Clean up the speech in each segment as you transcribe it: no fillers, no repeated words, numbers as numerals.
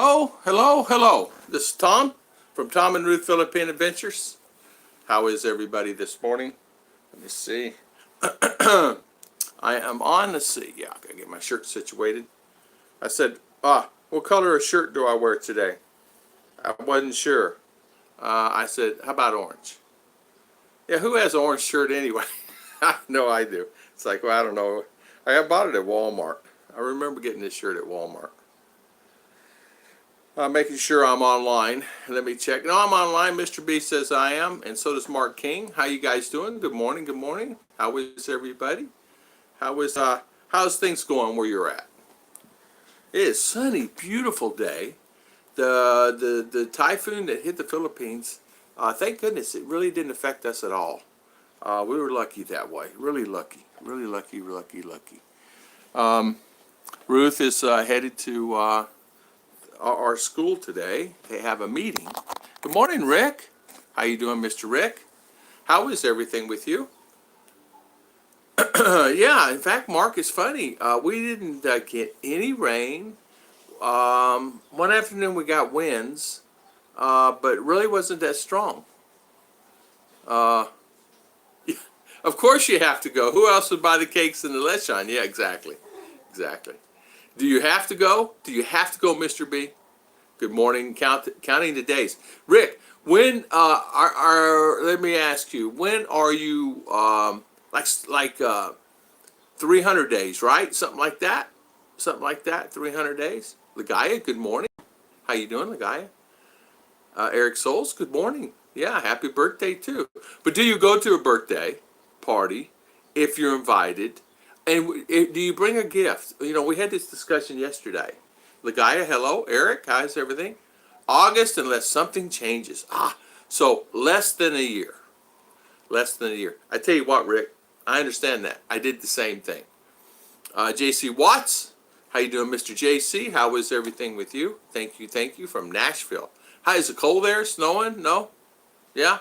Oh, hello, hello. This is Tom from Tom and Ruth Philippine Adventures. How is everybody this morning? Let me see. I am on, let's see. Yeah, I gotta get my shirt situated. I said, what color of shirt do I wear today? I wasn't sure. I said, how about orange? Yeah, who has an orange shirt anyway? I know I do. It's like, well, I don't know. I bought it at Walmart. I remember getting this shirt at Walmart. Making sure I'm online. Let me check. No, I'm online. Mr. B says I am, and so does Mark King. How you guys doing? Good morning. Good morning. How is everybody? How's things going where you're at? It is sunny, beautiful day. The typhoon that hit the Philippines. Thank goodness it really didn't affect us at all. We were lucky that way. Really lucky. Really lucky. Lucky. Lucky. Ruth is headed to our school today. They have a meeting. Good morning, Rick. How you doing, Mr. Rick? How is everything with you? Yeah, in fact, Mark, it's funny. We didn't get any rain. One afternoon we got winds, but it really wasn't that strong. Uh, of course you have to go. Who else would buy the cakes and the lechon? Yeah, exactly. Exactly. Do you have to go? Do you have to go, Mr. B? Good morning. Counting the days. Rick, when let me ask you, when are you like 300 days, right? Something like that. Something like that. 300 days. Ligaya, good morning. How you doing, Ligaya? Eric Souls, good morning. Yeah, happy birthday too. But do you go to a birthday party if you're invited? And do you bring a gift? You know, we had this discussion yesterday. Ligaya, hello. Eric, how's everything? August, unless something changes. So less than a year. Less than a year. I tell you what, Rick, I understand that. I did the same thing. JC Watts, how you doing, Mr. JC? How is everything with you? Thank you, from Nashville. Hi, is it cold there? Snowing? No? Yeah?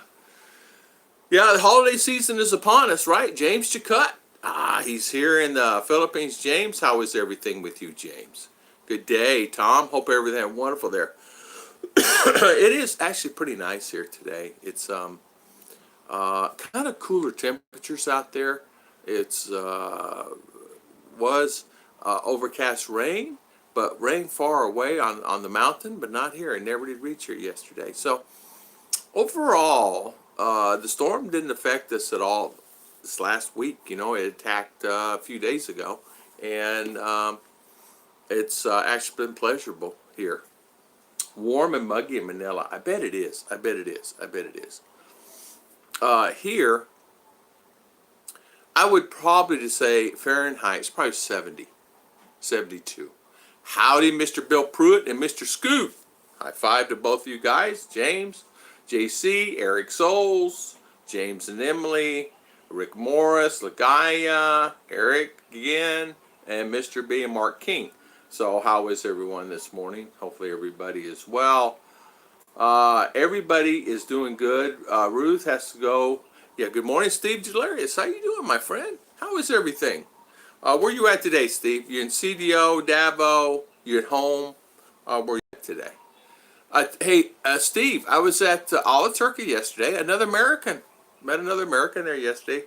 Yeah, the holiday season is upon us, right? James Chakut. He's here in the Philippines. James, how is everything with you, James? Good day, Tom. Hope everything is wonderful there. It is actually pretty nice here today. It's kind of cooler temperatures out there. It's was overcast rain, but rain far away on the mountain, but not here. It never did reach here yesterday. So overall, the storm didn't affect us at all this last week. You know, it attacked a few days ago, and it's actually been pleasurable here. Warm and muggy in Manila. I bet it is. I bet it is. I bet it is. Here, I would probably say Fahrenheit is probably 70, 72. Howdy, Mr. Bill Pruitt and Mr. Scoot. High five to both of you guys. James, JC, Eric Souls, James and Emily, Rick Morris, Ligaya, Eric again, and Mr. B and Mark King. So how is everyone this morning? Hopefully everybody is well. Everybody is doing good. Ruth has to go. Yeah, good morning, Steve Delirious. How you doing, my friend? How is everything? Where you at today, Steve? You in CDO, Davo? You at home? Where you at today? Hey, Steve, I was at Olive Turkey yesterday. Another American. Met another American there yesterday.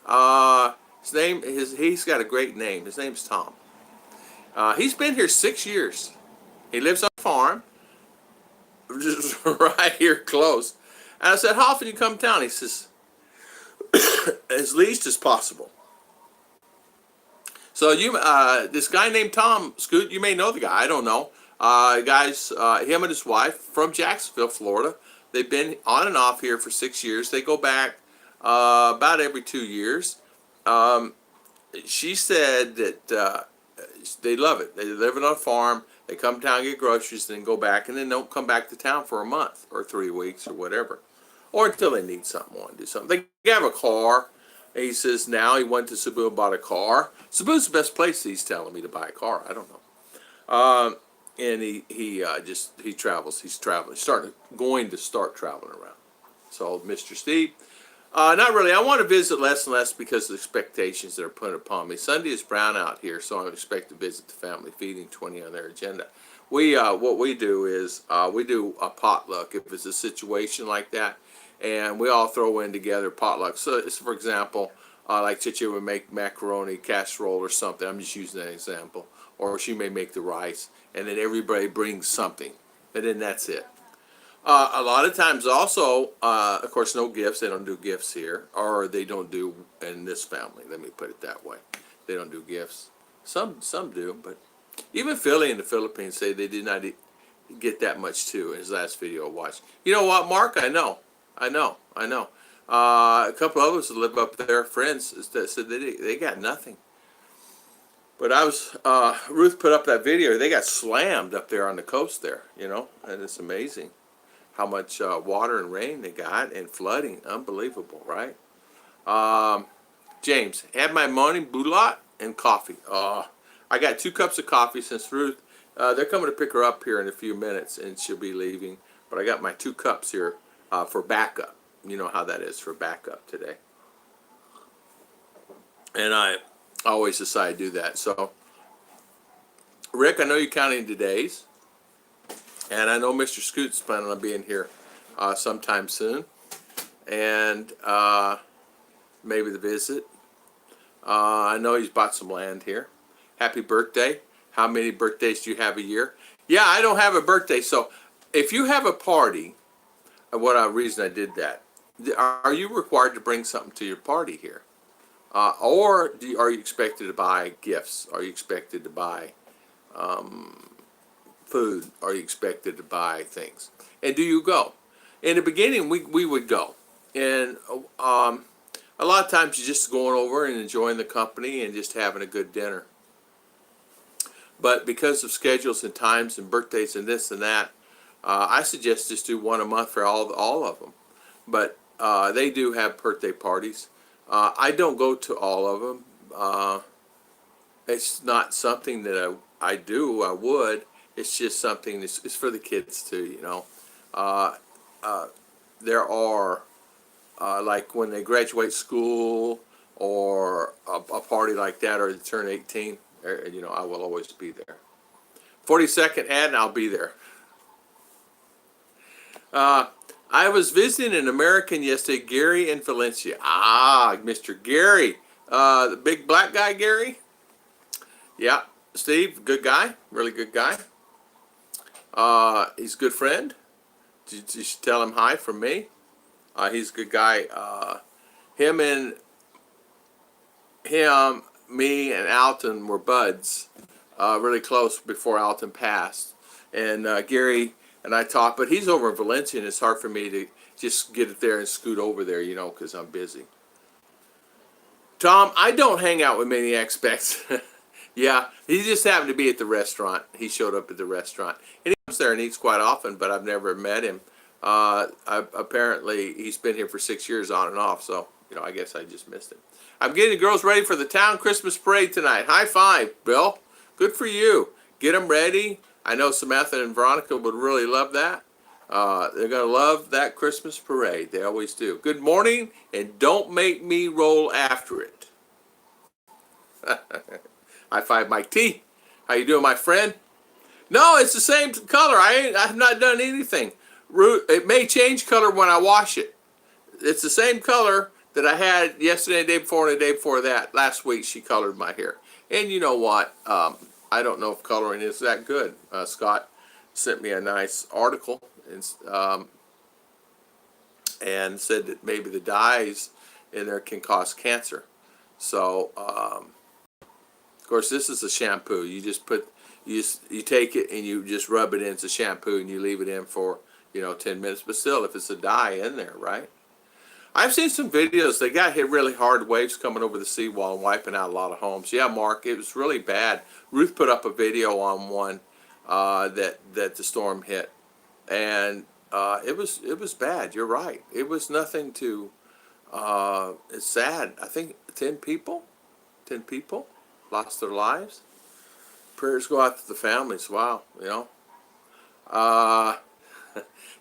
He's got a great name. His name's Tom. He's been here 6 years. He lives on a farm, just right here close. And I said, how often you come to town? He says, as least as possible. So this guy named Tom, Scoot, you may know the guy. I don't know. Guys, him and his wife from Jacksonville, Florida. They've been on and off here for 6 years. They go back about every 2 years. She said that they love it. They live on a farm. They come down, get groceries, and then go back, and then don't come back to town for a month or 3 weeks or whatever, or until they need something, want to do something. They have a car. And he says now he went to Cebu and bought a car. Cebu's the best place, he's telling me, to buy a car. I don't know. And he travels. He's traveling. Going to start traveling around. So Mr. Steve. Not really. I want to visit less and less because of the expectations that are put upon me. Sunday is brown out here, so I expect to visit the family feeding 20 on their agenda. We what we do is we do a potluck if it's a situation like that, and we all throw in together potluck. So, it's, for example, like Chichi would make macaroni casserole or something. I'm just using that example. Or she may make the rice, and then everybody brings something, and then that's it. A lot of times, also, of course, no gifts. They don't do gifts here, or they don't do in this family. Let me put it that way. They don't do gifts. Some do, but even Philly in the Philippines say they did not get that much too. In his last video I watched. You know what, Mark? I know. A couple of us that live up there, friends, that said they got nothing. But I was Ruth put up that video. They got slammed up there on the coast there, and it's amazing how much water and rain they got and flooding. Unbelievable, right? James, had my morning bulat and coffee. I got 2 cups of coffee since Ruth. They're coming to pick her up here in a few minutes, and she'll be leaving. But I got my 2 cups here for backup. You know how that is for backup today. And I always decide to do that. So, Rick, I know you're counting the days. And I know Mr. Scoot's planning on being here sometime soon. And maybe the visit. I know he's bought some land here. Happy birthday. How many birthdays do you have a year? Yeah, I don't have a birthday. So if you have a party, reason I did that, are you required to bring something to your party here? Or are you expected to buy gifts? Are you expected to buy food? Are you expected to buy things? And do you go? In the beginning, we would go. And a lot of times you're just going over and enjoying the company and just having a good dinner. But because of schedules and times and birthdays and this and that, I suggest just do one a month for all of them. But they do have birthday parties. I don't go to all of them. It's not something that I do. I would. It's just something it's for the kids too, there are, like when they graduate school or a party like that, or they turn 18, I will always be there. 42nd ad, and I'll be there. I was visiting an American yesterday, Gary in Valencia. Mr. Gary. The big black guy, Gary? Yeah. Steve, good guy. Really good guy. He's a good friend. You should tell him hi from me. He's a good guy. Me and Alton were buds, really close before Alton passed. And Gary and I talked, but he's over in Valencia, and it's hard for me to just get it there and scoot over there, because I'm busy. Tom, I don't hang out with many expats. Yeah, he just happened to be at the restaurant. He showed up at the restaurant. And he comes there and eats quite often, but I've never met him. Apparently, he's been here for 6 years on and off, so, I guess I just missed him. I'm getting the girls ready for the town Christmas parade tonight. High five, Bill. Good for you. Get them ready. I know Samantha and Veronica would really love that. They're going to love that Christmas parade. They always do. Good morning, and don't make me roll after it. High five, Mike T. How you doing, my friend? No, it's the same color. I have not done anything. It may change color when I wash it. It's the same color that I had yesterday, the day before, and the day before that. Last week, she colored my hair. And you know what? I don't know if coloring is that good. Scott sent me a nice article and said that maybe the dyes in there can cause cancer. So, of course, this is a shampoo. You just you take it and you just rub it in. It's a shampoo, and you leave it in for 10 minutes. But still, if it's a dye in there, right? I've seen some videos. They got hit really hard waves coming over the seawall and wiping out a lot of homes. Yeah, Mark, it was really bad. Ruth put up a video on one that the storm hit, and it was bad. You're right. It was nothing to. It's sad. I think 10 people lost their lives. Prayers go out to the families. Wow,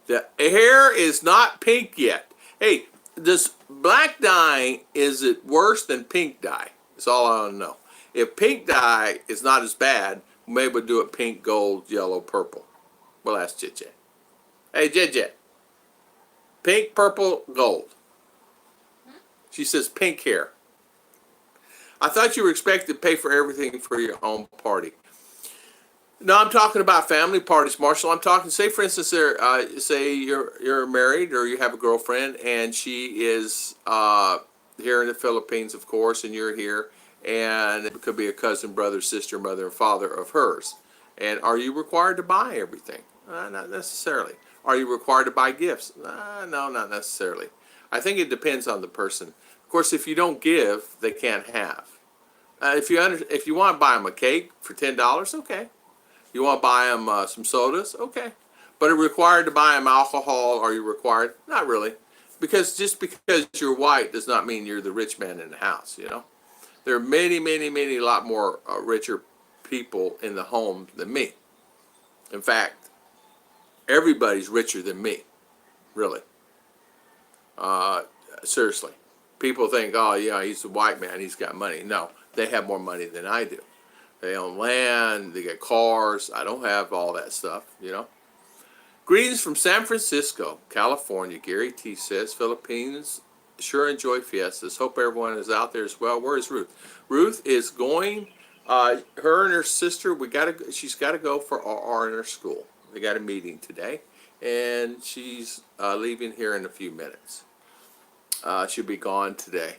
the hair is not pink yet. Hey. This black dye, is it worse than pink dye? That's all I want to know. If pink dye is not as bad, Maybe we'll do it pink, gold, yellow, purple. We'll ask JJ. Hey, JJ. Pink, purple, gold. She says pink hair. I thought you were expected to pay for everything for your own party. No, I'm talking about family parties, Marshall. I'm talking, say for instance, say you're married or you have a girlfriend and she is here in the Philippines, of course, and you're here, and it could be a cousin, brother, sister, mother, and father of hers. And are you required to buy everything? Not necessarily. Are you required to buy gifts? No, not necessarily. I think it depends on the person. Of course, if you don't give, they can't have. If you want to buy them a cake for $10, okay. You want to buy them some sodas, okay. But are you required to buy them alcohol? Are you required? Not really, because just because you're white does not mean you're the rich man in the house. You know, there are many, many, many, a lot more richer people in the home than me. In fact, everybody's richer than me, really. Seriously. People think, oh, yeah, he's a white man, he's got money. No, they have more money than I do. They own land, they get cars. I don't have all that stuff, you know. Greetings from San Francisco, California. Gary T says, Philippines sure enjoy fiestas. Hope everyone is out there as well. Where is Ruth? Ruth is going, her and her sister, she's got to go for RR in her school. They got a meeting today, and she's leaving here in a few minutes. She'll be gone today.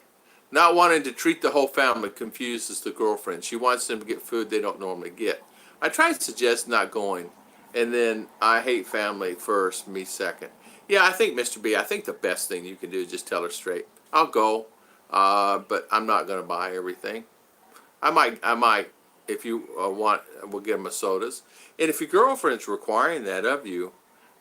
Not wanting to treat the whole family confuses the girlfriend. She wants them to get food they don't normally get. I try to suggest not going, and then I hate family first, me second. Yeah, I think, Mr. B, I think the best thing you can do is just tell her straight. I'll go, but I'm not going to buy everything. I might, if you want, we'll give them a sodas. And if your girlfriend's requiring that of you,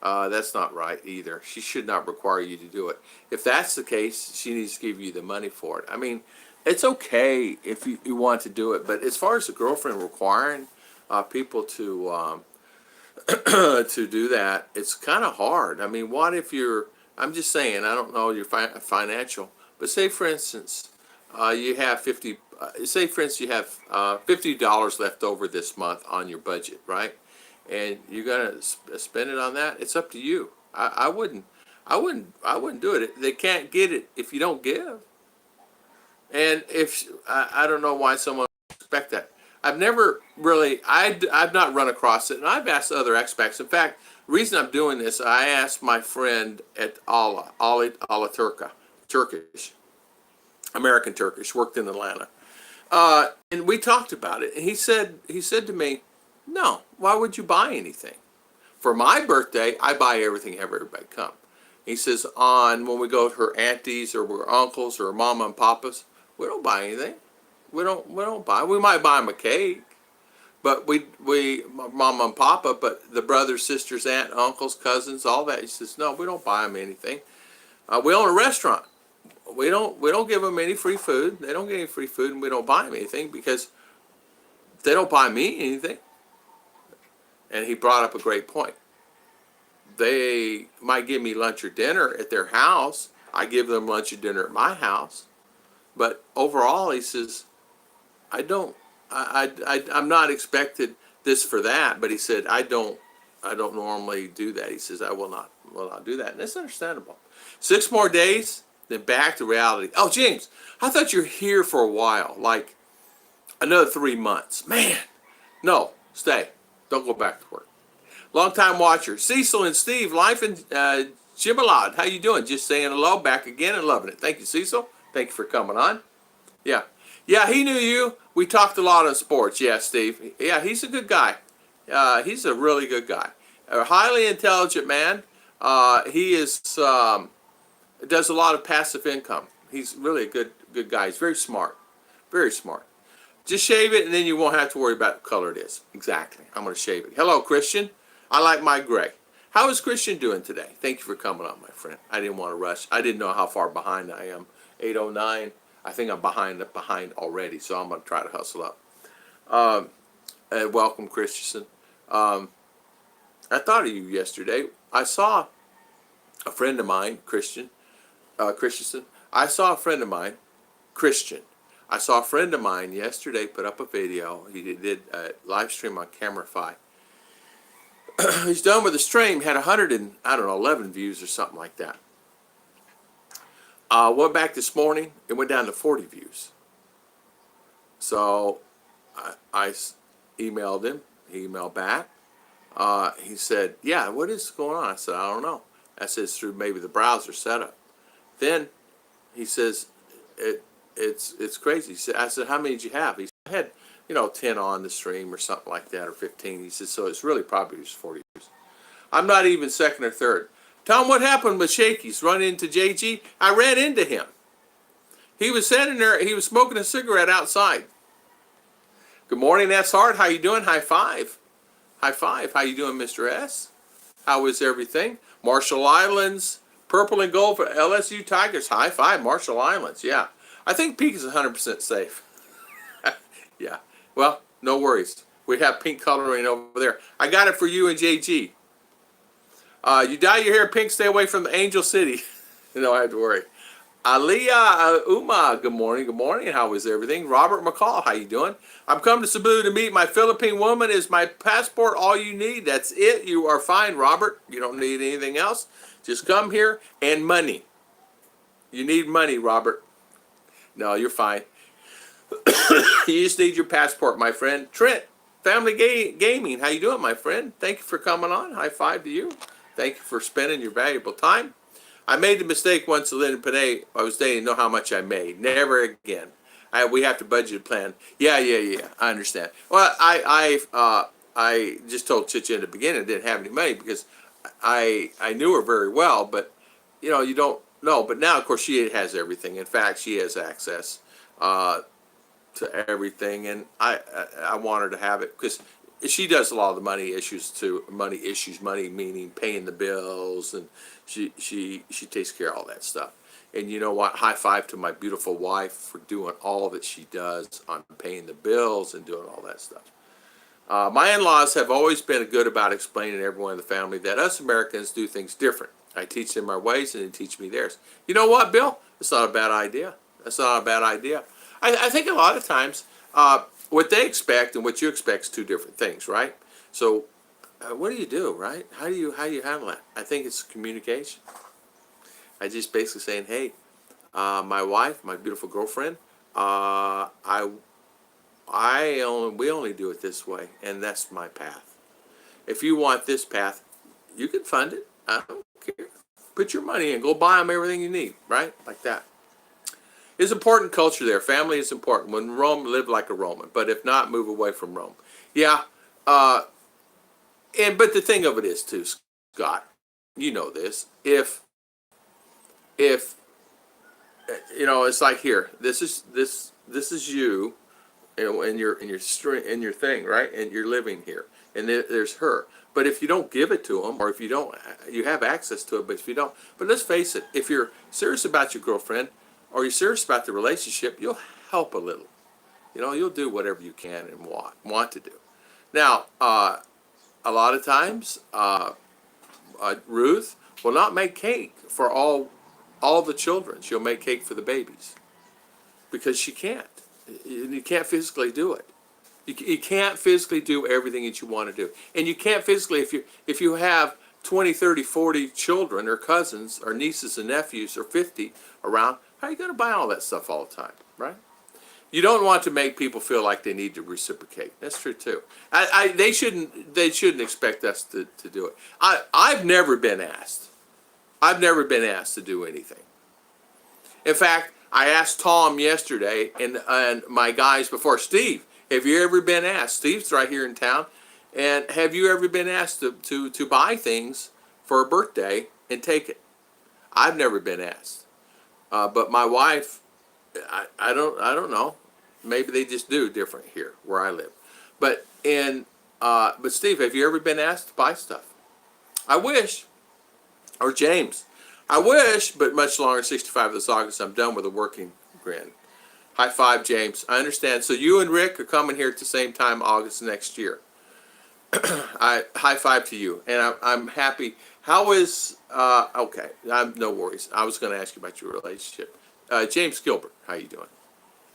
that's not right either. She should not require you to do it. If that's the case, she needs to give you the money for it. I mean, it's okay if you want to do it, but as far as the girlfriend requiring people to to do that, it's kind of hard. I mean, what if I'm just saying, I don't know your financial, but say for instance, you have you have $50 left over this month on your budget, right? And you're gonna spend it on that. It's up to you. I wouldn't do it. They can't get it if you don't give. And if I don't know why someone would expect that. I've never really, I've not run across it, and I've asked other expats. In fact, the reason I'm doing this, I asked my friend at Ali Turka, Turkish, American Turkish, worked in Atlanta, and we talked about it. And he said to me, "No, why would you buy anything? For my birthday, I buy everything, have everybody come." He says, when we go to her aunties or her uncles or her mama and papas, we don't buy anything. We don't buy. We might buy them a cake, but mama and papa, but the brothers, sisters, aunt, uncles, cousins, all that. He says, no, we don't buy them anything. We own a restaurant. We don't give them any free food. They don't get any free food, and we don't buy them anything because they don't buy me anything. And he brought up a great point. They might give me lunch or dinner at their house. I give them lunch or dinner at my house. But overall, he says, I'm not expected this for that. But he said, I don't normally do that. He says, I will not do that. And that's understandable. 6 more days, then back to reality. Oh, James, I thought you were here for a while, like another 3 months. Man, no, stay. Don't go back to work. Long-time watcher. Cecil and Steve, Life and Jimalad. How you doing? Just saying hello, back again and loving it. Thank you, Cecil. Thank you for coming on. Yeah. Yeah, he knew you. We talked a lot on sports. Yeah, Steve. Yeah, he's a good guy. He's a really good guy. A highly intelligent man. He does a lot of passive income. He's really a good guy. He's very smart. Very smart. Just shave it, and then you won't have to worry about what color it is. Exactly. I'm going to shave it. Hello, Christian. I like my gray. How is Christian doing today? Thank you for coming on, my friend. I didn't want to rush. I didn't know how far behind I am. 8:09. I think I'm behind already, so I'm going to try to hustle up. And welcome, Christian. I thought of you yesterday. I saw a friend of mine, Christian. I saw a friend of mine, Christian. I saw a friend of mine yesterday put up a video. He did a live stream on Camerify. He's done with the stream, had 100 and, I don't know, 11 views or something like that. Went back this morning, it went down to 40 views. So I emailed him, he emailed back. He said, yeah, what is going on? I said, I don't know. I said, it's through maybe the browser setup. Then he says, it's crazy. He said, I said, how many did you have? He said, I had, 10 on the stream or something like that, or 15. He said, so it's really probably just 40 views. I'm not even second or third. Tell him what happened with Shakey's. Run into JG. I ran into him. He was sitting there. He was smoking a cigarette outside. Good morning, S. Hart. How you doing? High five. High five. How you doing, Mr. S? How is everything? Marshall Islands. Purple and gold for LSU Tigers. High five, Marshall Islands. Yeah. I think Peak is 100% safe. Yeah. Well, no worries. We have pink coloring over there. I got it for you and JG. You dye your hair pink, stay away from the Angel City. You don't have to worry. Aliyah Uma, good morning, good morning. How is everything? Robert McCall, how you doing? I'm coming to Cebu to meet my Philippine woman. Is my passport all you need? That's it. You are fine, Robert. You don't need anything else. Just come here and money. You need money, Robert. No, you're fine. You just need your passport, my friend. Trent, Family Gaming, how you doing, my friend? Thank you for coming on. High five to you. Thank you for spending your valuable time. I made the mistake once, Lynn Panay. I was dating, know how much I made. Never again. We have to budget a plan. Yeah. I understand. Well, I just told Chicha in the beginning I didn't have any money because I knew her very well, but you don't know. But now, of course, she has everything. In fact, she has access to everything, and I want her to have it because she does a lot of the money issues, money meaning paying the bills, and she takes care of all that stuff. And you know what? High five to my beautiful wife for doing all that she does on paying the bills and doing all that stuff. My in-laws have always been good about explaining to everyone in the family that us Americans do things different. I teach them our ways and they teach me theirs. You know what, Bill? It's not a bad idea. That's not a bad idea. I think a lot of times what they expect and what you expect is two different things, right? So what do, right? How do you handle that? I think it's communication. I just basically saying, hey, my wife, my beautiful girlfriend, we only do it this way, and that's my path. If you want this path, you can fund it. I don't care. Put your money in. Go buy them everything you need, right? Like that. It's important culture there. Family is important. When Rome, live like a Roman. But if not, move away from Rome. Yeah. But the thing of it is, too, Scott, you know this. If it's like here. This is you. In your thing, right? And you're living here, and there's her. But if you don't give it to them, or if you don't, you have access to it. But if you don't, but let's face it, if you're serious about your girlfriend, or you're serious about the relationship, you'll help a little. You'll do whatever you can and want to do. Now, a lot of times, Ruth will not make cake for all the children. She'll make cake for the babies because she can't. You can't physically do it. You can't physically do everything that you want to do. And you can't physically, if you have 20, 30, 40 children or cousins or nieces and nephews or 50 around, how are you going to buy all that stuff all the time, right? You don't want to make people feel like they need to reciprocate. That's true too. They shouldn't expect us to do it. I've never been asked. I've never been asked to do anything. In fact, I asked Tom yesterday and my guys before, Steve, have you ever been asked? Steve's right here in town. And have you ever been asked to buy things for a birthday and take it? I've never been asked. But my wife, I don't know. Maybe they just do different here where I live. But Steve, have you ever been asked to buy stuff? I wish. Or James. I wish, but much longer, 65 this August, I'm done with a working grin. High five, James. I understand. So you and Rick are coming here at the same time August next year. High five to you. And I'm happy. How is, okay, no worries. I was going to ask you about your relationship. James Gilbert, how you doing?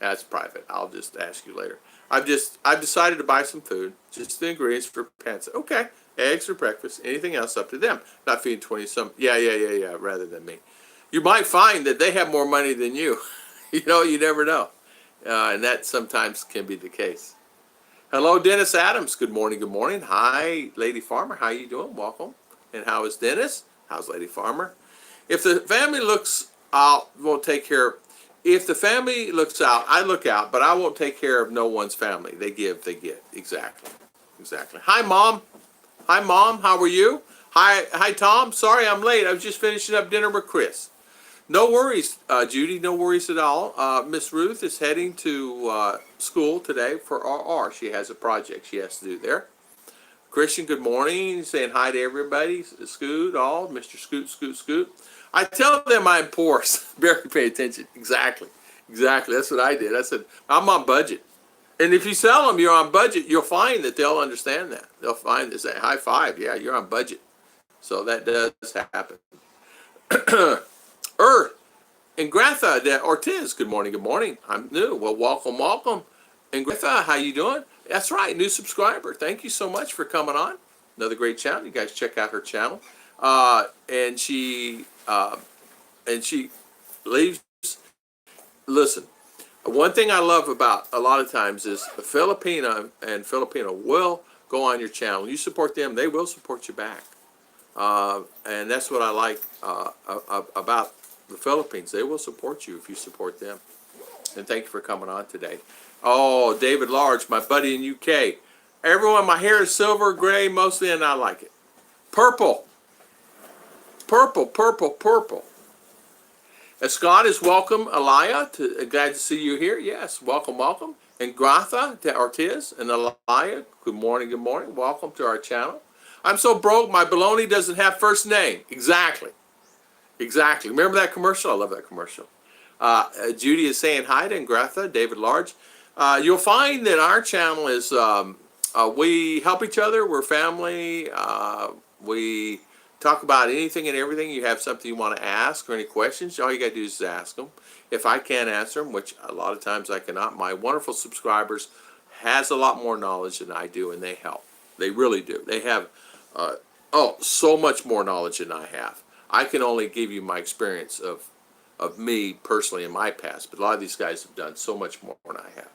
That's private. I'll just ask you later. I've decided to buy some food, just the ingredients for pants. Okay, eggs for breakfast. Anything else up to them. Not feeding 20 some. Yeah. Rather than me. You might find that they have more money than you. You never know, and that sometimes can be the case. Hello, Dennis Adams. Good morning. Good morning. Hi, Lady Farmer. How you doing? Welcome. And how is Dennis? How's Lady Farmer? If the family looks out, we'll take care. If the family looks out, I look out, but I won't take care of no one's family. They give, they get. Exactly. Hi, Mom. Hi, Mom. How are you? Hi, Tom. Sorry I'm late. I was just finishing up dinner with Chris. No worries, Judy. No worries at all. Miss Ruth is heading to school today for RR. She has a project she has to do there. Christian, good morning. Saying hi to everybody. Scoot, all. Mr. Scoot. I tell them I'm poor. Barely pay attention. Exactly. That's what I did. I said, I'm on budget. And if you tell them you're on budget, you'll find that they'll understand that. They'll find this. High five. Yeah, you're on budget. So that does happen. And Gratha Ortiz, good morning. I'm new. Well, welcome. And Gratha, how you doing? That's right, new subscriber. Thank you so much for coming on. Another great channel. You guys check out her channel. And she leaves. Listen, one thing I love about a lot of times is Filipina and Filipino will go on your channel. You support them, they will support you back. And that's what I like about the Philippines. They will support you if you support them. And thank you for coming on today. Oh, David Large, my buddy in UK. Everyone, my hair is silver, gray mostly, and I like it. Purple. Scott is welcome. Alaya, glad to see you here. Yes, welcome. And Gratha de Ortiz and Alaya, good morning. Welcome to our channel. I'm so broke, my baloney doesn't have first name. Exactly. Remember that commercial? I love that commercial. Judy is saying hi to Gratha, David Large. You'll find that our channel is, we help each other. We're family. We talk about anything and everything. You have something you want to ask or any questions, all you got to do is ask them. If I can't answer them, which a lot of times I cannot, my wonderful subscribers has a lot more knowledge than I do, and they help. They really do. They have, so much more knowledge than I have. I can only give you my experience of me personally in my past, but a lot of these guys have done so much more than I have.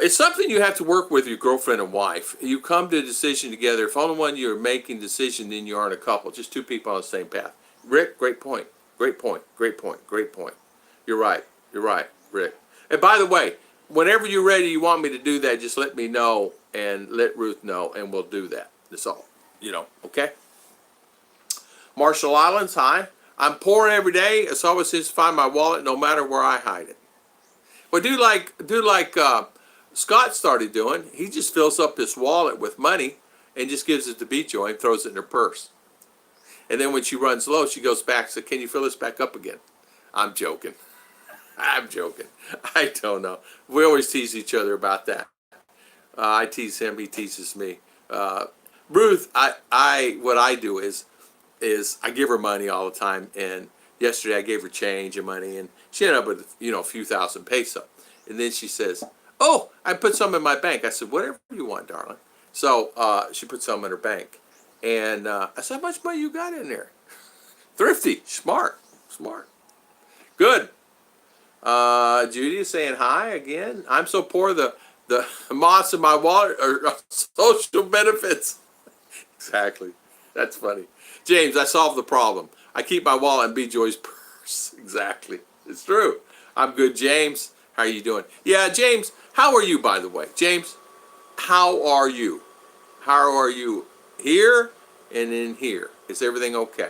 It's something you have to work with your girlfriend and wife. You come to a decision together. If only one you're making decision, then you aren't a couple. Just two people on the same path. Rick, great point. You're right, Rick. And by the way, whenever you're ready, you want me to do that, just let me know and let Ruth know, and we'll do that. That's all. Okay? Marshall Islands, hi. I'm poor every day. It's always seems to find my wallet no matter where I hide it. Well, do like Scott started doing. He just fills up this wallet with money and just gives it to Beat Joy and throws it in her purse. And then when she runs low, she goes back and says, can you fill this back up again? I'm joking. I don't know. We always tease each other about that. I tease him, he teases me. Ruth, what I do is I give her money all the time, and yesterday I gave her change and money, and she ended up with a few thousand pesos. And then she says, oh, I put some in my bank. I said, whatever you want, darling. So she put some in her bank. And I said, how much money you got in there? Thrifty, smart. Good. Judy is saying hi again. I'm so poor, the moss in my wallet are social benefits. Exactly. That's funny. James, I solved the problem. I keep my wallet in B. Joy's purse. Exactly. It's true. I'm good, James. How are you doing? Yeah, James, how are you, by the way? James, how are you? How are you here and in here? Is everything okay?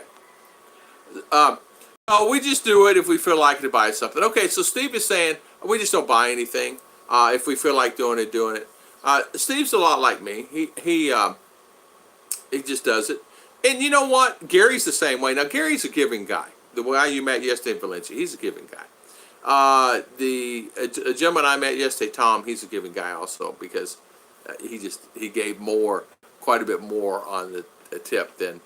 We just do it if we feel like to buy something. Okay, so Steve is saying we just don't buy anything. If we feel like doing it. Steve's a lot like me. He just does it. And you know what? Gary's the same way. Now, Gary's a giving guy. The guy you met yesterday in Valencia, he's a giving guy. The gentleman I met yesterday, Tom, he's a giving guy also, because he gave quite a bit more on the tip than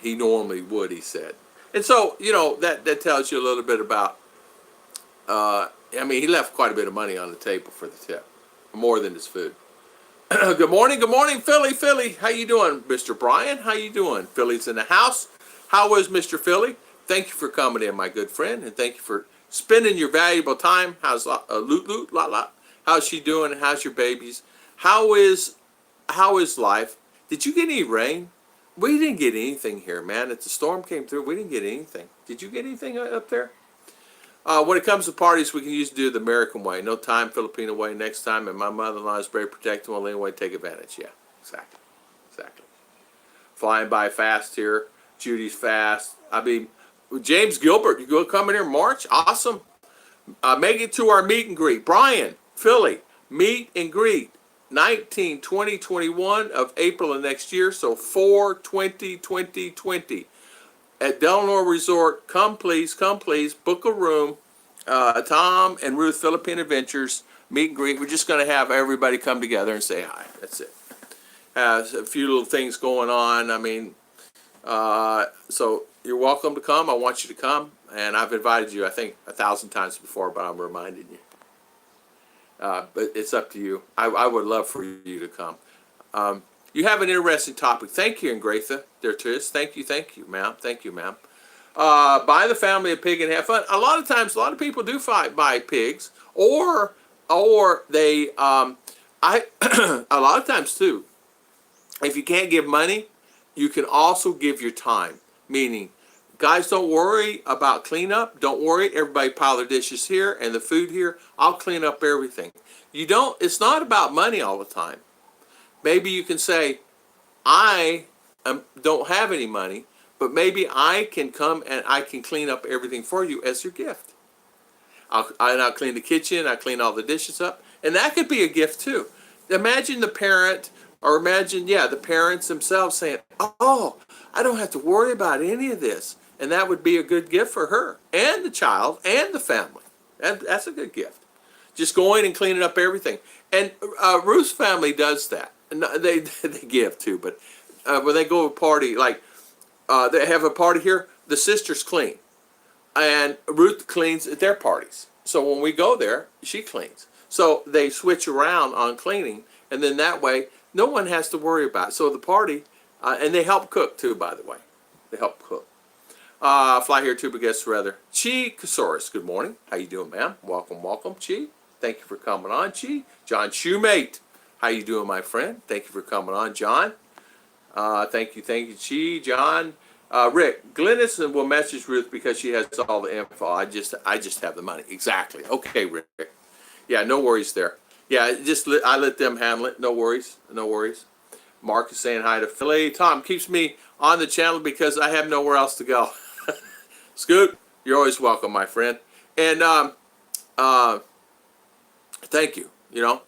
he normally would, he said. And so, that tells you a little bit about I mean, he left quite a bit of money on the table for the tip, more than his food. Good morning, Philly, Philly. How you doing, Mr. Brian? How you doing? Philly's in the house. How was Mr. Philly? Thank you for coming in, my good friend, and thank you for spending your valuable time. How's Loot, Lot, Lot? How's she doing? How's your babies? How is life? Did you get any rain? We didn't get anything here, man. If the storm came through, we didn't get anything. Did you get anything up there? When it comes to parties, we can usually do the American way. No time, Filipino way next time. And my mother-in-law is very protective. Will anyway take advantage. Yeah, exactly. Exactly. Flying by fast here. Judy's fast. I mean, James Gilbert, you go come in here in March? Awesome. Make it to our meet and greet. Brian, Philly, meet and greet. 19, 20, 21 of April of next year. So 4/20/2020 at Delano Resort. Come please, book a room. Tom and Ruth, Philippine Adventures, meet and greet. We're just going to have everybody come together and say hi. That's it. Has a few little things going on. I mean, so you're welcome to come. I want you to come. And I've invited you, I think, 1,000 times before, but I'm reminding you. But it's up to you. I would love for you to come. You have an interesting topic. Thank you, Ingratha. There it is. Thank you, ma'am. Thank you, ma'am. Buy the family a pig and have fun. A lot of times, a lot of people do buy pigs, or they, a lot of times too, if you can't give money, you can also give your time. Meaning, guys, don't worry about cleanup. Don't worry, everybody pile their dishes here and the food here. I'll clean up everything. It's not about money all the time. Maybe you can say, I don't have any money, but maybe I can come and I can clean up everything for you as your gift. I'll clean the kitchen, I'll clean all the dishes up, and that could be a gift too. Imagine the parent, or imagine, the parents themselves saying, oh, I don't have to worry about any of this. And that would be a good gift for her, and the child, and the family. That's a good gift. Just going and cleaning up everything. And Ruth's family does that. And they give too, but when they go to a party, like they have a party here, the sisters clean. And Ruth cleans at their parties. So when we go there, she cleans. So they switch around on cleaning, and then that way, no one has to worry about it. So the party, and they help cook too, by the way. They help cook. Fly here too, but guess rather. Chi Casaurus, good morning. How you doing, ma'am? Welcome, Chi. Thank you for coming on, Chi. John Shoemate, how you doing, my friend? Thank you for coming on, John. Thank you, Chi. John. Rick, Glennis will message Ruth because she has all the info. I just have the money. Exactly. Okay, Rick. Yeah, no worries there. Yeah, I let them handle it. No worries. Mark is saying hi to Philly. Tom keeps me on the channel because I have nowhere else to go. Scoot, you're always welcome, my friend. And thank you.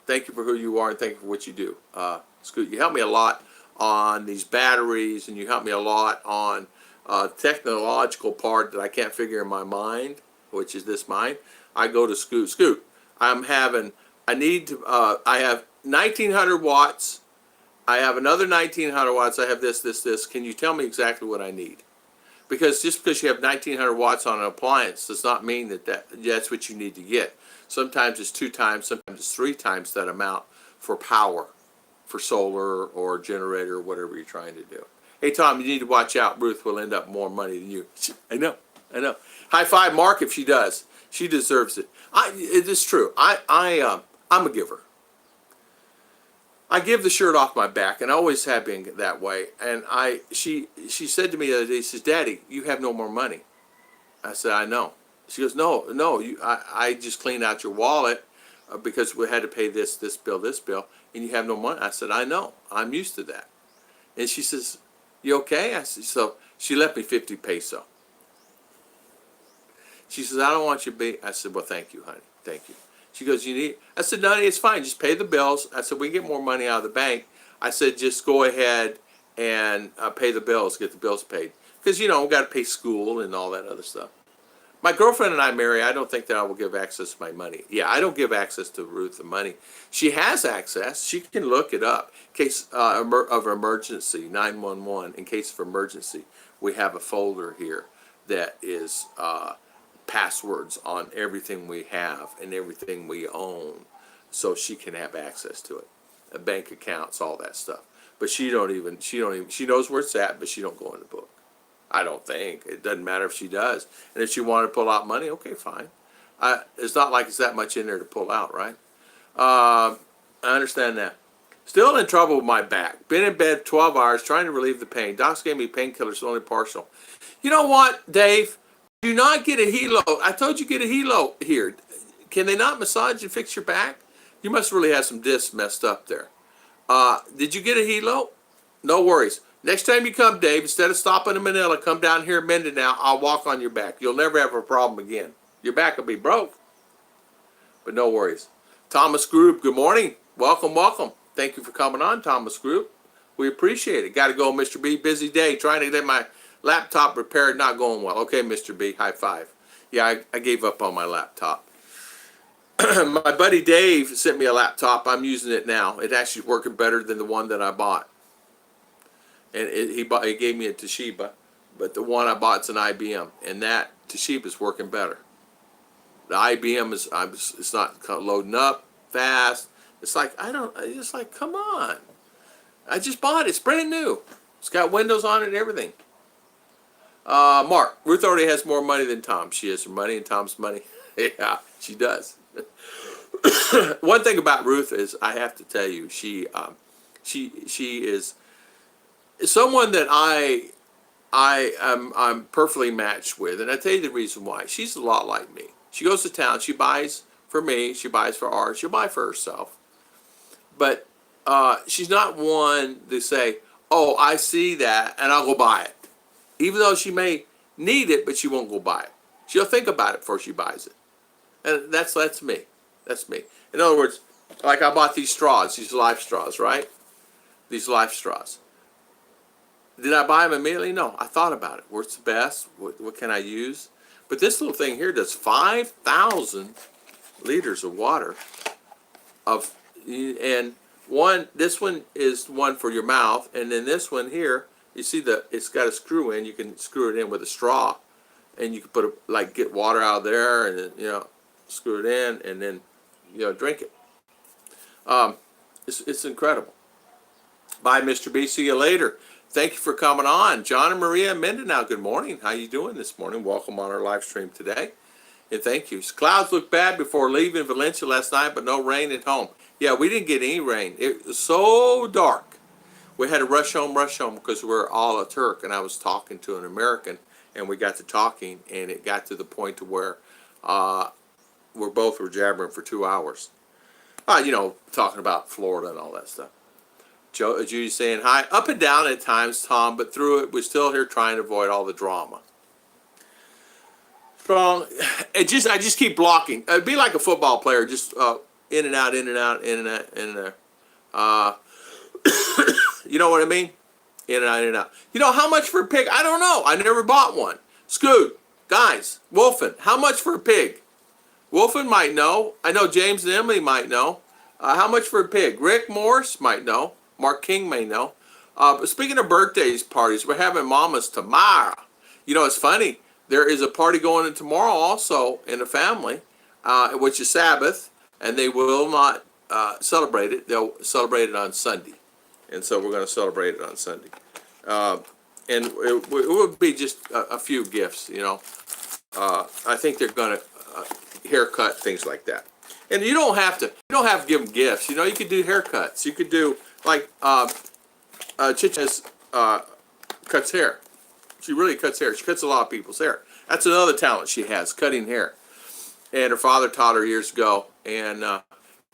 Thank you for who you are and thank you for what you do. Scoot, you help me a lot on these batteries, and you help me a lot on technological part that I can't figure in my mind, which is this mind. I go to Scoot. Scoot, I have 1,900 watts. I have another 1,900 watts. I have this. Can you tell me exactly what I need? Because just because you have 1,900 watts on an appliance does not mean that's what you need to get. Sometimes it's 2 times, sometimes it's 3 times that amount for power, for solar or generator or whatever you're trying to do. Hey, Tom, you need to watch out. Ruth will end up more money than you. I know. High five, Mark, if she does. She deserves it. It is true. I'm a giver. I give the shirt off my back, and I always have been that way. And she said to me the other day, she says, Daddy, you have no more money. I said, I know. She goes, no, I just cleaned out your wallet because we had to pay this bill, and you have no money. I said, I know. I'm used to that. And she says, you okay? I said, so she left me 50 peso. She says, I don't want you to be. I said, well, thank you, honey. Thank you. She goes, you need? I said, no, it's fine. Just pay the bills. I said, we get more money out of the bank. I said, just go ahead and pay the bills, get the bills paid. Because, we got to pay school and all that other stuff. My girlfriend and I, Mary, I don't think that I will give access to my money. Yeah, I don't give access to Ruth the money. She has access. She can look it up. In case of emergency, 911, in case of emergency, we have a folder here that is passwords on everything we have and everything we own, so she can have access to it, bank accounts, all that stuff. But she knows where it's at, but she don't go in the book. I don't think. It doesn't matter if she does. And if she wanted to pull out money, okay, fine. It's not like it's that much in there to pull out, right? I understand that. Still in trouble with my back. Been in bed 12 hours trying to relieve the pain. Docs gave me painkillers, only partial. You know what, Dave? Do not get a helo. I told you get a helo here. Can they not massage and fix your back? You must really have some discs messed up there. Did you get a helo? No worries. Next time you come, Dave, instead of stopping in Manila, come down here in Mindinao. I'll walk on your back. You'll never have a problem again. Your back will be broke, but no worries. Thomas Group, good morning. Welcome, welcome. Thank you for coming on, Thomas Group. We appreciate it. Got to go, Mr. B. Busy day. Trying to get my laptop repaired. Not going well. Okay, Mr. B. High five. Yeah, I gave up on my laptop. My buddy Dave sent me a laptop. I'm using it now. It actually is working better than the one that I bought. And he gave me a Toshiba, but the one I bought is an IBM, and that Toshiba is working better. The IBM it's not loading up fast. It's like come on. I just bought it. It's brand new. It's got Windows on it and everything. Mark, Ruth already has more money than Tom. She has her money and Tom's money. Yeah, she does. One thing about Ruth is I have to tell you, she is someone that I'm perfectly matched with, and I tell you the reason why. She's a lot like me. She goes to town. She buys for me. She buys for ours. She'll buy for herself. But she's not one to say, "Oh, I see that, and I'll go buy it," even though she may need it, but she won't go buy it. She'll think about it before she buys it, and that's me. That's me. In other words, like I bought these straws, these life straws, right? These life straws. Did I buy them immediately? No. I thought about it. What's the best? What can I use? But this little thing here does 5,000 liters of water. And this one is one for your mouth, and then this one here, you see it's got a screw in. You can screw it in with a straw, and you can get water out of there, and then screw it in, and then drink it. It's incredible. Bye, Mr. B. See you later. Thank you for coming on. John and Maria Mindinao, good morning. How you doing this morning? Welcome on our live stream today. And thank you. Clouds looked bad before leaving Valencia last night, but no rain at home. Yeah, we didn't get any rain. It was so dark. We had to rush home because we're all a Turk. And I was talking to an American, and we got to talking, and it got to the point to where we both were jabbering for 2 hours. Talking about Florida and all that stuff. Judy saying hi. Up and down at times, Tom, but through it, we're still here trying to avoid all the drama. Strong. I just keep blocking. It'd be like a football player, just in and out, in and out, in and out, in and out. You know what I mean? In and out, in and out. How much for a pig? I don't know. I never bought one. Scoot, guys, Wolfen, how much for a pig? Wolfen might know. I know James and Emily might know. How much for a pig? Rick Morse might know. Mark King may know. But speaking of birthdays parties, we're having Mama's tomorrow. It's funny. There is a party going on tomorrow also in the family, which is Sabbath, and they will not celebrate it. They'll celebrate it on Sunday. And so we're going to celebrate it on Sunday. And it would be just a few gifts, I think they're going to haircut, things like that. And you don't have to give them gifts. You could do haircuts. You could do Chicha's cuts hair. She really cuts hair. She cuts a lot of people's hair. That's another talent she has, cutting hair. And her father taught her years ago. And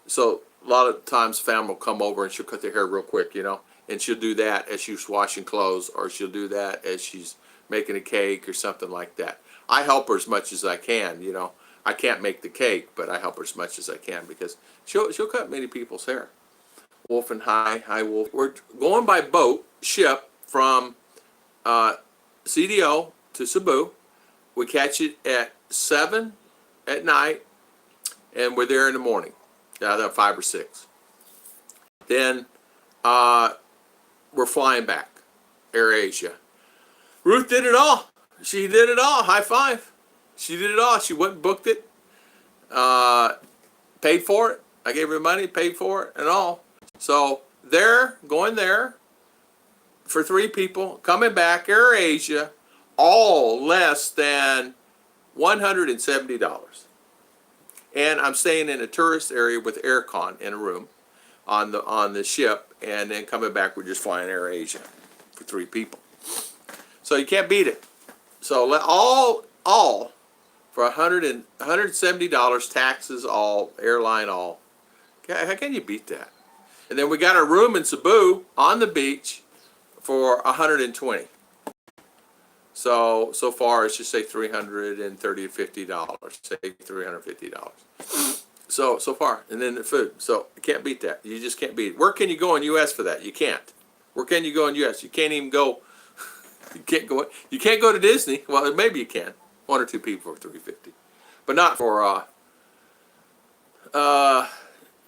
so a lot of times family will come over and she'll cut their hair real quick, And she'll do that as she's washing clothes, or she'll do that as she's making a cake or something like that. I help her as much as I can, I can't make the cake, but I help her as much as I can because she'll cut many people's hair. Wolf and hi Wolf. We're going by boat, ship from CDO to Cebu. We catch it at 7 at night, and we're there in the morning, about 5 or 6. Then we're flying back, Air Asia. Ruth did it all. She did it all. High five. She did it all. She went and booked it, paid for it. I gave her money, paid for it, and all. So going there for 3 people, coming back, Air Asia, all less than $170. And I'm staying in a tourist area with aircon in a room on the ship, and then coming back, we're just flying Air Asia for 3 people. So you can't beat it. So all for $170, taxes all, airline all. How can you beat that? And then we got a room in Cebu on the beach for $120. So far it's just say $330 to $50. Say $350. So far, and then the food. So you can't beat that. You just can't beat it. Where can you go in U.S. for that? You can't. Where can you go in U.S.? You can't even go. You can't go. You can't go to Disney. Well, maybe you can. 1 or 2 people for $350, but not for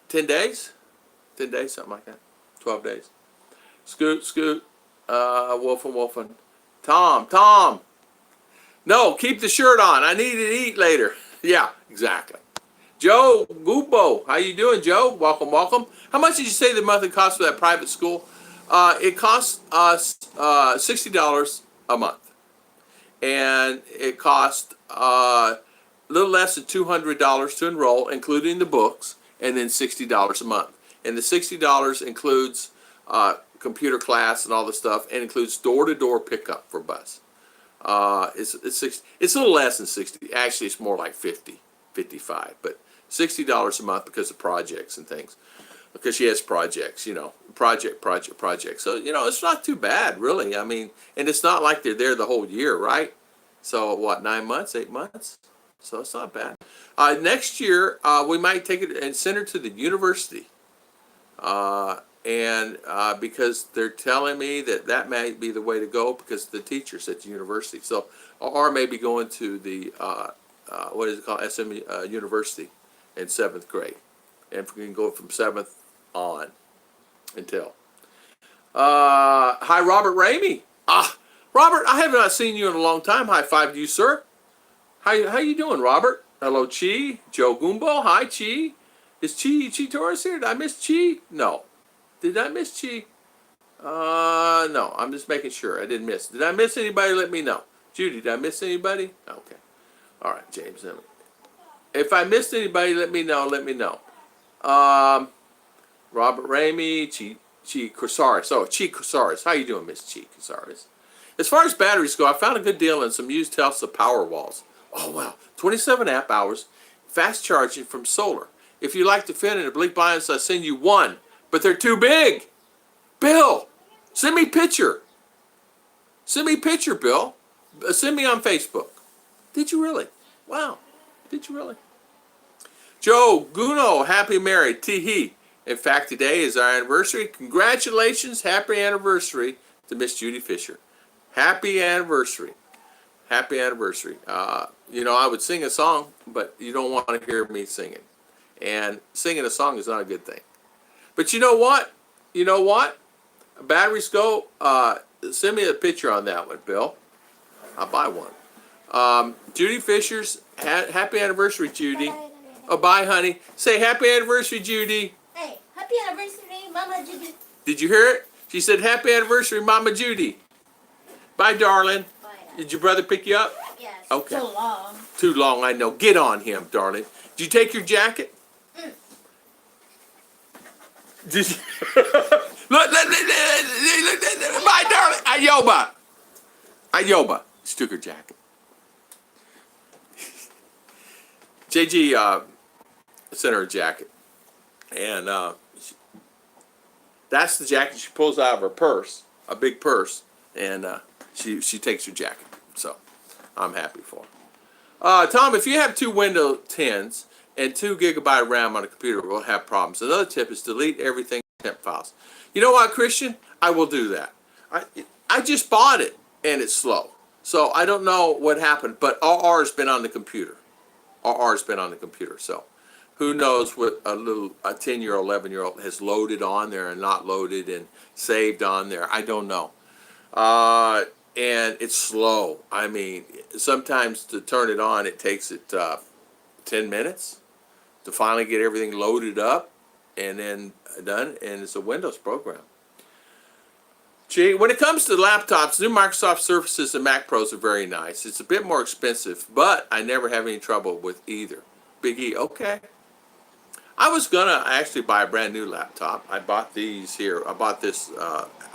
10 days. 10 days, something like that. 12 days. Scoot. Wolfen. Tom. No, keep the shirt on. I need to eat later. Yeah, exactly. Joe Gubo, how you doing, Joe? Welcome. How much did you say the monthly cost for that private school? It costs us $60 a month, and it cost a little less than $200 to enroll, including the books, and then $60 a month. And the $60 includes computer class and all the stuff, and includes door-to-door pickup for bus. It's a little less than 60. Actually, it's more like 50, 55, but $60 a month because of projects and things. Because she has projects, project. So, it's not too bad, really. I mean, and it's not like they're there the whole year, right? So, what, 9 months, 8 months? So, it's not bad. Next year, we might take it and send her to the university. Because they're telling me that might be the way to go because the teachers at the university. So, or maybe going to the, what is it called, SMU University in 7th grade. And we can go from 7th on until. Hi, Robert Ramey. Robert, I have not seen you in a long time. High five to you, sir. How you doing, Robert? Hello, Chi. Joe Gumbo. Hi, Chi. Is Chi Torres here? Did I miss Chi? No. Did I miss Chi? No. I'm just making sure I didn't miss. Did I miss anybody? Let me know. Judy, did I miss anybody? Okay. All right, James. If I missed anybody, let me know. Robert Ramey, Chi Casares. Oh, Chi Casares. How you doing, Miss Chi Casares? As far as batteries go, I found a good deal on some used Tesla power walls. Oh, wow. 27 amp hours, fast charging from solar. If you like to fit in a bleak bias, I'll send you one, but they're too big. Bill, send me a picture. Bill. Send me on Facebook. Did you really? Wow. Did you really? Joe Guno, happy married. Tee. In fact, today is our anniversary. Congratulations. Happy anniversary to Miss Judy Fisher. Happy anniversary. Happy anniversary. I would sing a song, but you don't want to hear me singing. And singing a song is not a good thing. But you know what? Batteries go. Send me a picture on that one, Bill. I'll buy one. Judy Fisher's happy anniversary, Judy. Oh, bye, honey. Say happy anniversary, Judy. Hey, happy anniversary, Mama Judy. Did you hear it? She said happy anniversary, Mama Judy. Bye, darling. Bye. Did your brother pick you up? Yes. Okay. Too long. Too long, I know. Get on him, darling. Did you take your jacket? Did you? Look, bye, darling. Ayoba. She took her jacket. JG sent her a jacket. And that's the jacket she pulls out of her purse, a big purse, and she takes her jacket. So I'm happy for her. Tom, if you have 2 Windows 10s and 2 gigabyte RAM on a computer, we'll have problems. Another tip is delete everything temp files. You know what, Christian? I will do that. I just bought it and it's slow. So I don't know what happened, but RR's been on the computer. RR's been on the computer. So who knows what a 10-year-old, 11-year-old has loaded on there and not loaded and saved on there. I don't know. and it's slow. I mean, sometimes to turn it on, it takes it 10 minutes to finally get everything loaded up and then done, and it's a Windows program. Gee, when it comes to laptops, new Microsoft Surfaces and Mac Pros are very nice. It's a bit more expensive, but I never have any trouble with either. Big E, okay. I was gonna actually buy a brand new laptop. I bought these here. I bought this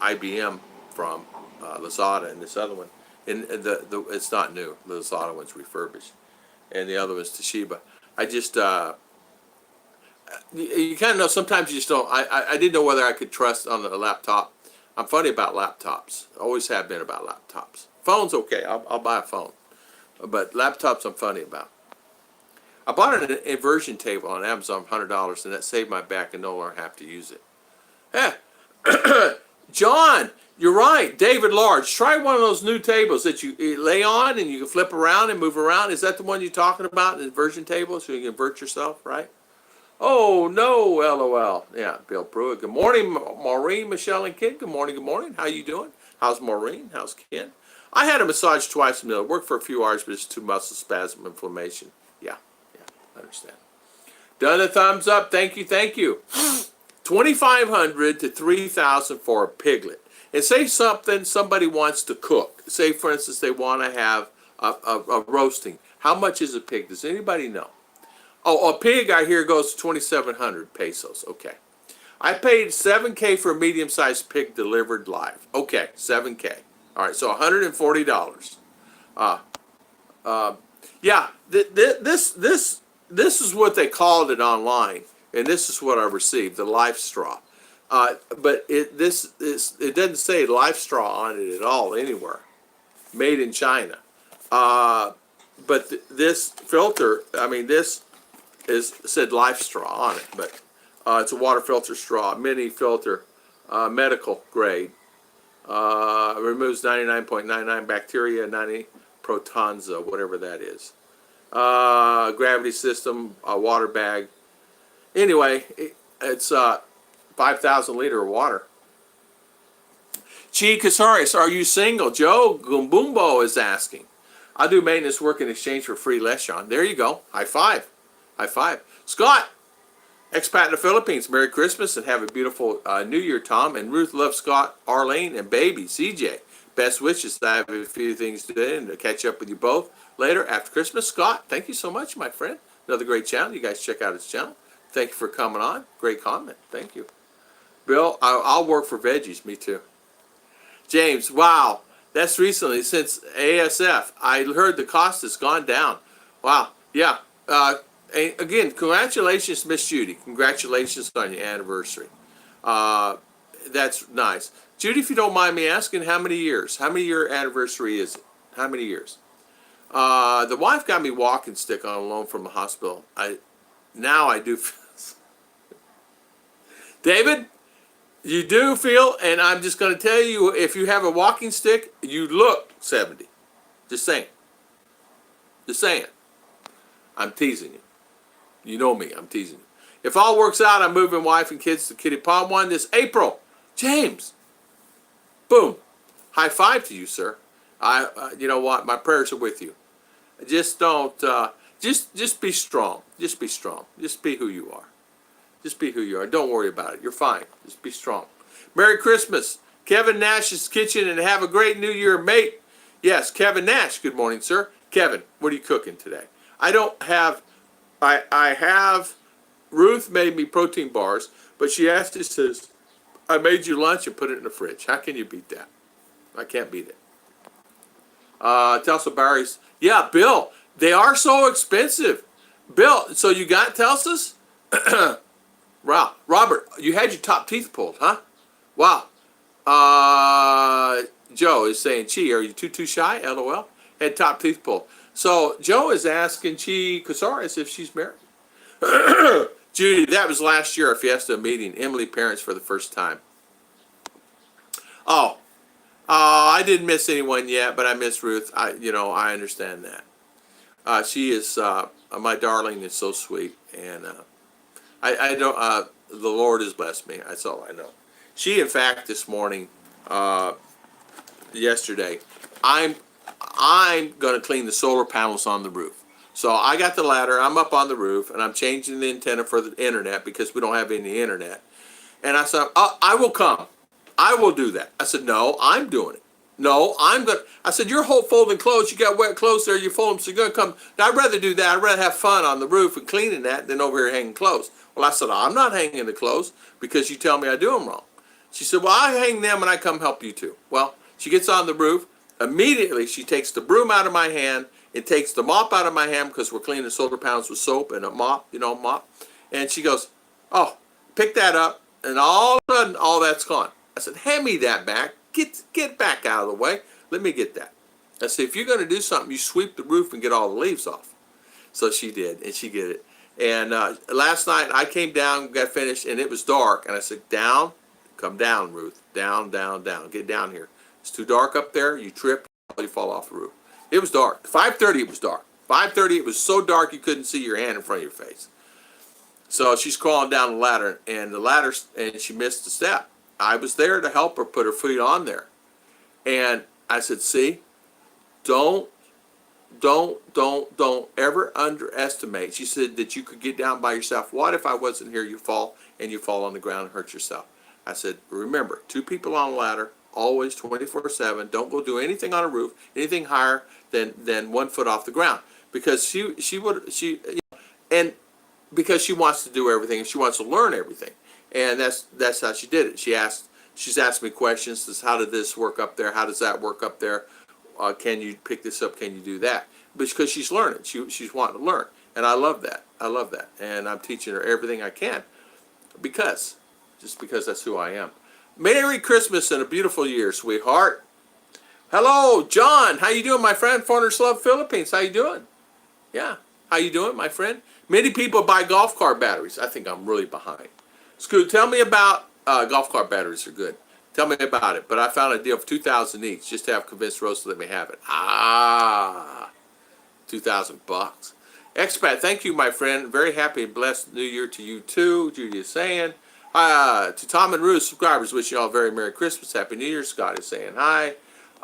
IBM from Lazada, and this other one, and it's not new. The Lazada one's refurbished, and the other one's Toshiba. I just you kind of know sometimes you just don't. I didn't know whether I could trust on a laptop. I'm funny about laptops. Always have been about laptops. Phones, okay. I'll buy a phone, but laptops I'm funny about. I bought an inversion table on Amazon, $100, and that saved my back and no longer have to use it. Yeah, John, you're right. David Large, try one of those new tables that you lay on and you can flip around and move around. Is that the one you're talking about, the inversion table, so you can invert yourself, right? Oh, no, LOL. Yeah, Bill Pruitt. Good morning, Maureen, Michelle, and Ken. Good morning, good morning. How you doing? How's Maureen? How's Ken? I had a massage twice a day. It worked for a few hours, but it's too muscle spasm inflammation. Yeah, I understand. Done a thumbs up. Thank you, thank you. 2,500 to 3,000 for a piglet. And say somebody wants to cook. Say, for instance, they want to have a roasting. How much is a pig? Does anybody know? Oh, a pig I hear goes to 2,700 pesos. Okay. I paid $7K for a medium-sized pig delivered live. Okay, $7K. All right, so $140. Yeah, this is what they called it online, and this is what I received, the life straw. But it doesn't say life straw on it at all anywhere. Made in China. But this filter, I mean, this said life straw on it, but it's a water filter straw, mini filter, medical grade. Removes 99.99 bacteria, 90 protonza, whatever that is. Gravity system, a water bag. Anyway, it's 5,000 liter of water. Chi Casares, are you single? Joe Gumbumbo is asking. I'll do maintenance work in exchange for free Lechon. There you go. High five. High five. Scott, expat in the Philippines. Merry Christmas and have a beautiful New Year, Tom. And Ruth loves Scott, Arlene, and baby, CJ. Best wishes. I have a few things to do and to catch up with you both later after Christmas. Scott, thank you so much, my friend. Another great channel. You guys check out his channel. Thank you for coming on. Great comment. Thank you. Bill, I'll work for veggies. Me too. James, wow. That's recently since ASF. I heard the cost has gone down. Wow. Yeah. Again, congratulations, Miss Judy. Congratulations on your anniversary. That's nice. Judy, if you don't mind me asking, how many years? How many year anniversary is it? How many years? The wife got me walking stick on loan from the hospital. Now I do. David, you do feel, and I'm just going to tell you, if you have a walking stick, you look 70. Just saying. Just saying. I'm teasing you. You know me, I'm teasing you. If all works out, I'm moving wife and kids to Kitty Palm One this April. James. Boom. High five to you, sir. You know what? My prayers are with you. Just don't, just be strong. Just be strong. Just be who you are. Just be who you are. Don't worry about it. You're fine. Just be strong. Merry Christmas. Kevin Nash's Kitchen, and have a great New Year, mate. Yes, Kevin Nash. Good morning, sir. Kevin, what are you cooking today? I don't have, I have, Ruth made me protein bars, but she says, I made you lunch and put it in the fridge. How can you beat that? I can't beat it. Telsa Barry's, yeah, Bill, they are so expensive. Bill, so you got Telsas? Wow, Robert, you had your top teeth pulled, huh? Wow. Joe is saying, Chi, are you too shy? LOL. Had top teeth pulled. So Joe is asking Chi Casares if she's married. Judy, that was last year, a Fiesta meeting. Emily parents for the first time. Oh, I didn't miss anyone yet, but I miss Ruth. I understand that. She is, my darling is so sweet, and I don't. The Lord has blessed me. That's all I know. She, in fact, this morning, yesterday, I'm going to clean the solar panels on the roof. So I got the ladder. I'm up on the roof, and I'm changing the antenna for the internet because we don't have any internet. And I said, oh, I will come. I will do that. I said, no, I'm doing it. No, I'm going to. I said, you're folding clothes. You got wet clothes there. You fold them, so you're going to come. Now, I'd rather do that. I'd rather have fun on the roof and cleaning that than over here hanging clothes. Well, I said, I'm not hanging the clothes because you tell me I do them wrong. She said, well, I hang them and I come help you too. Well, she gets on the roof. Immediately, she takes the broom out of my hand. It takes the mop out of my hand because we're cleaning solar panels with soap and a mop, mop. And she goes, oh, pick that up. And all of a sudden, all that's gone. I said, hand me that back. Get back out of the way. Let me get that. I said, if you're going to do something, you sweep the roof and get all the leaves off. So she did, and she did it. And last night, I came down, got finished, and it was dark. And I said, down, come down, Ruth. Down, down, down. Get down here. It's too dark up there. You trip, you fall off the roof. It was dark. 5:30, it was dark. 5:30, it was so dark you couldn't see your hand in front of your face. So she's crawling down the ladder, and she missed a step. I was there to help her put her feet on there. And I said, see, don't ever underestimate. She said that you could get down by yourself. What if I wasn't here? You fall on the ground and hurt yourself. I said, remember, 2 people on a ladder, always 24/7. Don't go do anything on a roof, anything higher than 1 foot off the ground, because because she wants to do everything and she wants to learn everything, and that's how she did it. She's asked me questions. Says, how did this work up there? How does that work up there? Can you pick this up? Can you do that? But because she's learning, she's wanting to learn, and I love that. And I'm teaching her everything I can because that's who I am. Merry Christmas and a beautiful year, sweetheart. Hello, John. How you doing, my friend? Foreigners Love Philippines. How you doing? Yeah. How you doing, my friend? Many people buy golf cart batteries. I think I'm really behind. Scoot, tell me about golf cart batteries are good. Tell me about it. But I found a deal for $2,000 each just to have convinced Rose to let me have it. $2,000. Expat, thank you, my friend. Very happy and blessed New Year to you too. Judy is saying. To Tom and Ruth subscribers, wish you all a very Merry Christmas, Happy New Year. Scott is saying hi.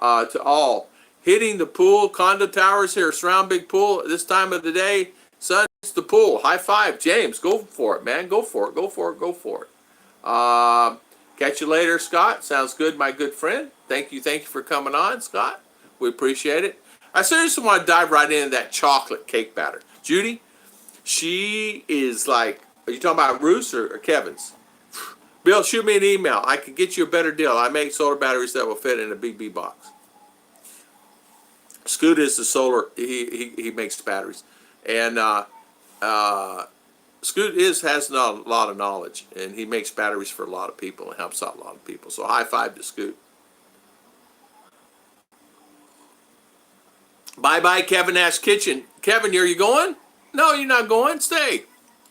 To all hitting the pool, condo towers here, surround big pool this time of the day. Sun hits the pool. High five, James. Go for it, man. Go for it. Go for it. Go for it. Catch you later, Scott. Sounds good, my good friend. Thank you for coming on, Scott. We appreciate it. I seriously want to dive right into that chocolate cake batter. Judy, she is like, are you talking about Ruth's or Kevin's? Bill, shoot me an email. I can get you a better deal. I make solar batteries that will fit in a BB box. Scoot is the solar. He makes batteries, and Scoot has a lot of knowledge, and he makes batteries for a lot of people and helps out a lot of people. So high five to Scoot. Bye bye, Kevin Ash Kitchen. Kevin, are you going? No, you're not going. Stay,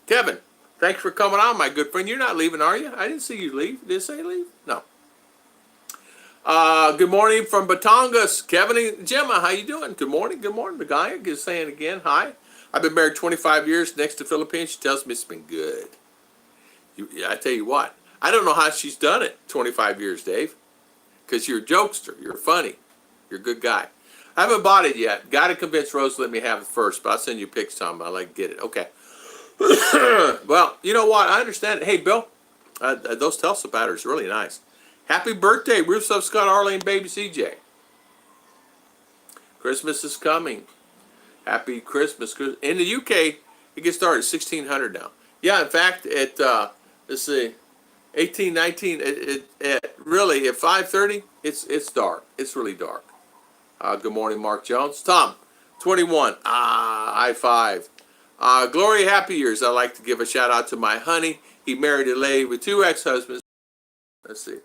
Kevin. Thanks for coming on, my good friend. You're not leaving, are you? I didn't see you leave. Did it say leave? No. Good morning from Batangas. Kevin and Gemma, how you doing? Good morning. Good morning. The guy is saying again, hi. I've been married 25 years next to Philippines. She tells me it's been good. I tell you what, I don't know how she's done it 25 years, Dave, because you're a jokester. You're funny. You're a good guy. I haven't bought it yet. Got to convince Rose to let me have it first, but I'll send you pics, Tom. I'd like to get it. Okay. Well, you know what? I understand it. Hey, Bill, those Tesla batteries are really nice. Happy birthday, Ruth of Scott, Arlene, baby CJ. Christmas is coming. Happy Christmas. In the UK, it gets started at 1600 now. Yeah, in fact, at, let's see, 18, 19, really, at 5:30, it's dark. It's really dark. Good morning, Mark Jones. Tom, 21. High five. Gloria, happy years. I'd like to give a shout out to my honey. He married a lady with 2 ex-husbands. Let's see.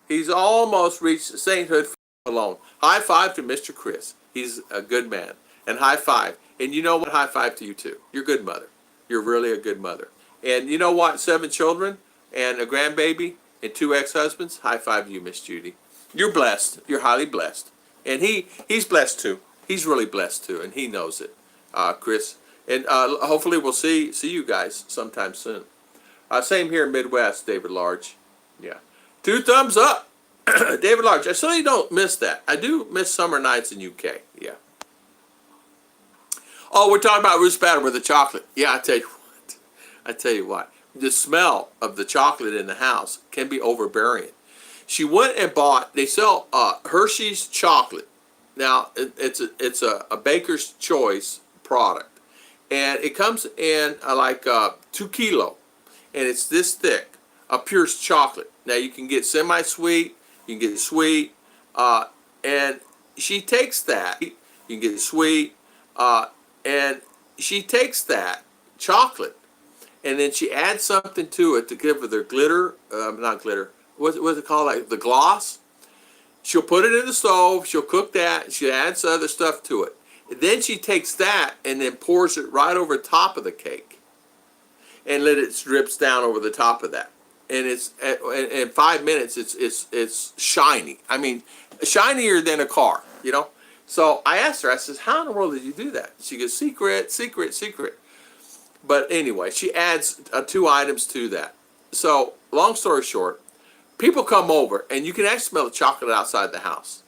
He's almost reached sainthood alone. High five to Mr. Chris. He's a good man. And high five. And you know what? High five to you too. You're a good mother. You're really a good mother. And you know what? 7 children and a grandbaby and 2 ex-husbands. High five to you, Miss Judy. You're blessed. You're highly blessed. And he's blessed too. He's really blessed too, and he knows it, Chris. And hopefully we'll see you guys sometime soon. Same here in Midwest, David Large. Yeah. 2 thumbs up. David Large, I certainly don't miss that. I do miss summer nights in UK. Yeah. Oh, we're talking about Ruth's batter with the chocolate. Yeah, I tell you what. I tell you what. The smell of the chocolate in the house can be overbearing. She went and bought. They sell Hershey's chocolate. Now it's a baker's choice product, and it comes in like 2 kilo, and it's this thick, a pure chocolate. Now you can get semi-sweet, you can get sweet, and she takes that. You can get sweet, and she takes that chocolate, and then she adds something to it to give it the glitter, not glitter. What's it called? Like the gloss. She'll put it in the stove. She'll cook that. She adds other stuff to it. And then she takes that and then pours it right over top of the cake, and let it drips down over the top of that. And it's in 5 minutes. It's shiny. I mean, shinier than a car. You know. So I asked her. I says, "How in the world did you do that?" She goes, "Secret, secret, secret." But anyway, she adds 2 items to that. So long story short. People come over, and you can actually smell the chocolate outside the house.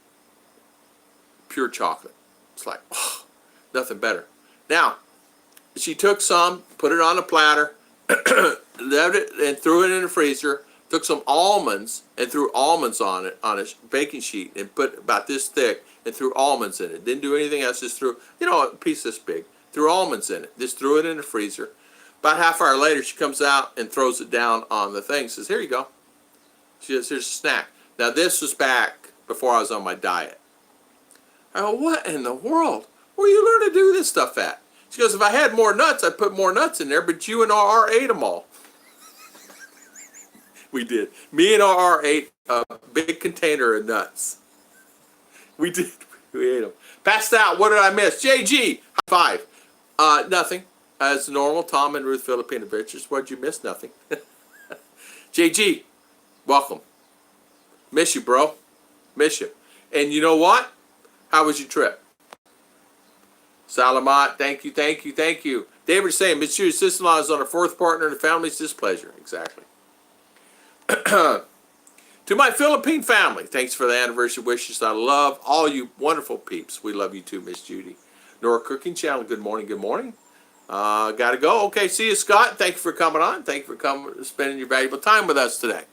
Pure chocolate. It's like, oh, nothing better. Now, she took some, put it on a platter, left it, and threw it in the freezer. Took some almonds and threw almonds on it, on a baking sheet, and put about this thick, and threw almonds in it. Didn't do anything else, just threw, a piece this big. Threw almonds in it. Just threw it in the freezer. About half hour later, she comes out and throws it down on the thing. Says, "Here you go." She says, "Here's a snack." Now, this was back before I was on my diet. I go, "What in the world? Where you learn to do this stuff at?" She goes, "If I had more nuts, I'd put more nuts in there, but you and R ate them all." We did. Me and R ate a big container of nuts. We did. We ate them. Passed out. What did I miss? JG, high five. Nothing. As normal, Tom and Ruth Philippine Adventures. What'd you miss? Nothing. JG. Welcome. Miss you, bro. Miss you. And you know what? How was your trip? Salamat, thank you, thank you, thank you. David is saying, Miss Judy's sister-in-law is on her 4th partner in the family's displeasure. Exactly. To my Philippine family, thanks for the anniversary wishes. I love all you wonderful peeps. We love you too, Miss Judy. Nora Cooking Channel, good morning, good morning. Gotta go. Okay, see you, Scott. Thank you for coming on. Thank you for coming, spending your valuable time with us today.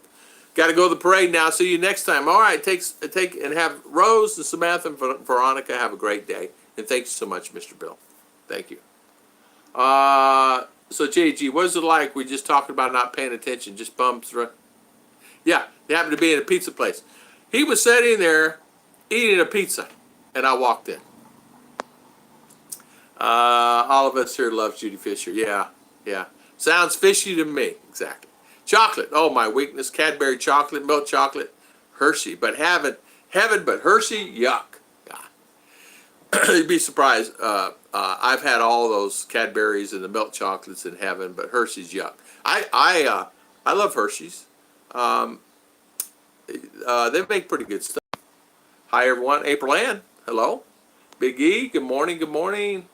Got to go to the parade now. See you next time. All right, take and have Rose and Samantha and Veronica have a great day. And thank you so much, Mr. Bill. Thank you. So JG, what is it like? We just talking about not paying attention, just bumps. Yeah, they happened to be in a pizza place. He was sitting there eating a pizza, and I walked in. All of us here love Judy Fisher. Yeah, yeah. Sounds fishy to me. Exactly. Chocolate, oh my weakness, Cadbury chocolate, milk chocolate, Hershey, but heaven but Hershey, yuck. Yeah. You'd be surprised, I've had all those Cadburys and the milk chocolates in heaven, but Hershey's yuck. I love Hershey's. They make pretty good stuff. Hi everyone, April Ann, hello. Big E, good morning, good morning.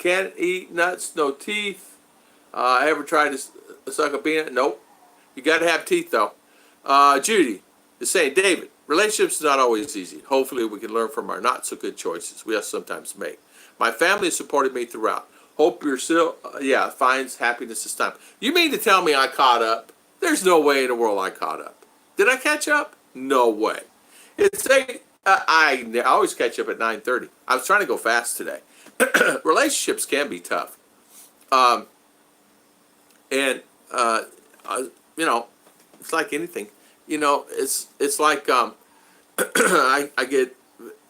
Can't eat nuts, no teeth. Ever tried to suck a peanut? Nope. You got to have teeth, though. Judy is saying, David, relationships is not always easy. Hopefully, we can learn from our not-so-good choices we sometimes make. My family has supported me throughout. Hope you're still, finds happiness this time. You mean to tell me I caught up? There's no way in the world I caught up. Did I catch up? No way. It's I always catch up at 9:30. I was trying to go fast today. Relationships can be tough. It's like anything. It's like I get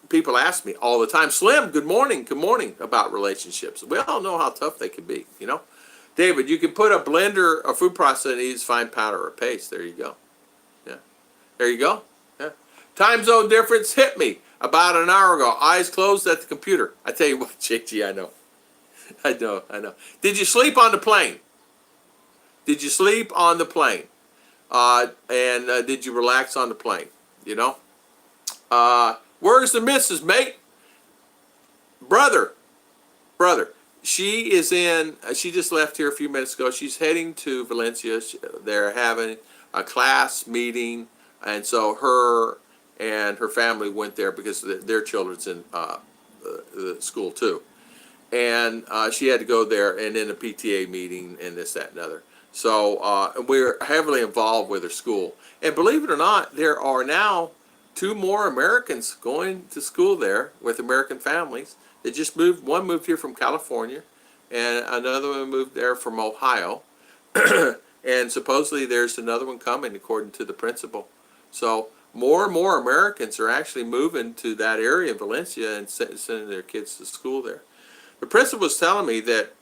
people ask me all the time, Slim, good morning, about relationships. We all know how tough they can be, David, you can put a blender, a food processor needs fine powder or paste. There you go. Yeah. There you go. Yeah. Time zone difference hit me about an hour ago. Eyes closed at the computer. I tell you what, JG, I know. I know. Did you sleep on the plane? Did you sleep on the plane? And did you relax on the plane? Where's the missus, mate? Brother. She is she just left here a few minutes ago. She's heading to Valencia. They're having a class meeting. And so her and her family went there because their children's in the school too. And she had to go there, and in a PTA meeting and this, that, and other. So we're heavily involved with her school. And believe it or not, there are now 2 more Americans going to school there with American families. They just moved. One moved here from California, and another one moved there from Ohio. And supposedly there's another one coming, according to the principal. So more and more Americans are actually moving to that area in Valencia and sending their kids to school there. The principal was telling me that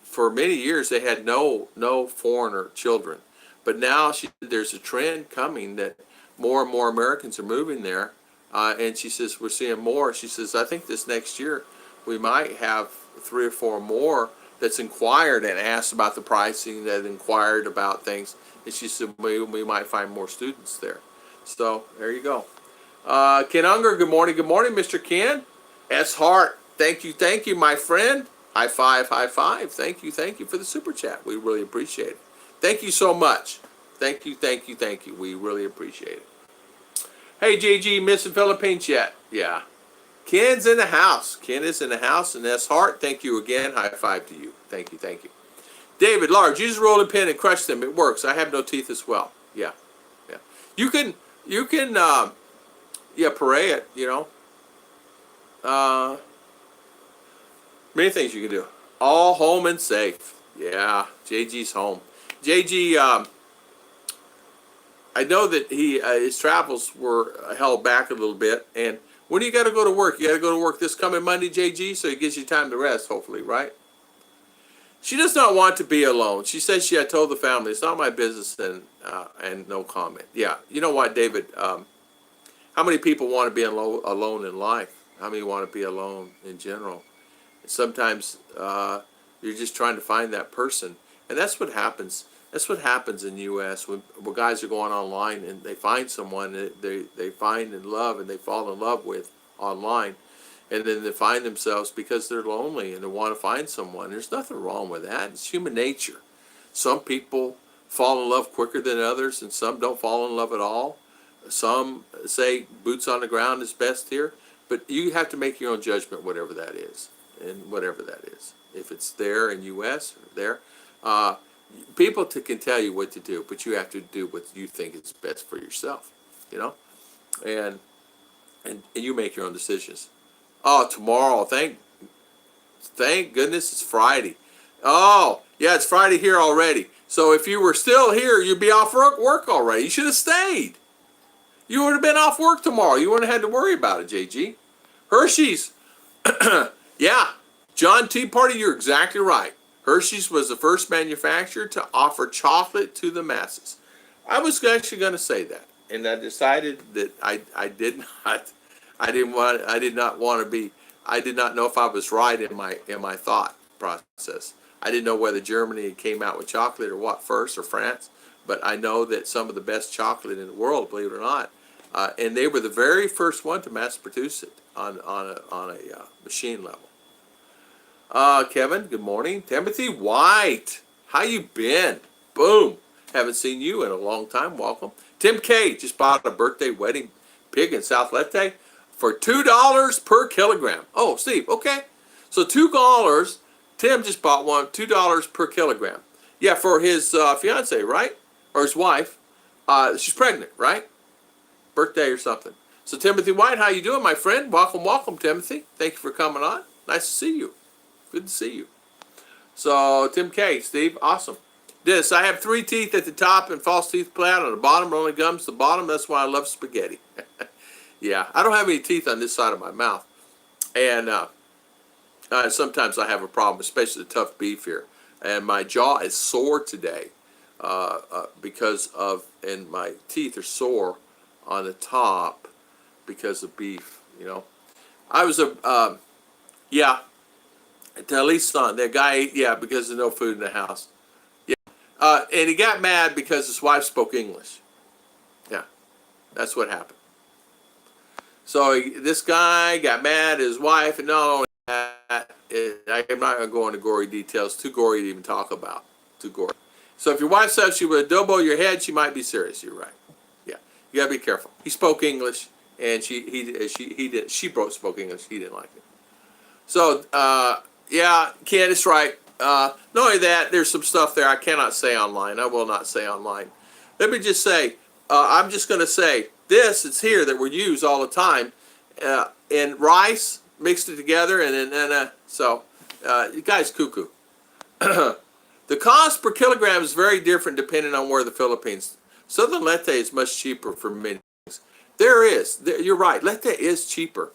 for many years they had no foreigner children, but now there's a trend coming that more and more Americans are moving there, and she says we're seeing more. She says I think this next year we might have 3 or 4 more that's inquired and asked about the pricing, that inquired about things, and she said we might find more students there. So there you go. Ken Unger, good morning, Mr. Ken. S. Hart, thank you, my friend. High five. Thank you for the super chat. We really appreciate it. Thank you so much. Thank you. We really appreciate it. Hey, JG, missing Philippines yet? Yeah. Ken's in the house. Ken is in the house. And S. Hart, thank you again. High five to you. Thank you. David, large, use a rolling pin and crush them. It works. I have no teeth as well. Yeah. You can, parade it, many things you can do. All home and safe. Yeah, JG's home. JG, I know that his travels were held back a little bit. And when do you got to go to work? You got to go to work this coming Monday, JG, so it gives you time to rest, hopefully, right? She does not want to be alone. She says she had told the family, it's not my business, and no comment. Yeah, you know what, David? How many people want to be alone in life? How many want to be alone in general? Sometimes you're just trying to find that person, and that's what happens. That's what happens in the U.S. when guys are going online and they find someone that they find in love and they fall in love with online, and then they find themselves because they're lonely and they want to find someone. There's nothing wrong with that. It's human nature. Some people fall in love quicker than others, and some don't fall in love at all. Some say boots on the ground is best here, but you have to make your own judgment, whatever that is. And whatever that is, if it's there in U.S. or there, people can tell you what to do, but you have to do what you think is best for yourself, and you make your own decisions. Oh, tomorrow, thank goodness it's Friday. Oh, yeah, it's Friday here already. So if you were still here, you'd be off work already. You should have stayed. You would have been off work tomorrow. You wouldn't have had to worry about it, JG. Hershey's. Yeah, John Tea Party, you're exactly right. Hershey's was the first manufacturer to offer chocolate to the masses. I was actually going to say that, and I decided that I did not know if I was right in my thought process. I didn't know whether Germany came out with chocolate or what first, or France, but I know that some of the best chocolate in the world, believe it or not, and they were the very first one to mass produce it on a machine level. Kevin, good morning. Timothy White, how you been? Boom. Haven't seen you in a long time. Welcome. Tim K just bought a birthday wedding pig in South Leyte for $2 per kilogram. Oh, Steve, okay. So $2, Tim just bought one, $2 per kilogram. Yeah, for his fiance, right? Or his wife. She's pregnant, right? Birthday or something. So Timothy White, how you doing, my friend? Welcome, Timothy. Thank you for coming on. Nice to see you. Good to see you. So Tim K, Steve, awesome. This, I have 3 teeth at the top and false teeth play out on the bottom, only gums to the bottom. That's why I love spaghetti. Yeah, I don't have any teeth on this side of my mouth. And sometimes I have a problem, especially the tough beef here. And my jaw is sore today because of, and my teeth are sore on the top because of beef, I was yeah, to Ali's son, that guy ate, yeah, because there's no food in the house. Yeah, and he got mad because his wife spoke English. Yeah, that's what happened. So this guy got mad at his wife, and not only that, I'm not going to go into gory details, too gory to even talk about, too gory. So if your wife says she would adobo your head, she might be serious, you're right. Yeah, you You gotta be careful. He spoke English, and she spoke English. He didn't like it. So yeah, Ken is right. Not only that, there's some stuff there I cannot say online. I will not say online. Let me just say, I'm just going to say this. It's here that we use all the time, in rice, mixed it together, and then so you guys cuckoo. The cost per kilogram is very different depending on where the Philippines. Southern Leyte is much cheaper for many things. You're right. Leyte is cheaper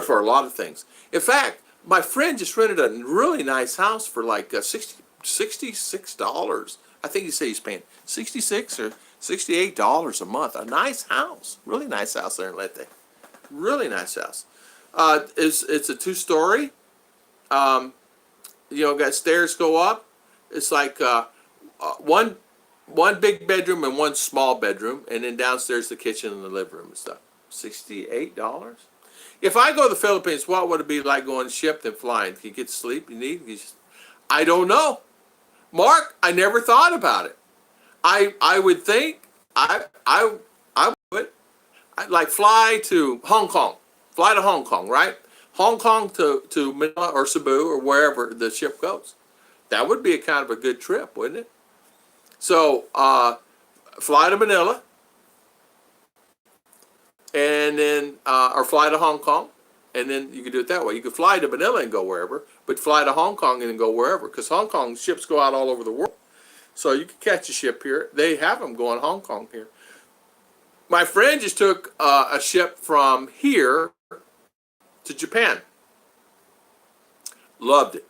for a lot of things. In fact, my friend just rented a really nice house for like $66. I think he said he's paying $66 or $68 a month. A nice house, really nice house there in Leyte. Really nice house. It's a 2-story. Got stairs go up. It's like one big bedroom and one small bedroom, and then downstairs the kitchen and the living room and stuff. $68. If I go to the Philippines, what would it be like going ship than flying? Can you get sleep you need? I don't know. Mark, I never thought about it. I would think I would. I'd like fly to Hong Kong. Fly to Hong Kong, right? Hong Kong to Manila or Cebu or wherever the ship goes. That would be a kind of a good trip, wouldn't it? So fly to Manila, and then or fly to Hong Kong, and then you could do it that way. You could fly to Manila and go wherever, but fly to Hong Kong and then go wherever, because Hong Kong ships go out all over the world. So you could catch a ship here. They have them going Hong Kong here. My friend just took a ship from here to Japan. Loved it.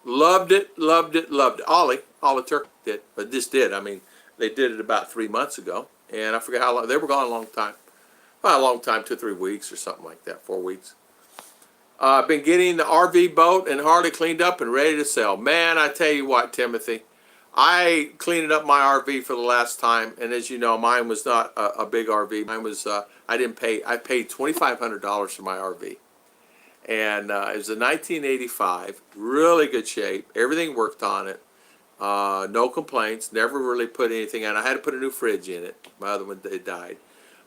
Loved it, loved it, loved it. Ollie Turk did, but this did. I mean, they did it about 3 months ago, and I forget how long. They were gone a long time. Well, a long time, 2 or 3 weeks or something like that, 4 weeks. I've been getting the RV boat and Harley cleaned up and ready to sell. Man, I tell you what, Timothy, I cleaned up my RV for the last time, and as you know, mine was not a big RV. Mine was, I paid $2,500 for my RV. And it was a 1985, really good shape. Everything worked on it. No complaints. Never really put anything on. I had to put a new fridge in it. My other one, they died.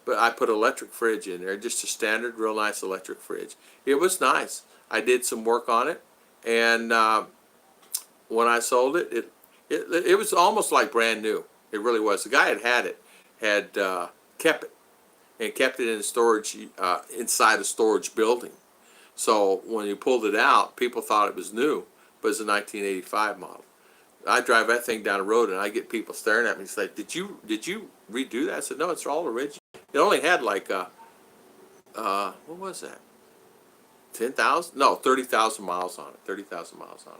But I put an electric fridge in there, just a standard, real nice electric fridge. It was nice. I did some work on it, and when I sold it, it was almost like brand new. It really was. The guy had kept it, and kept it in storage inside a storage building. So when you pulled it out, people thought it was new, but it's a 1985 model. I drive that thing down the road, and I get people staring at me and say, "Did you redo that?" I said, "No, it's all original." It only had like what was that? 10,000? No, 30,000 miles on it. 30,000 miles on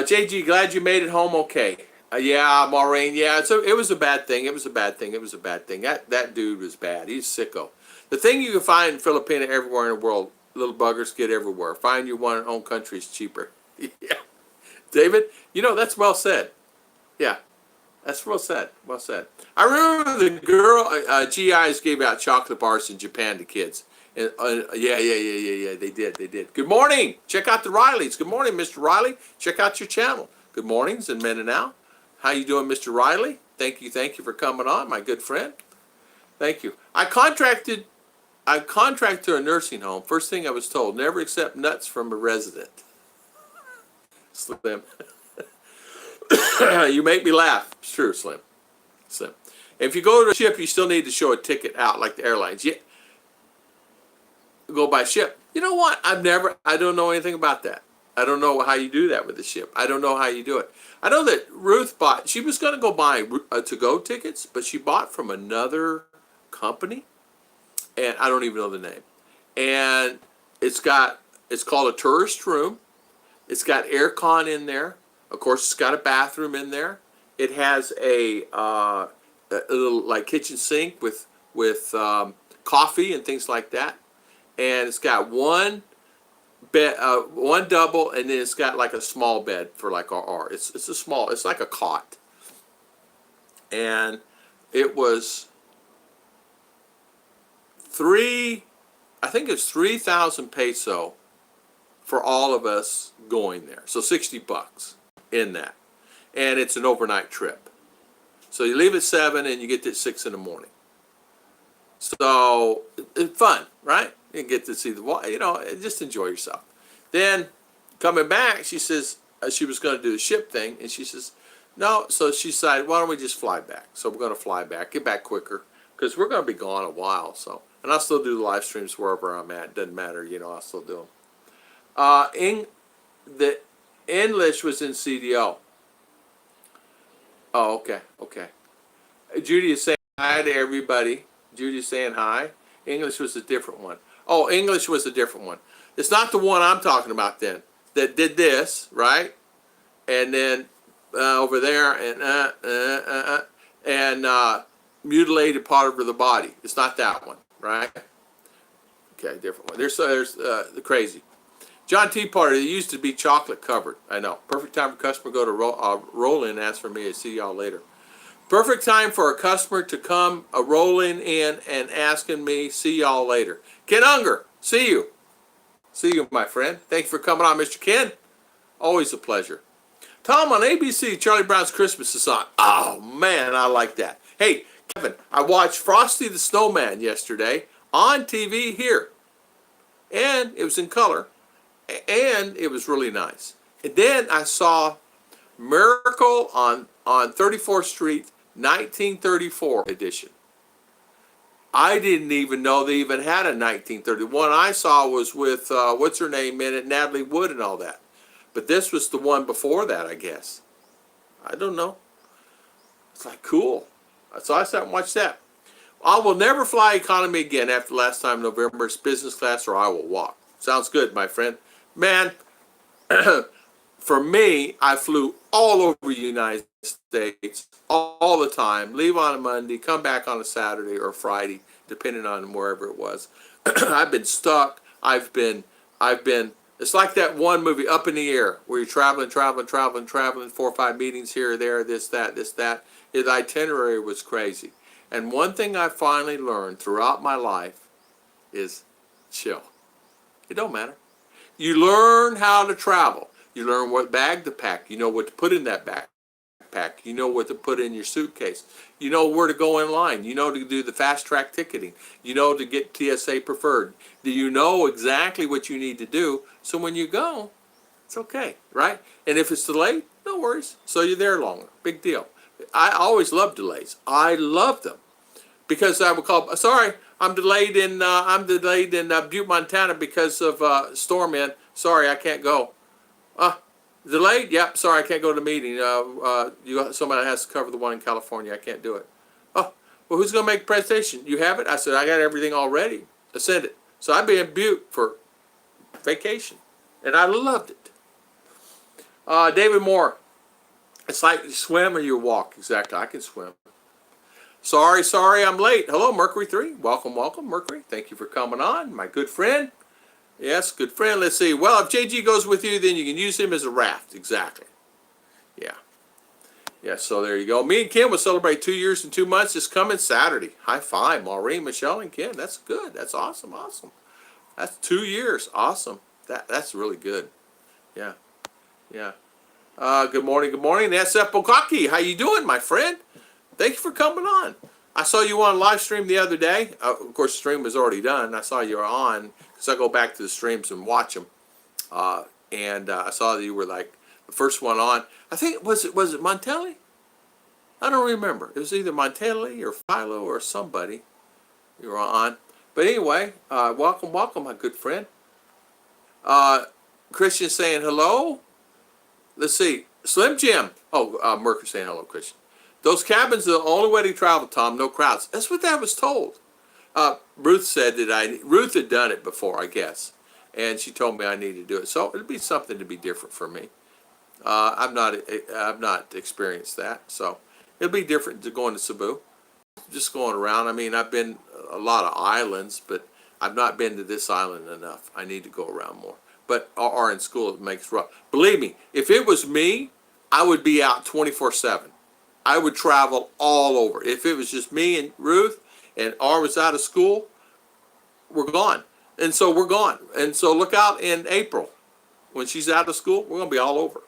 it. JG, glad you made it home okay. Yeah, Maureen. Yeah, it was a bad thing. It was a bad thing. It was a bad thing. That dude was bad. He's sicko. The thing you can find in Filipina everywhere in the world, little buggers get everywhere. Find your one in own country is cheaper. Yeah. David, that's well said. Yeah, that's well said. Well said. I remember the girl, GIs gave out chocolate bars in Japan to kids. And, yeah, they did. Good morning. Check out the Rileys. Good morning, Mr. Riley. Check out your channel. Good mornings in Mindinao. How you doing, Mr. Riley? Thank you for coming on, my good friend. Thank you. I contracted to a nursing home. First thing I was told, never accept nuts from a resident. Slim. You make me laugh. It's true, Slim. If you go to a ship, you still need to show a ticket out, like the airlines. Yeah. Go by ship. You know what? I don't know anything about that. I don't know how you do that with the ship. I don't know how you do it. I know that Ruth she was going to go buy to-go tickets, but she bought from another company, and I don't even know the name. And it's called a tourist room. It's got air con in there. Of course, it's got a bathroom in there. It has a little like kitchen sink with coffee and things like that. And it's got one bed, one double, and then it's got like a small bed for like our. It's like a cot. And it was I think it's 3,000 peso for all of us going there. So $60 in that. And it's an overnight trip. So you leave at 7 and you get there at 6 in the morning. So it's fun, right? You get to see the water, just enjoy yourself. Then coming back, she says she was going to do the ship thing, and she says, no. So she decided, why don't we just fly back? So we're going to fly back, get back quicker, because we're going to be gone a while. So, and I'll still do the live streams wherever I'm at. Doesn't matter, I'll still do them. The English was in CDO. Oh, okay. Judy is saying hi to everybody. Judy's saying hi. English was a different one. Oh, English was a different one. It's not the one I'm talking about then. That did this, right? And then over there and mutilated part of the body. It's not that one, right? Okay, different one. There's the crazy. John T. Party, they used to be chocolate covered. I know. Perfect time for customer to go to roll in and ask for me. I see y'all later. Perfect time for a customer to come rolling in and asking me, see y'all later. Ken Unger, see you. See you, my friend. Thank you for coming on, Mr. Ken. Always a pleasure. Tom, on ABC, Charlie Brown's Christmas is on. Oh, man, I like that. Hey, Kevin, I watched Frosty the Snowman yesterday on TV here. And it was in color. And it was really nice. And then I saw Miracle on 34th Street, 1934 edition. I didn't even know they even had a 1930. One I saw was with, what's her name in it, Natalie Wood and all that. But this was the one before that, I guess. I don't know. It's like, cool. So I sat and watched that. I will never fly economy again after last time in November. It's business class or I will walk. Sounds good, my friend. Man, for me, I flew all over the United States all the time. Leave on a Monday, come back on a Saturday or Friday, depending on wherever it was. I've been stuck. I've been. It's like that one movie, Up in the Air, where you're traveling, 4 or 5 meetings here or there, this, that. The itinerary was crazy. And one thing I finally learned throughout my life is chill. It don't matter. You learn how to travel. You learn what bag to pack. You know what to put in that backpack. You know what to put in your suitcase. You know where to go in line. You know to do the fast track ticketing. You know to get TSA preferred. You know exactly what you need to do. So when you go, it's okay, right? And if it's delayed, no worries. So you're there longer. Big deal. I always love delays. I love them because I would call. Sorry, I'm delayed in Butte, Montana because of storm in. Sorry, I can't go. Delayed? Yep. Sorry, I can't go to the meeting. Somebody has to cover the one in California. I can't do it. Oh, well, who's going to make the presentation? You have it? I said, I got everything already. I sent it. So I'd be in Butte for vacation, and I loved it. David Moore. It's like you swim or you walk. Exactly. I can swim. Sorry, I'm late. Hello, Mercury 3. Welcome, Mercury. Thank you for coming on, my good friend. Yes, good friend. Let's see. Well, if JG goes with you, then you can use him as a raft. Exactly. Yeah. Yeah, so there you go. Me and Kim will celebrate 2 years and 2 months this coming Saturday. High five, Maureen, Michelle, and Kim. That's good. That's awesome. That's 2 years. Awesome. That's really good. Yeah. Good morning. That's Epokaki. How you doing, my friend? Thank you for coming on. I saw you on live stream the other day. Of course, the stream was already done. I saw you were on because I go back to the streams and watch them. And I saw that you were like the first one on. I think was it Montelli? I don't remember. It was either Montelli or Philo or somebody you were on. But anyway, welcome, my good friend. Christian saying hello. Let's see. Slim Jim. Oh, Merker saying hello, Christian. Those cabins are the only way to travel, Tom. No crowds. That's what I was told. Ruth said that Ruth had done it before, I guess, and she told me I needed to do it. So it'd be something to be different for me. I've not experienced that, so it'll be different to going to Cebu. Just going around. I mean, I've been a lot of islands, but I've not been to this island enough. I need to go around more. But or in school it makes rough. Believe me, if it was me, I would be out 24/7. I would travel all over. If it was just me and Ruth and R was out of school, we're gone. And so we're gone. And so look out in April. When she's out of school, we're going to be all over.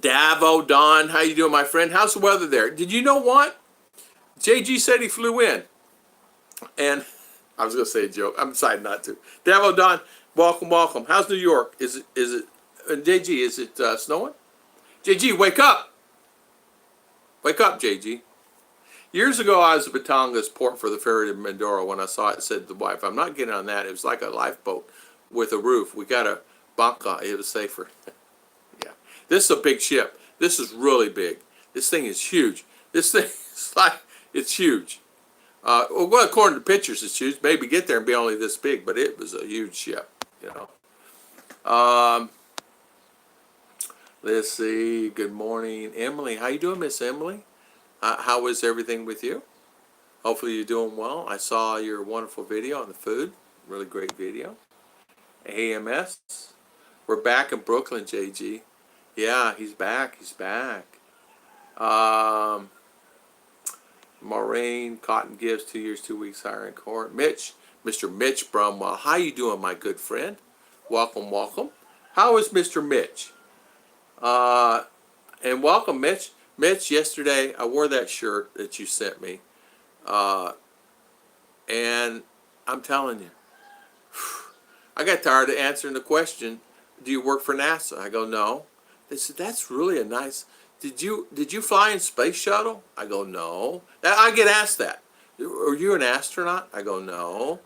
Davo, Don, how you doing, my friend? How's the weather there? Did you know what? JG said he flew in. And I was going to say a joke. I'm deciding not to. Davo, Don, welcome, welcome. How's New York? JG, is it snowing? JG, wake up. Wake up, JG. Years ago, I was at Batanga's port for the ferry to Mindoro. When I saw it, said to the wife, I'm not getting on that. It was like a lifeboat with a roof. We got a banca. It was safer. Yeah. This is a big ship. This is really big. This thing is huge. This thing is like, it's huge. Well, according to pictures, it's huge. Maybe get there and be only this big, but it was a huge ship, you know. Let's see. Good morning, Emily. How you doing, Miss Emily? How is everything with you? Hopefully you're doing well. I saw your wonderful video on the food. Really great video. AMS. We're back in Brooklyn, JG. Yeah, he's back. He's back. Maureen, Cotton Gives, 2 years, 2 weeks higher in court. Mitch, Mr. Mitch Brumwell. How you doing, my good friend? Welcome, welcome. How is Mr. Mitch? And welcome, Mitch. Mitch, yesterday I wore that shirt that you sent me, and I'm telling you, I got tired of answering the question, do you work for NASA? I go, no. They said, that's really a nice, did you fly in space shuttle? I go, no. I get asked that. Are you an astronaut? I go, no.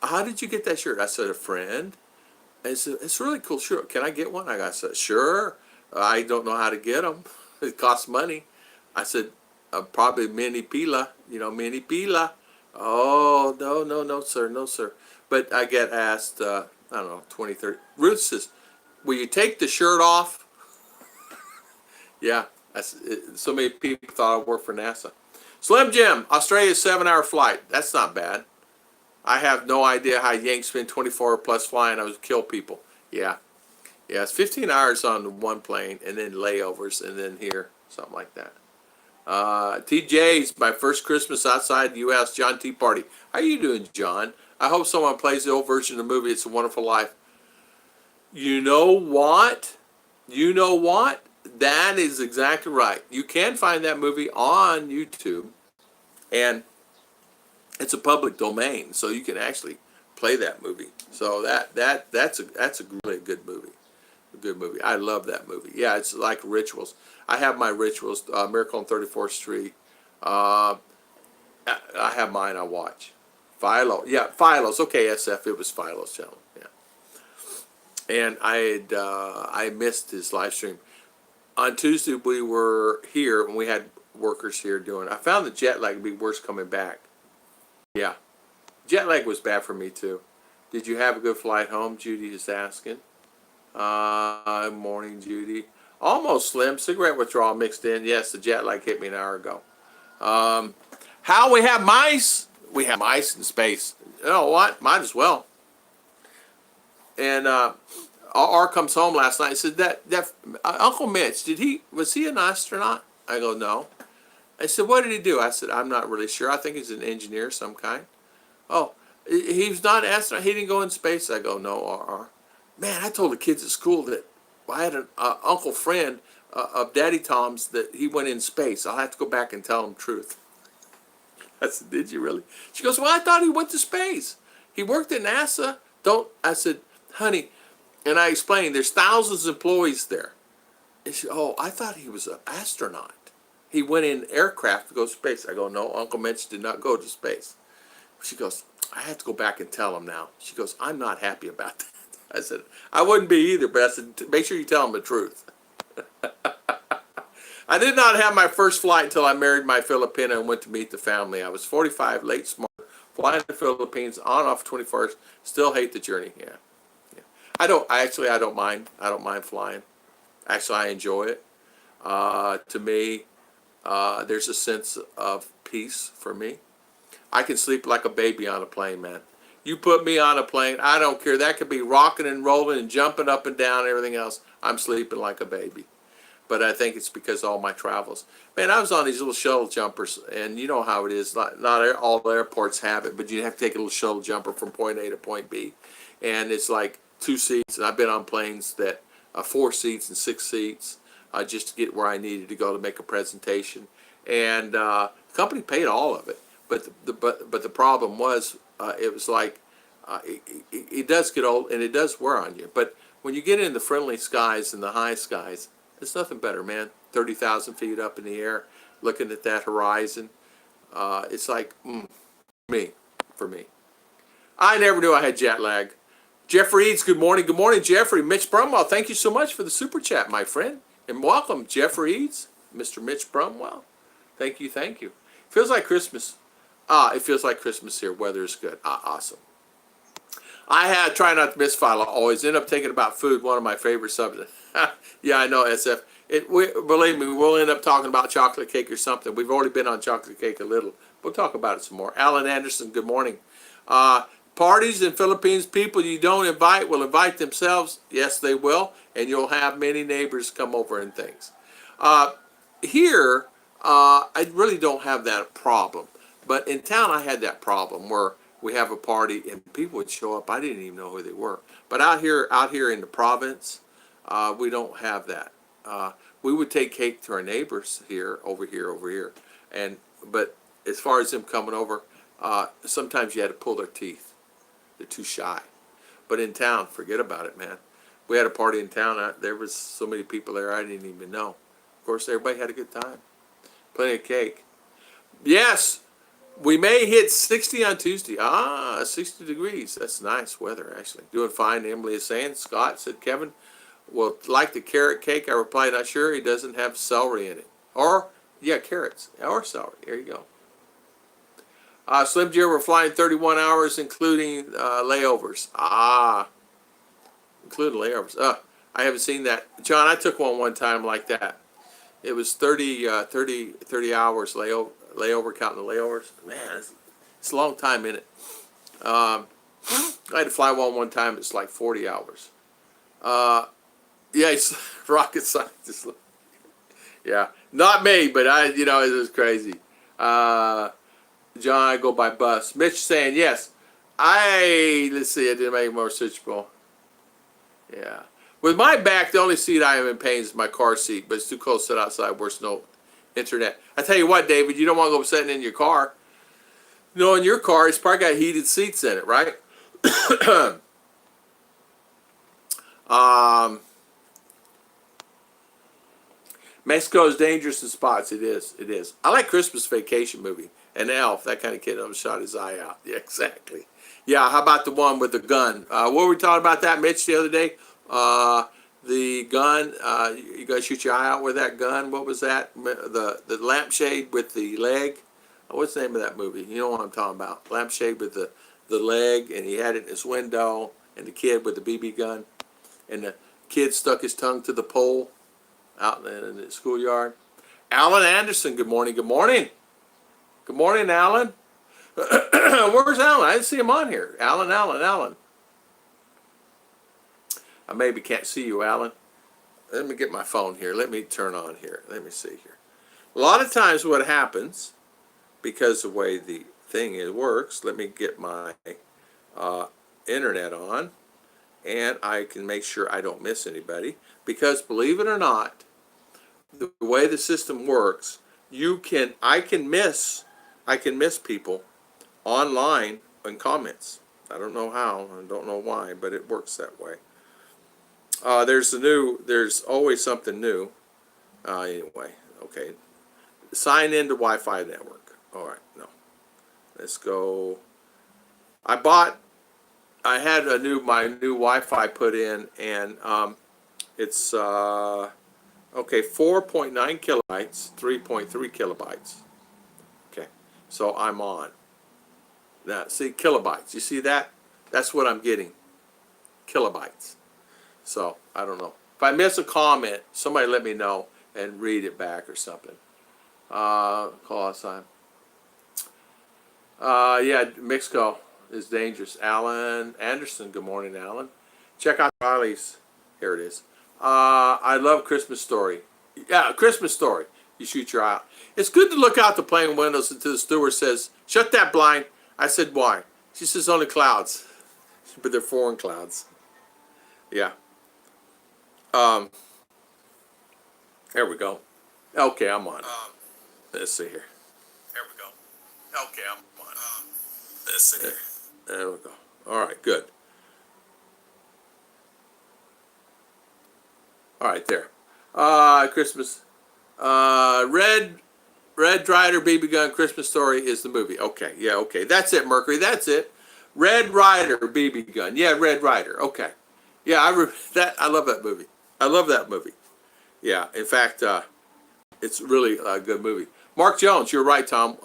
How did you get that shirt? I said, a friend. And he said, it's a really cool shirt. Can I get one? I said, sure. I don't know how to get them. It costs money. I said, probably mini pila, mini pila. Oh, no, sir, no, sir. But I get asked, I don't know, 20, 30. Ruth says, will you take the shirt off? Yeah, so many people thought I worked for NASA. Slim Jim, Australia's 7-hour flight. That's not bad. I have no idea how Yanks spend 24 plus flying. I would kill people. Yeah. Yeah, it's 15 hours on one plane and then layovers and then here, something like that. TJ's my first Christmas outside the U.S. John Tea Party. How you doing, John? I hope someone plays the old version of the movie, It's a Wonderful Life. You know what? You know what? That is exactly right. You can find that movie on YouTube, and it's a public domain, so you can actually play that movie. So that's a really good movie. A good movie. I love that movie. Yeah, it's like rituals. I have my rituals. Miracle on 34th Street. I have mine. I watch. Philo. Yeah, Philo's. Okay, SF. It was Philo's channel. Yeah. And I missed his live stream. On Tuesday we were here and we had workers here doing. I found the jet lag would be worse coming back. Yeah, jet lag was bad for me too. Did you have a good flight home? Judy is asking. Morning, Judy. Almost Slim. Cigarette withdrawal mixed in. Yes, the jet lag hit me an hour ago. How we have mice? We have mice in space. You know what? Might as well. And R comes home last night and said that Uncle Mitch, was he an astronaut? I go, no. I said, what did he do? I said, I'm not really sure. I think he's an engineer of some kind. Oh, he's not an astronaut. He didn't go in space. I go, no, R. Man, I told the kids at school that I had an uncle friend of Daddy Tom's that he went in space. I'll have to go back and tell them the truth. I said, did you really? She goes, well, I thought he went to space. He worked at NASA. I said, honey, and I explained, there's thousands of employees there. And she, oh, I thought he was an astronaut. He went in aircraft to go to space. I go, no, Uncle Mitch did not go to space. She goes, I have to go back and tell him now. She goes, I'm not happy about that. I said, I wouldn't be either, but I said, make sure you tell him the truth. I did not have my first flight until I married my Filipina and went to meet the family. I was 45, late smart, flying to the Philippines, on off 24 hours, still hate the journey. Yeah. I don't mind. I don't mind flying. Actually, I enjoy it. To me, there's a sense of peace for me. I can sleep like a baby on a plane, man. You put me on a plane, I don't care. That could be rocking and rolling and jumping up and down and everything else. I'm sleeping like a baby. But I think it's because of all my travels. Man, I was on these little shuttle jumpers, and you know how it is. Not all the airports have it, but you have to take a little shuttle jumper from point A to point B. And it's like 2 seats, and I've been on planes that 4 seats and 6 seats. just to get where I needed to go to make a presentation, and the company paid all of it. But the problem was it was like it does get old and it does wear on you. But when you get in the friendly skies and the high skies, it's nothing better, man. 30,000 feet up in the air, looking at that horizon. It's like for me. I never knew I had jet lag. Jeffrey Eads, good morning. Good morning, Jeffrey. Mitch Brumwell, thank you so much for the super chat, my friend. And welcome, Jeffrey Eads, Mr. Mitch Brumwell. Thank you, thank you. Feels like Christmas. It feels like Christmas here. Weather is good. Awesome. I try not to misfile. I always end up thinking about food, one of my favorite subjects. Yeah, I know, SF. Believe me, we'll end up talking about chocolate cake or something. We've already been on chocolate cake a little. We'll talk about it some more. Alan Anderson, good morning. Parties in Philippines, people you don't invite will invite themselves. Yes, they will. And you'll have many neighbors come over and things. Here, I really don't have that problem. But in town, I had that problem where we have a party and people would show up. I didn't even know who they were. But out here in the province, we don't have that. We would take cake to our neighbors over here. But as far as them coming over, sometimes you had to pull their teeth. They're too shy. But in town, forget about it, man. We had a party in town. There was so many people there I didn't even know. Of course, everybody had a good time. Plenty of cake. Yes, we may hit 60 on Tuesday. 60 degrees. That's nice weather, actually. Doing fine, Emily is saying. Scott said, Kevin, well, like the carrot cake. I replied, not sure. He doesn't have celery in it. Or, yeah, carrots. Or celery. There you go. Slim Jim, we're flying 31 hours, including layovers. Including layovers. I haven't seen that. John, I took one time like that. It was 30 hours layover, counting the layovers. Man, it's a long time in it. I had to fly one time. It's like 40 hours. Yeah, it's rocket scientist. Yeah, not me, but it was crazy. John, I go by bus. Mitch saying yes. Let's see, I didn't make more searchable. Yeah. With my back, the only seat I am in pain is my car seat, but it's too close to sit outside where there's no internet. I tell you what, David, you don't want to go sitting in your car. In your car, it's probably got heated seats in it, right? Mexico is dangerous in spots. It is. I like Christmas Vacation movie. An elf, that kind of kid shot his eye out. Yeah, exactly. Yeah, how about the one with the gun? What were we talking about that, Mitch, the other day? The gun, you gotta shoot your eye out with that gun. What was that? The lampshade with the leg. What's the name of that movie? You know what I'm talking about. Lampshade with the leg, and he had it in his window, and the kid with the BB gun. And the kid stuck his tongue to the pole out in the schoolyard. Alan Anderson, good morning. Good morning. Good morning, Alan. Where's Alan? I didn't see him on here. Alan. I maybe can't see you, Alan. Let me get my phone here. Let me turn on here. Let me see here. A lot of times what happens, because of the way the thing works, let me get my internet on, and I can make sure I don't miss anybody. Because believe it or not, the way the system works, I can miss people online in comments. I don't know how, I don't know why, but it works that way. There's always something new. Anyway, okay. Sign into Wi-Fi network. All right, no. Let's go. I had my new Wi-Fi put in, and it's 4.9 kilobytes, 3.3 kilobytes. Okay, so I'm on. Now, see, kilobytes. You see that? That's what I'm getting. Kilobytes. So, I don't know. If I miss a comment, somebody let me know and read it back or something. Call us on. Yeah, Mexico is dangerous. Alan Anderson, good morning, Alan. Check out Riley's. Here it is. I love Christmas Story. Yeah, Christmas Story. You shoot your eye out. It's good to look out the plane windows until the steward says, shut that blind. I said, why? She says, only clouds. But they're foreign clouds. Yeah. There we go. Okay, I'm on. Let's see here. There we go. Okay, I'm on. Let's see here. There we go. All right, good. All right, there. Christmas. Red Ryder BB Gun Christmas Story is the movie. Okay, yeah, okay. That's it, Mercury. That's it. Red Ryder BB Gun. Yeah, Red Ryder. Okay. Yeah, I love that movie. I love that movie. Yeah, in fact, it's really a good movie. Mark Jones, you're right, Tom.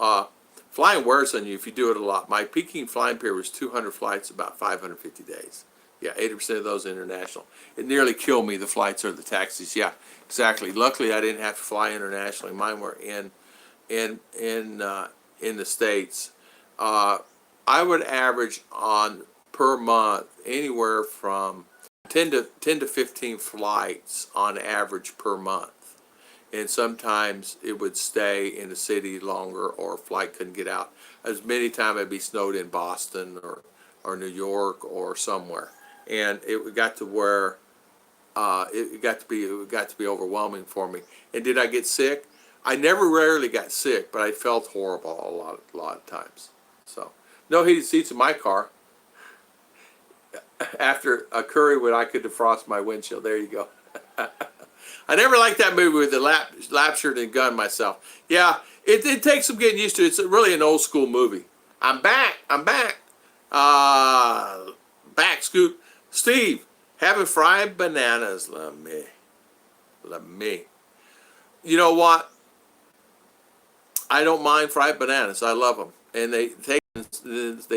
Flying wears on you if you do it a lot. My peaking flying period was 200 flights, about 550 days. Yeah, 80% of those international. It nearly killed me, the flights or the taxis. Yeah, exactly. Luckily, I didn't have to fly internationally. Mine were in the States. I would average on per month anywhere from 10 to 15 flights on average per month. And sometimes it would stay in the city longer, or a flight couldn't get out. As many times I'd be snowed in Boston or New York or somewhere, and it got to where it got to be overwhelming for me. And did I get sick? I rarely got sick, but I felt horrible a lot of times. So no heated seats in my car. After a curry when I could defrost my windshield. There you go. I never liked that movie with the lap shirt and gun myself. Yeah, it takes some getting used to. It's really an old school movie. I'm back. Back, Scoot. Steve, having fried bananas. Love me. You know what? I don't mind fried bananas. I love them. And they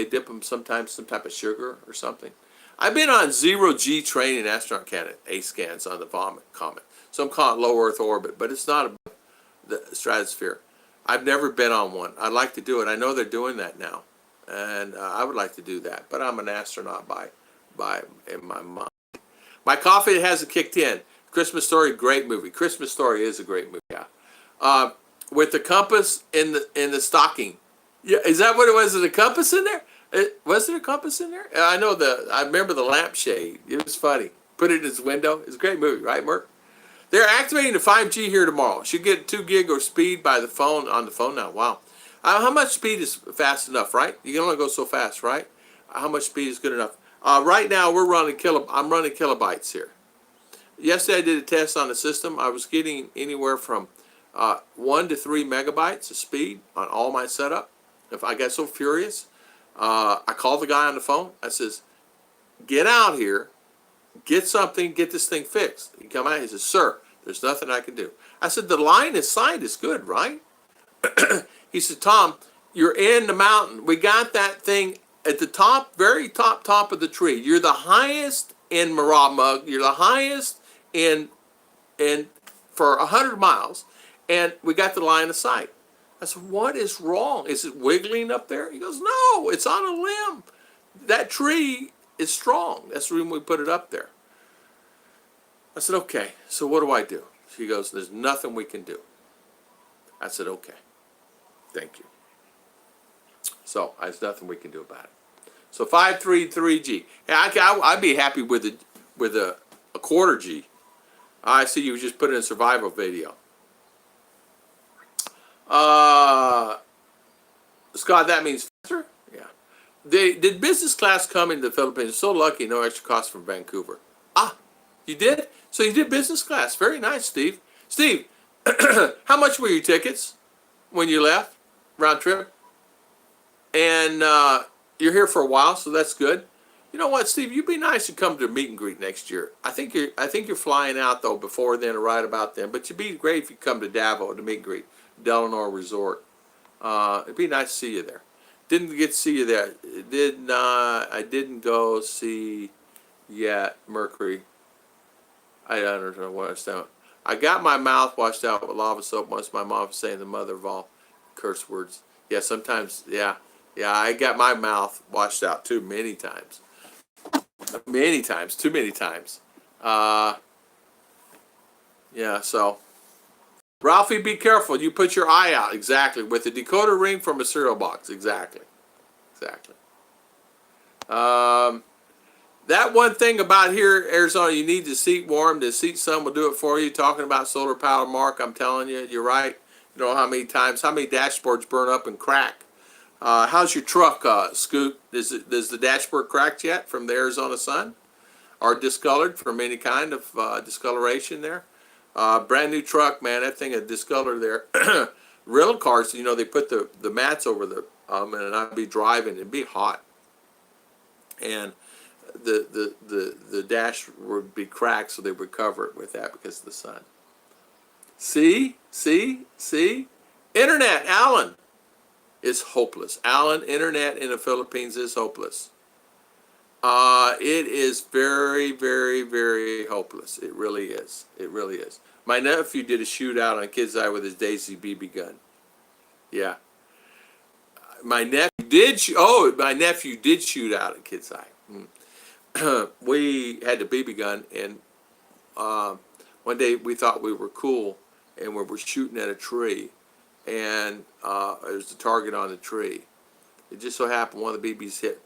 dip them sometimes some type of sugar or something. I've been on 0G training astronaut candidate, A scans on the comet. Some call it low Earth orbit, but it's not above the stratosphere. I've never been on one. I'd like to do it. I know they're doing that now, and I would like to do that. But I'm an astronaut by in my mind. My coffee hasn't kicked in. Christmas Story, great movie. Christmas Story is a great movie. Yeah, with the compass in the stocking. Yeah, is that what it was? Is a compass in there? Was there a compass in there? I remember the lampshade. It was funny. Put it in his window. It's a great movie, right, Merc? They're activating the 5G here tomorrow. Should get 2 gig of speed by the phone on the phone now. Wow. How much speed is fast enough, right? You can only go so fast, right? How much speed is good enough? Right now I'm running kilobytes here. Yesterday I did a test on the system. I was getting anywhere from 1 to 3 megabytes of speed on all my setup. If I got so furious, I called the guy on the phone. I says, "Get out here. Get something, get this thing fixed." He come out, he says, "Sir, there's nothing I can do." I said, "The line inside is good, right?" He said, "Tom, you're in the mountain. We got that thing at the top, very top of the tree. You're the highest in Maramug. You're the highest in for 100 miles, and we got the line of sight." I said, "What is wrong? Is it wiggling up there?" He goes, "No, it's on a limb. That tree is strong. That's the reason we put it up there." I said, "Okay, so what do I do?" She goes, "There's nothing we can do." I said, "Okay, thank you." So there's nothing we can do about it. So 533G. Yeah, I'd be happy with a quarter G. I see you just put in a survival video. Scott, that means faster? Yeah. Did business class come into the Philippines? So lucky, no extra cost from Vancouver. Ah, you did? So you did business class. Very nice, Steve. Steve, how much were your tickets when you left? Round trip? And you're here for a while, so that's good. You know what, Steve? You'd be nice to come to a meet and greet next year. I think you're flying out though before then or right about then. But it'd be great if you come to Davao to meet and greet, Delano Resort. It'd be nice to see you there. Didn't get to see you there. I didn't go see yet Mercury. I don't know what it's doing. I got my mouth washed out with lava soap once. My mom was saying the mother of all curse words. Yeah, sometimes. Yeah, I got my mouth washed out too many times. Too many times. Yeah, so. Ralphie, be careful. You put your eye out. Exactly. With a decoder ring from a cereal box. Exactly. That one thing about here, Arizona, you need the seat warm. The seat sun will do it for you. Talking about solar power, Mark, I'm telling you, you're right. You know how many times, how many dashboards burn up and crack. How's your truck, Scoot? Does the dashboard cracked yet from the Arizona sun? Or discolored from any kind of discoloration there? Brand new truck, man, that thing is discolored there. Rental cars, you know, they put the mats over the, and I'd be driving, it'd be hot. And the dash would be cracked, so they would cover it with that because of the sun. See? Internet, Alan, is hopeless. Alan, internet in the Philippines is hopeless. It is very, very, very hopeless. It really is. It really is. My nephew did a shootout on Kid's Eye with his Daisy BB gun. Yeah. My nephew did shoot out at Kid's Eye. We had the BB gun, and one day we thought we were cool, and we were shooting at a tree, and there was a target on the tree. It just so happened one of the BBs hit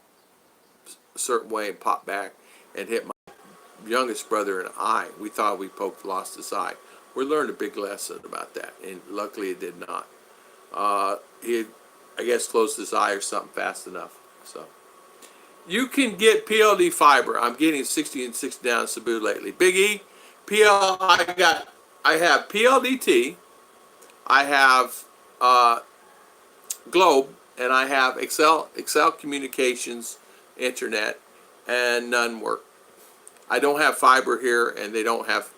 a certain way and popped back and hit my youngest brother in the eye. We thought we lost his eye. We learned a big lesson about that, and luckily it did not. He, I guess, closed his eye or something fast enough. So you can get PLD fiber. I'm getting 60 and 60 down Cebu lately. Big E, I have PLDT, I have Globe, and I have Excel Communications Internet, and none work. I don't have fiber here, and they don't have.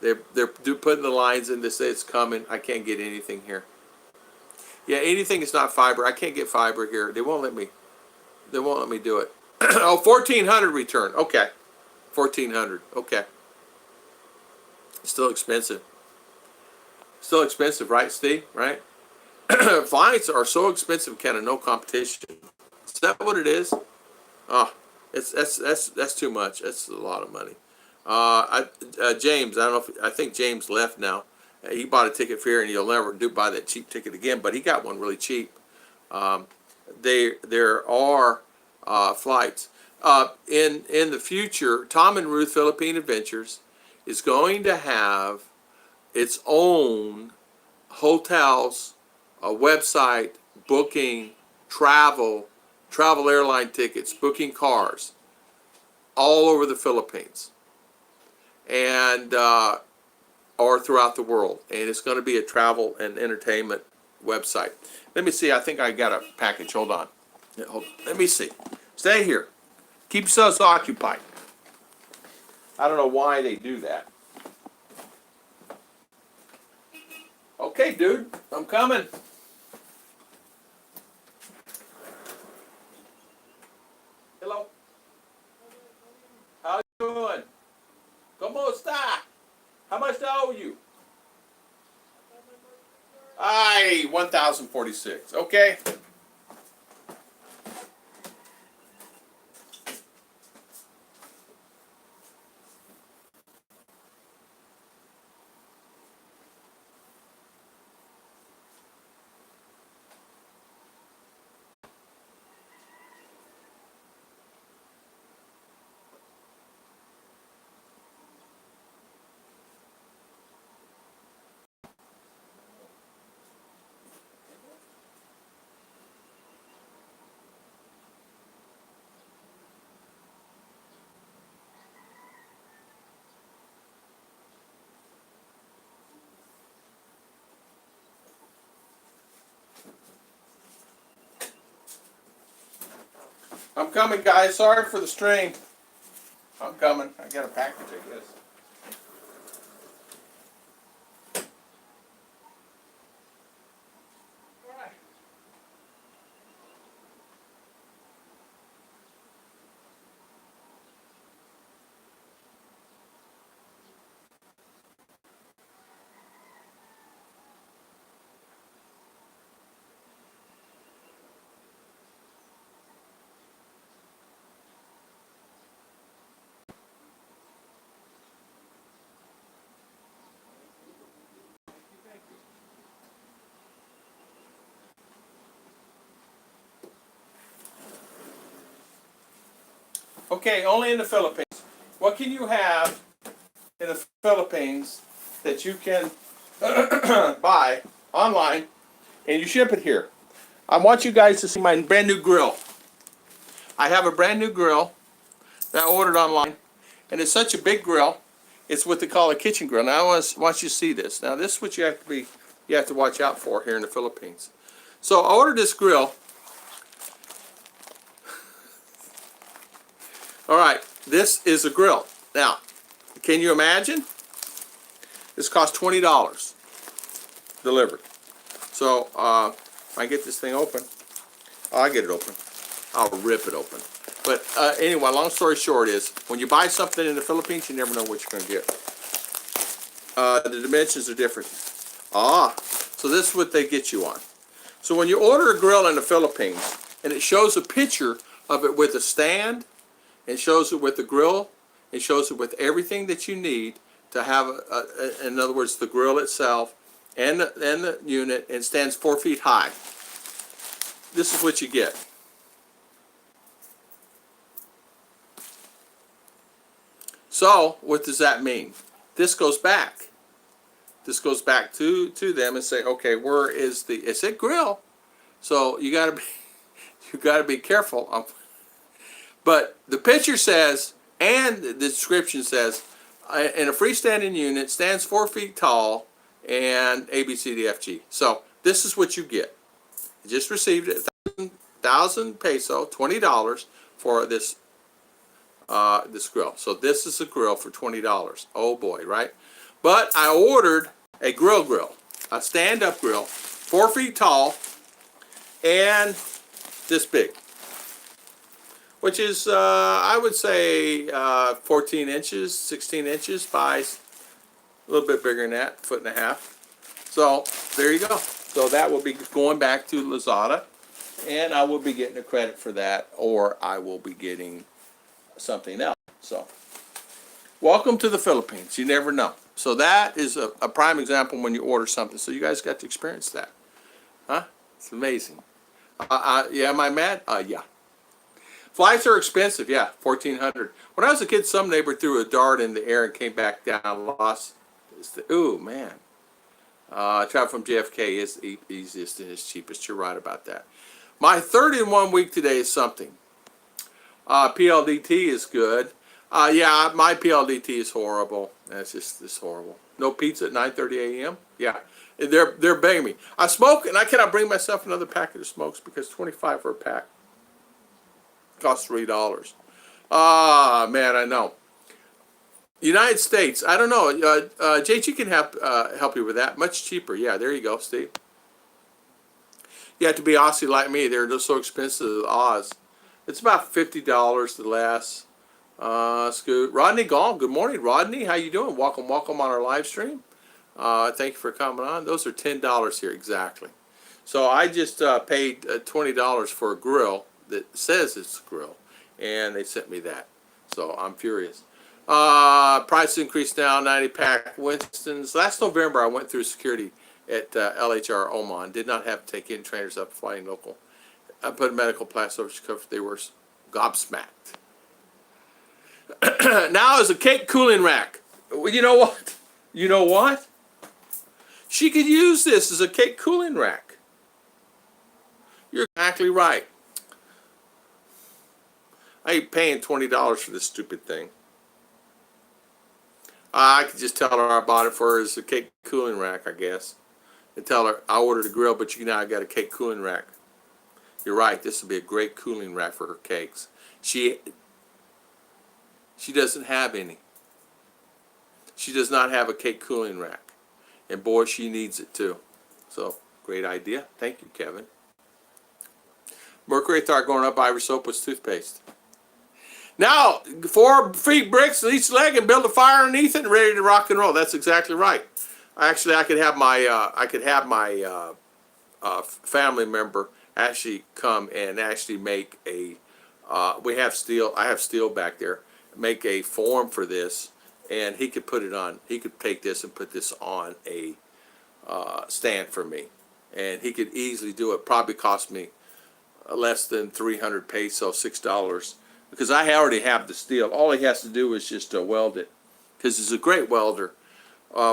They're putting the lines in to say it's coming. I can't get anything here. Yeah, anything is not fiber. I can't get fiber here. They won't let me. They won't let me do it. Oh, 1400 return. Okay, 1400. Okay. Still expensive. Still expensive, right, Steve? Right? Flights are so expensive, kind of no competition. Is that what it is? Oh, that's too much. That's a lot of money. James, I think James left now. He bought a ticket for here, and he'll never buy that cheap ticket again. But he got one really cheap. There are flights in the future. Tom and Ruth Philippine Adventures is going to have its own hotels, a website, booking, travel airline tickets, booking cars, all over the Philippines, and or throughout the world. And it's going to be a travel and entertainment website. Let me see. I think I got a package. Hold on. Let me see. Stay here. Keep yourselves occupied. I don't know why they do that. Okay, dude. I'm coming. Hello. How you doing? ¿Cómo está? How much do I owe you? 1,046. Okay. I'm coming, guys. Sorry for the strain. I'm coming. I got a package, I guess. Okay, only in the Philippines. What can you have in the Philippines that you can buy online and you ship it here? I want you guys to see my brand new grill. I have a brand new grill that I ordered online, and it's such a big grill. It's what they call a kitchen grill. Now I want you to see this. Now this is what you have to watch out for here in the Philippines. So I ordered this grill. All right, this is a grill. Now, can you imagine? This cost $20 delivered. So if I get this thing open, I get it open. I'll rip it open. But anyway, long story short is, when you buy something in the Philippines, you never know what you're going to get. The dimensions are different. So this is what they get you on. So when you order a grill in the Philippines, and it shows a picture of it with a stand, it shows it with the grill, it shows it with everything that you need to have, in other words, the grill itself and the unit, and stands 4 feet high. This is what you get. So what does that mean? This goes back. This goes back to them and say, okay, where is the? It's a grill, so you gotta be careful. But the picture says, and the description says, in a freestanding unit, stands 4 feet tall, and ABCDFG. So this is what you get. I just received it, 1,000 peso, $20 for this this grill. So this is a grill for $20. Oh boy, right? But I ordered a grill, a stand-up grill, 4 feet tall, and this big, which is, I would say, 14 inches, 16 inches by a little bit bigger than that, 1.5 feet. So there you go. So that will be going back to Lazada, and I will be getting a credit for that, or I will be getting something else. So welcome to the Philippines. You never know. So that is a prime example when you order something. So you guys got to experience that. Huh? It's amazing. Yeah, am I mad? Yeah. Flights are expensive. Yeah, $1,400. When I was a kid, some neighbor threw a dart in the air and came back down, lost. Ooh, man. Travel from JFK is the easiest and is cheapest. You're right about that. My third in 1 week today is something. PLDT is good. Yeah, my PLDT is horrible. It's horrible. No pizza at 9:30 a.m. Yeah, they're begging me. I smoke, and I cannot bring myself another packet of smokes because $25 for a pack costs $3. Man, I know. United States, I don't know. JG can help you with that. Much cheaper. Yeah, there you go, Steve. You have to be Aussie like me. They're just so expensive at Oz. It's about $50 less. Scoot. Rodney Gall, good morning, Rodney. How you doing? Welcome on our live stream. Thank you for coming on. Those are $10 here, exactly. So I just paid $20 for a grill that says it's a grill, and they sent me that. So I'm furious. Price increased now, 90 pack Winston's. Last November, I went through security at LHR Oman. Did not have to take in trainers up flying local. I put a medical pass over cover. They were gobsmacked. Now is a cake cooling rack. Well, you know what? You know what? She could use this as a cake cooling rack. You're exactly right. I ain't paying $20 for this stupid thing. I could just tell her I bought it for her as a cake cooling rack, I guess. And tell her I ordered a grill, but you now got a cake cooling rack. You're right. This would be a great cooling rack for her cakes. She doesn't have any. She does not have a cake cooling rack. And boy, she needs it too. So, great idea. Thank you, Kevin. Mercury thought going up Irish soap was toothpaste. Now, 4 feet bricks in each leg and build a fire underneath it and ready to rock and roll. That's exactly right. Actually, I could have my family member actually come and actually make a. I have steel back there. Make a form for this, and he could put it on. He could take this and put this on a stand for me, and he could easily do it. Probably cost me less than 300 pesos, $6 because I already have the steel. All he has to do is just weld it, because he's a great welder.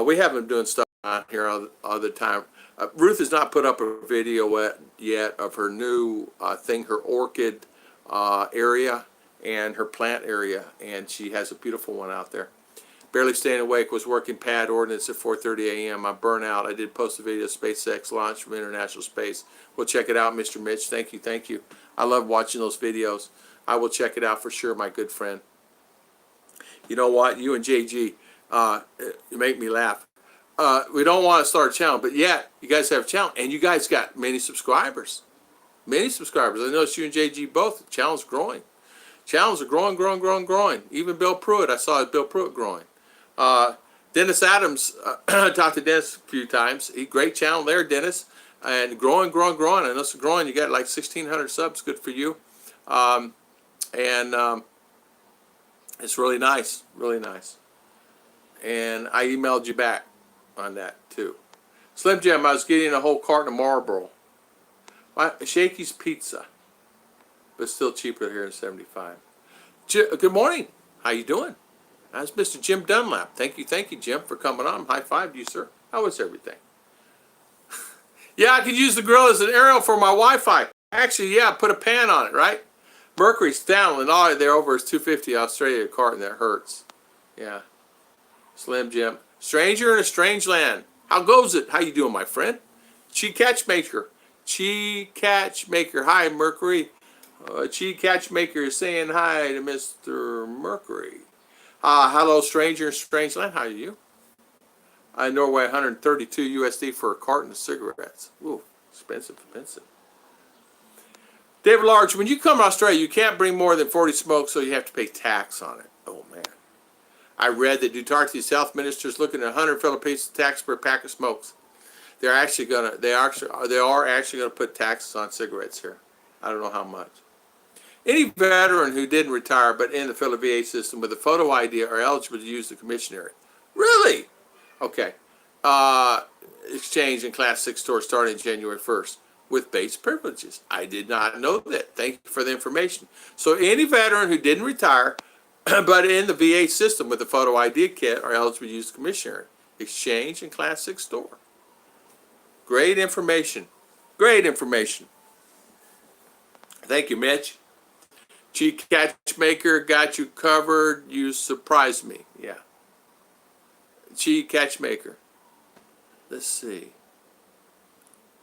We have him doing stuff out here all the time. Ruth has not put up a video yet of her new thing, her orchid area and her plant area, and she has a beautiful one out there. Barely staying awake, was working pad ordnance at 4:30 a.m. I'm burnt out. I did post a video of SpaceX launch from international space. We'll check it out, Mr. Mitch. Thank you, thank you. I love watching those videos. I will check it out for sure, my good friend. You know what? You and JG, you make me laugh. We don't want to start a channel, but yeah, you guys have a channel, and you guys got many subscribers. Many subscribers. I noticed you and JG both. The channel's growing. Channels are growing, growing, growing, growing. Even Bill Pruitt, I saw Bill Pruitt growing. Dennis Adams, I talked to Dennis a few times. Great channel there, Dennis. And growing, growing, growing. I know it's growing. You got like 1,600 subs. Good for you. It's really nice. Really nice. And I emailed you back on that too. Slim Jim, I was getting a whole carton of Marlboro. Shakey's Pizza. But still cheaper here in 75. Good morning. How you doing? That's Mr. Jim Dunlap. Thank you, Jim, for coming on. High five to you, sir. How is everything? Yeah, I could use the grill as an aerial for my Wi-Fi. Actually, yeah, put a pan on it, right? Mercury's down, and all there over is 250 Australia carton. That hurts. Yeah. Slim Jim. Stranger in a strange land. How goes it? How you doing, my friend? Chi Catchmaker. Chi Catchmaker. Hi, Mercury. Chi Catchmaker is saying hi to Mr. Mercury. Hello, stranger in strange land. How are you? Norway, 132 USD for a carton of cigarettes. Ooh, expensive, expensive. David Large, when you come to Australia, you can't bring more than 40 smokes, so you have to pay tax on it. Oh, man. I read that Duterte's health minister is looking at 100 Philippines tax per pack of smokes. They are actually gonna put taxes on cigarettes here. I don't know how much. Any veteran who didn't retire but in the Philippine VA system with a photo ID are eligible to use the commission area. Really? Okay. Exchange in Class 6 stores starting January 1st with base privileges. I did not know that. Thank you for the information. So any veteran who didn't retire but in the VA system with a photo ID kit are eligible to use the commission area. Exchange in Class 6 store. Great information. Great information. Thank you, Mitch. Chi Catchmaker got you covered. You surprised me. Yeah. Chi Catchmaker. Let's see.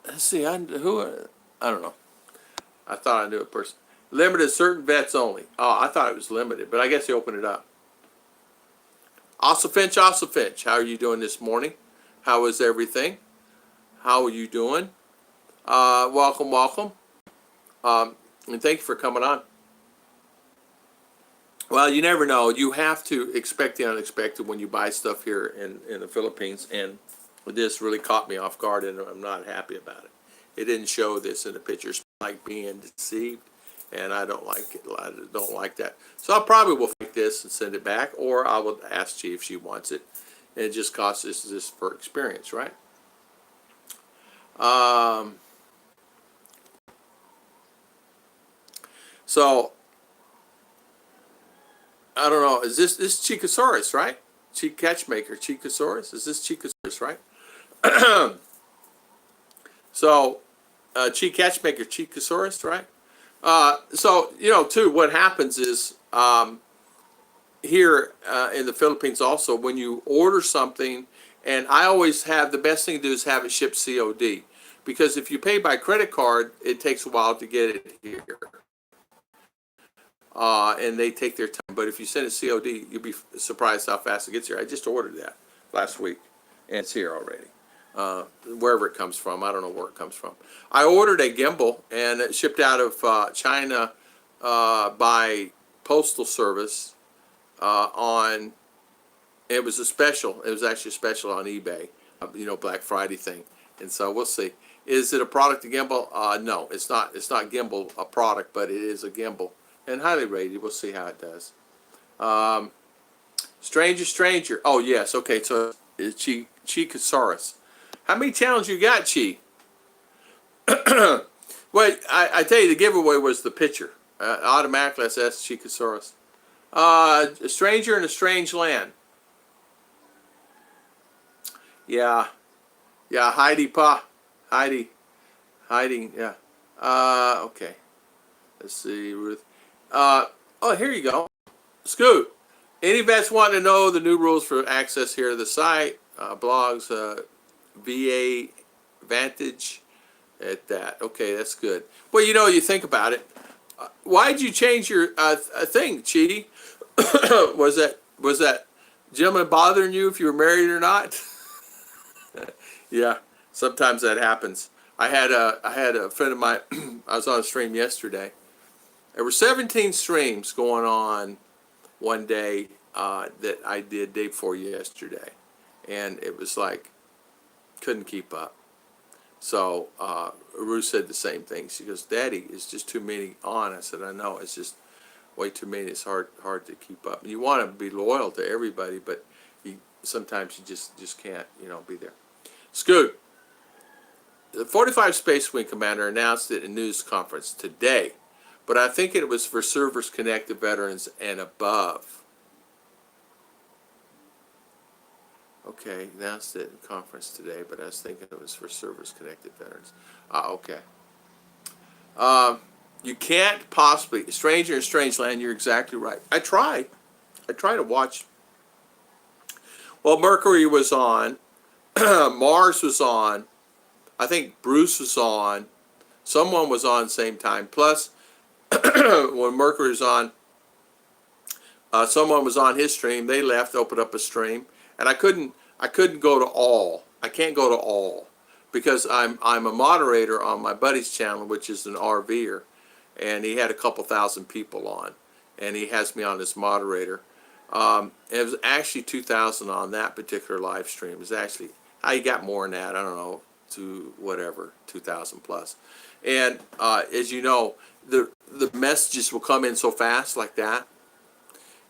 I don't know. I thought I knew a person. Limited certain vets only. Oh, I thought it was limited, but I guess they opened it up. Also Finch. How are you doing this morning? How is everything? How are you doing? Welcome. And thank you for coming on. Well, you never know. You have to expect the unexpected when you buy stuff here in the Philippines, and this really caught me off guard, and I'm not happy about it. It didn't show this in the pictures, like being deceived, and I don't like it. I don't like that. So I probably will fake this and send it back, or I will ask Chi if she wants it. And it just costs this for experience, right? So I don't know. Is this Chicosaurus, right? Chi Catchmaker, Chicosaurus. Is this Chicosaurus, right? So Chi Catchmaker, Chicosaurus, right? So too, what happens is here in the Philippines also, when you order something, and I always have the best thing to do is have it shipped COD, because if you pay by credit card, it takes a while to get it here. And they take their time. But if you send it COD, you'll be surprised how fast it gets here. I just ordered that last week, and it's here already. Wherever it comes from, I don't know where it comes from. I ordered a gimbal, and it shipped out of China by postal service it was a special. It was actually a special on eBay, Black Friday thing. And so we'll see. Is it a product, a gimbal? No, it's not. It's not gimbal a product, but it is a gimbal. And highly rated. We'll see how it does. Stranger. Oh, yes. Okay, so it's Chicosaurus. How many channels you got, Chi? Well, I tell you, the giveaway was the picture. Automatically, that's Chikosaurus. A stranger in a strange land. Yeah, yeah, Heidi Pa. Heidi. Hiding, yeah. Okay. Let's see, Ruth. Oh, here you go. Scoot. Any vets want to know the new rules for access here to the site, blogs, VA Vantage, at that. Okay, that's good. Well, you think about it. Why'd you change your thing, Chidi? Was that gentleman bothering you if you were married or not? Yeah, sometimes that happens. I had a friend of mine. I was on a stream yesterday. There were 17 streams going on one day that I did day before yesterday, and it was like couldn't keep up. So Ruth said the same thing. She goes, "Daddy, it's just too many on." I said, "I know. It's just way too many. It's hard to keep up. You want to be loyal to everybody, but sometimes you just can't be there." Scoot. The 45 Space Wing Commander announced it in a news conference today, but I think it was for servers connected veterans and above. Okay, announced it in conference today, but I was thinking it was for servers connected veterans. Okay. You can't possibly, Stranger in Strange Land, you're exactly right. I try to watch. Well, Mercury was on, Mars was on, I think Bruce was on. Someone was on same time. Plus, when Mercury was on, someone was on his stream. They left, opened up a stream, and I couldn't go to all. I can't go to all because I'm a moderator on my buddy's channel, which is an RVer, and he had a couple thousand people on, and he has me on as moderator. It was actually 2,000 on that particular live stream. It was actually I got more than that. I don't know. To whatever 2,000 plus, and as you know, the messages will come in so fast like that,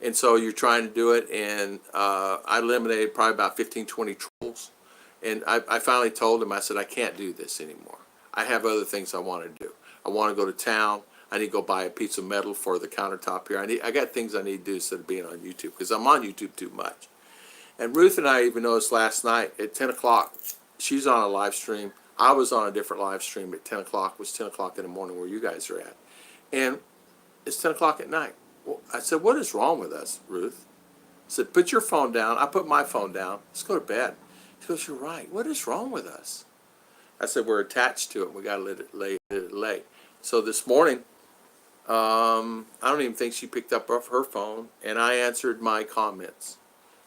and so you're trying to do it, and I eliminated probably about 15-20 trolls, and I finally told him, I said, I can't do this anymore. I have other things I want to do. I want to go to town. I need to go buy a piece of metal for the countertop here. I got things I need to do instead of being on YouTube because I'm on YouTube too much. And Ruth and I even noticed last night at 10 o'clock. She's on a live stream. I was on a different live stream at 10 o'clock. It was 10 o'clock in the morning where you guys are at. And it's 10 o'clock at night. Well, I said, what is wrong with us, Ruth? I said, put your phone down. I put my phone down. Let's go to bed. She goes, you're right. What is wrong with us? I said, we're attached to it. We got to let it lay. So this morning, I don't even think she picked up her phone, and I answered my comments.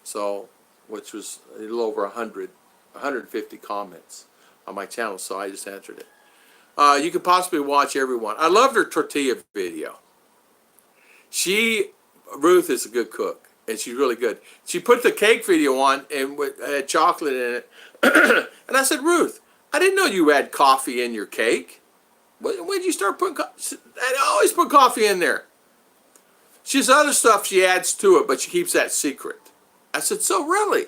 So, which was a little over 150 comments on my channel, so I just answered it. You could possibly watch everyone. I loved her tortilla video. Ruth is a good cook, and she's really good. She put the cake video on and had chocolate in it. And I said, Ruth, I didn't know you had coffee in your cake. When did you start putting coffee? I always put coffee in there. She has other stuff she adds to it, but she keeps that secret. I said, so really?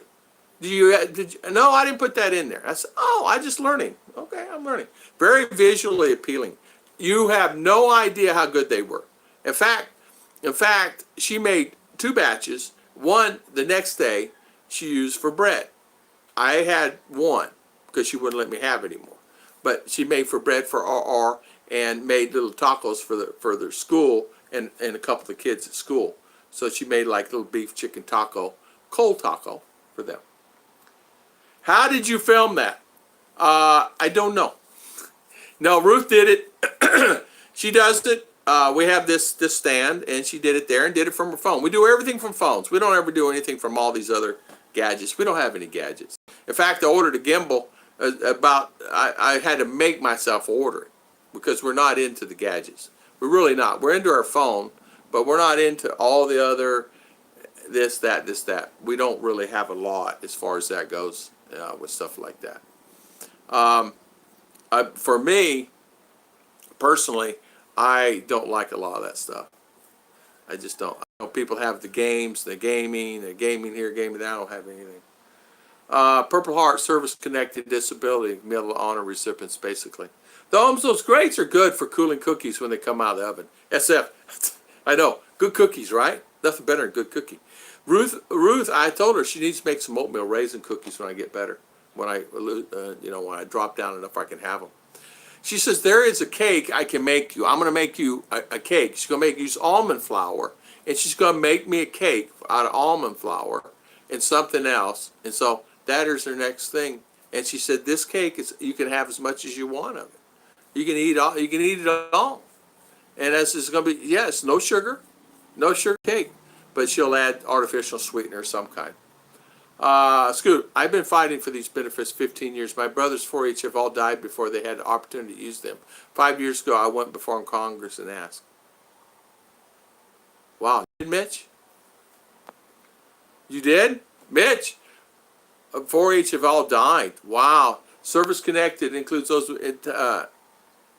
Did you? No, I didn't put that in there. I said, oh, I'm just learning. Okay, I'm learning. Very visually appealing. You have no idea how good they were. In fact, she made 2 batches. One the next day she used for bread. I had one because she wouldn't let me have it anymore. But she made for bread for RR and made little tacos for their school and a couple of the kids at school. So she made like little beef chicken taco, cold taco for them. How did you film that? I don't know. No, Ruth did it. She does it. We have this stand, and she did it there and did it from her phone. We do everything from phones. We don't ever do anything from all these other gadgets. We don't have any gadgets. In fact, I ordered a gimbal. I had to make myself order it because we're not into the gadgets. We're really not. We're into our phone, but we're not into all the other this, that. We don't really have a lot as far as that goes with stuff like that. For me, personally, I don't like a lot of that stuff. I just don't. I know people have the games, the gaming here, gaming there. I don't have anything. Purple Heart Service Connected Disability Medal of Honor recipients, basically. Those grates are good for cooling cookies when they come out of the oven. SF, I know, good cookies, right? Nothing better than good cookie. Ruth, I told her she needs to make some oatmeal raisin cookies when I get better. When when I drop down enough, I can have them. She says there is a cake I can make you. I'm going to make you a cake. She's going to use almond flour, and she's going to make me a cake out of almond flour and something else. And so that is her next thing. And she said this cake is you can have as much as you want of it. You can eat all. You can eat it all. And this is going to be no sugar cake, but she'll add artificial sweetener of some kind. Scoot, I've been fighting for these benefits 15 years. My brothers 4-H have all died before they had the opportunity to use them. 5 years ago, I went before Congress and asked. Wow, you did, Mitch? You did? Mitch? 4-H have all died. Wow. Service connected includes those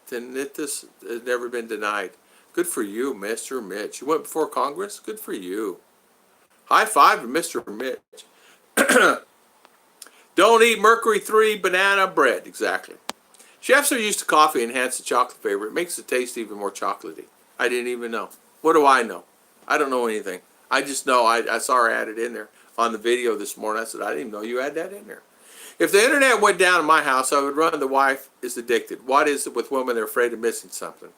tinnitus has never been denied. Good for you, Mr. Mitch. You went before Congress? Good for you. High five to Mr. Mitch. Don't eat mercury-3 banana bread. Exactly. Chefs are used to coffee enhance the chocolate flavor. It makes the taste even more chocolatey. I didn't even know. What do I know? I don't know anything. I just know I saw her add it in there on the video this morning. I said, I didn't even know you had that in there. If the internet went down in my house, I would run the wife is addicted. What is it with women they're afraid of missing something?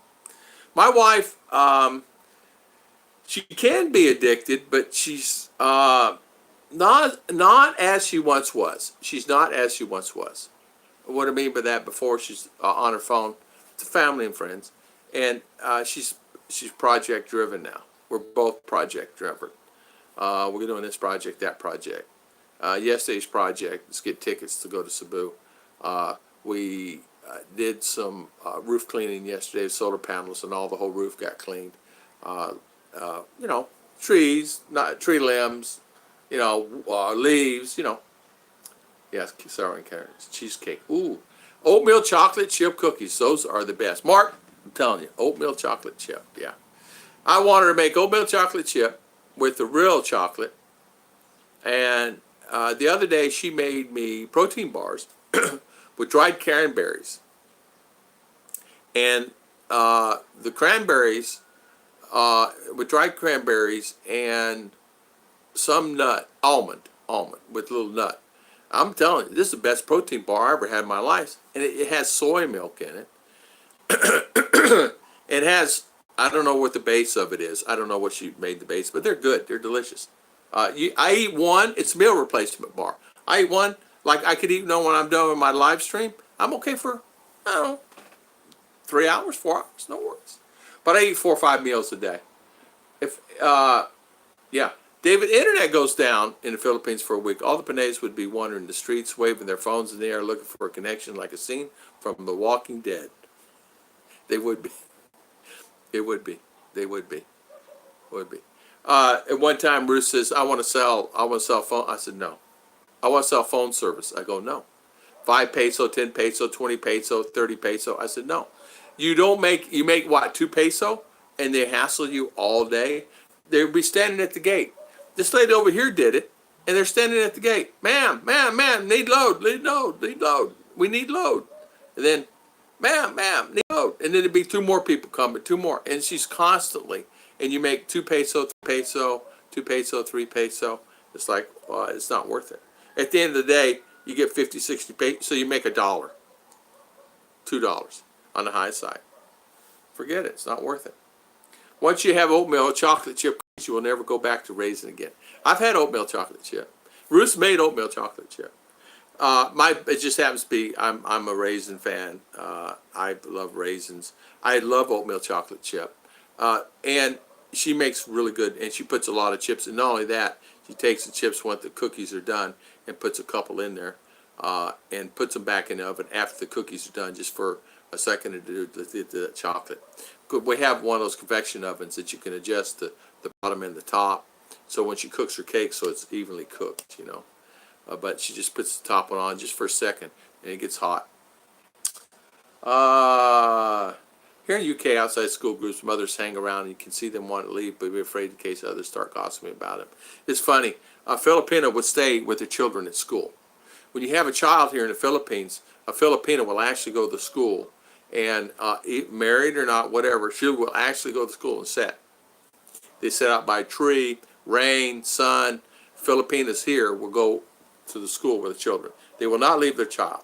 My wife, she can be addicted, but she's not as she once was. She's not as she once was. What I mean by that, before she's on her phone to family and friends, and she's project driven now. We're both project driven. We're doing this project, that project. Yesterday's project, let's get tickets to go to Cebu. We did some roof cleaning yesterday, solar panels, and the whole roof got cleaned. Trees, not tree limbs, leaves, Yes, sour and carrots, cheesecake. Ooh, oatmeal chocolate chip cookies. Those are the best. Mark, I'm telling you, oatmeal chocolate chip. Yeah, I want her to make oatmeal chocolate chip with the real chocolate. And the other day she made me protein bars with dried cranberries. And the cranberries, with dried cranberries and some nut, almond with a little nut. I'm telling you, this is the best protein bar I ever had in my life. And it has soy milk in it. It has, I don't know what the base of it is. I don't know what she made the base, but they're good. They're delicious. I eat one, it's a meal replacement bar. I eat one, like I could eat when I'm done with my live stream. I'm okay for, I don't know, 3 hours, 4 hours, no worries. But I eat 4 or 5 meals a day. David, internet goes down in the Philippines for a week. All the Pinays would be wandering the streets, waving their phones in the air, looking for a connection like a scene from The Walking Dead. They would be. It would be. They would be. Would be. At one time, Ruth says, I want to sell phone. I said, no. I want to sell phone service. I go, no. 5 peso, 10 peso, 20 peso, 30 peso. I said, no. You make what, 2 peso? And they hassle you all day? They'll be standing at the gate. This lady over here did it, and they're standing at the gate. Ma'am, need load. We need load. And then, ma'am, need load. And then it'd be 2 more people coming, 2 more. And she's constantly, and you make 2 peso, 3 peso, 2 peso, 3 peso. It's like, well, it's not worth it. At the end of the day, you get 50, 60 peso, so you make $1, $2 on the high side. Forget it. It's not worth it. Once you have oatmeal chocolate chip, you will never go back to raisin again. I've had oatmeal chocolate chip. Ruth's made oatmeal chocolate chip. It just happens to be I'm a raisin fan. I love raisins. I love oatmeal chocolate chip. And she makes really good, and she puts a lot of chips. And not only that, she takes the chips once the cookies are done and puts a couple in there, and puts them back in the oven after the cookies are done, just for a second to do the chocolate. We have one of those convection ovens that you can adjust the bottom and the top, so when she cooks her cake, so it's evenly cooked, but she just puts the top one on just for a second, and it gets hot. Here in UK, outside school groups, mothers hang around, and you can see them want to leave, but be afraid in case others start gossiping about them. It's funny. A Filipina would stay with their children at school. When you have a child here in the Philippines, a Filipina will actually go to school and married or not, whatever, she will actually go to school and sit. They sit out by a tree, rain, sun. Filipinas here will go to the school with the children. They will not leave their child.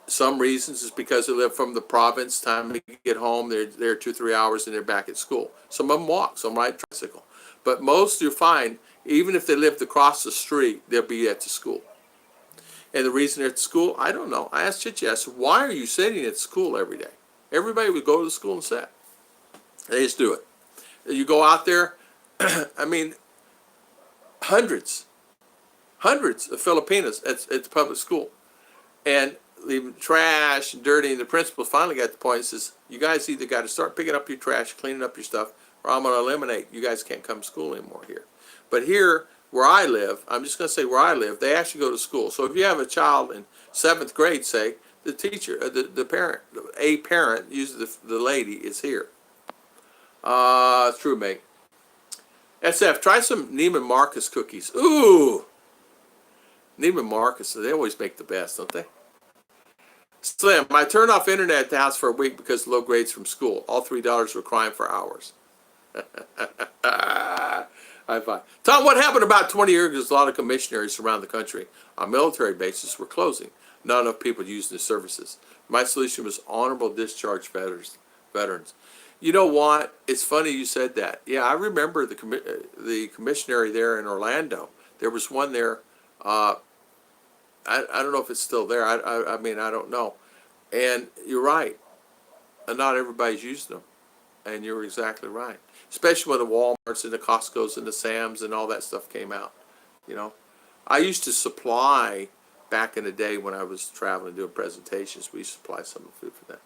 Some reasons is because they live from the province. Time to get home, they're there 2-3 hours and they're back at school. Some of them walk, some ride tricycle. But most you find, even if they lived across the street, they'll be at the school. And the reason they're at school, I don't know. I asked Chichi, I said, why are you sitting at school every day? Everybody would go to the school and sit. They just do it. You go out there, I mean, hundreds of Filipinos at the public school. And leaving trash and dirty, and the principal finally got to the point and says, you guys either got to start picking up your trash, cleaning up your stuff, or I'm going to eliminate, you guys can't come to school anymore here. But here, where I live, I'm just going to say where I live, they actually go to school. So if you have a child in 7th grade, say, the teacher, the parent, a parent, usually the lady, is here. It's true, mate. SF, try some Neiman Marcus cookies. Ooh! Neiman Marcus, they always make the best, don't they? Slim, I turned off internet at the house for a week because of low grades from school. All 3 daughters were crying for hours. High five. Tom, what happened about 20 years ago? A lot of commissionaries around the country on military bases were closing. Not enough people using the services. My solution was honorable discharge veterans. You know what? It's funny you said that. Yeah, I remember the commissionary there in Orlando. There was one there. I don't know if it's still there. I mean, I don't know. And you're right. Not everybody's using them. And you're exactly right. Especially when the Walmarts and the Costco's and the Sam's and all that stuff came out. You know, I used to supply, back in the day when I was traveling doing presentations, we used to supply some of the food for them.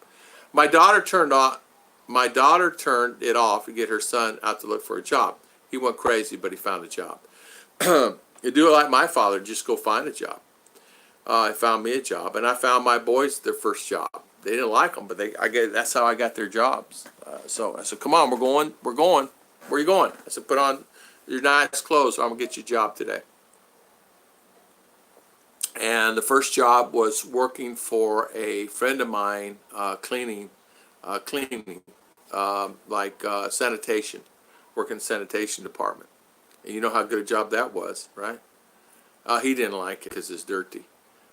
My daughter turned it off to get her son out to look for a job. He went crazy, but he found a job. You do it like my father, just go find a job. He found me a job, and I found my boys their first job. They didn't like them, but that's how I got their jobs. So I said, come on, we're going. Where are you going? I said, put on your nice clothes, or I'm going to get you a job today. And the first job was working for a friend of mine, cleaning, sanitation, working in the sanitation department. And you know how good a job that was, right? He didn't like it because it's dirty.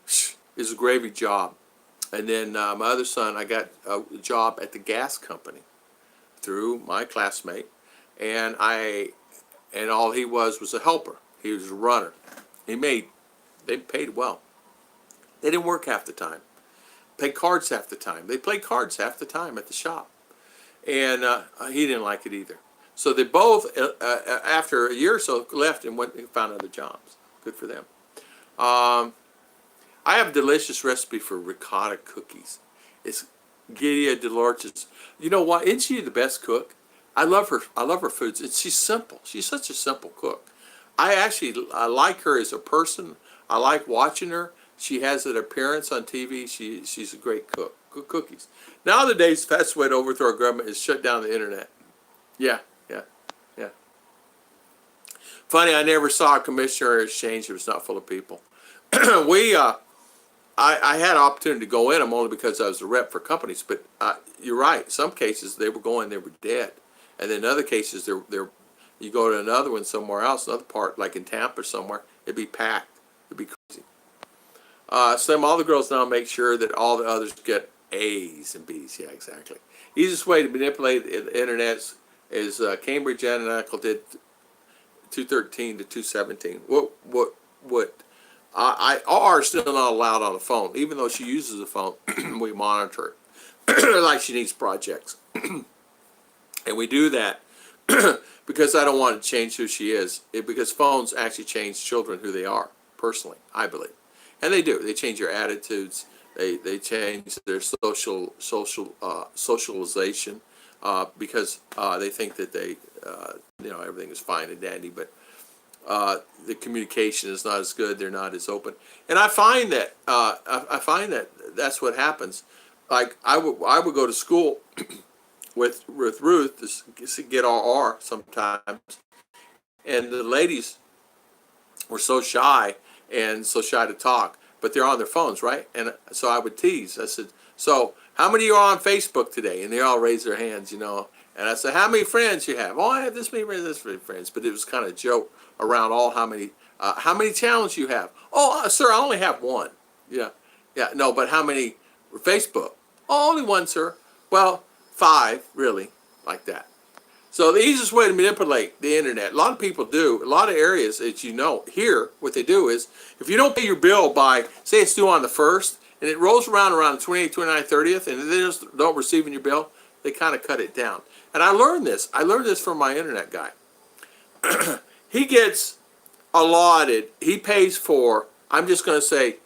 It was a gravy job. And then my other son, I got a job at the gas company through my classmate, and all he was a helper. He was a runner. They paid well. They didn't work half the time. Played cards half the time. They played cards half the time at the shop. And he didn't like it either. So they both, after a year or so, left and went and found other jobs. Good for them. I have a delicious recipe for ricotta cookies. It's Gidia Dolores. You know what? Isn't she the best cook? I love her. I love her foods. And she's simple. She's such a simple cook. I like her as a person. I like watching her. She has an appearance on TV. She's a great cook. Good cookies. Nowadays, the fastest way to overthrow our government is shut down the internet. Yeah. Funny, I never saw a commissioner exchange that was not full of people. I had an opportunity to go in them only because I was a rep for companies, but you're right. Some cases they were dead, and then in other cases you go to another one somewhere else, another part like in Tampa somewhere, it'd be packed. It'd be crazy. Slim, all the girls now make sure that all the others get A's and B's. Yeah, exactly. Easiest way to manipulate the internet is Cambridge Analytica did 213 to 217. What? R is still not allowed on the phone, even though she uses the phone. We monitor it like she needs projects, and we do that because I don't want to change who she is. Because phones actually change children who they are. Personally, I believe, and they do. They change their attitudes. They change their socialization because they think that everything is fine and dandy, but the communication is not as good. They're not as open, and I find that that's what happens. Like I would go to school with Ruth to get RR sometimes, and the ladies were so shy to talk, but they're on their phones, right? And so I would tease. I said, so How many are on Facebook today? And they all raise their hands, you know. And I said, how many friends you have? Oh, I have this many friends, this many friends. But it was kind of a joke around how many channels you have. Oh, sir, I only have one. Yeah, yeah, no, but how many Facebook? Oh, only one, sir. Well, 5, really, like that. So the easiest way to manipulate the internet, a lot of people do, a lot of areas, as you know, here, what they do is, if you don't pay your bill by, say it's due on the 1st, and it rolls around the 28th, 29th, 30th, and they just don't receive your bill, they kind of cut it down. And I learned this from my internet guy. He gets allotted, he pays for, I'm just going to say,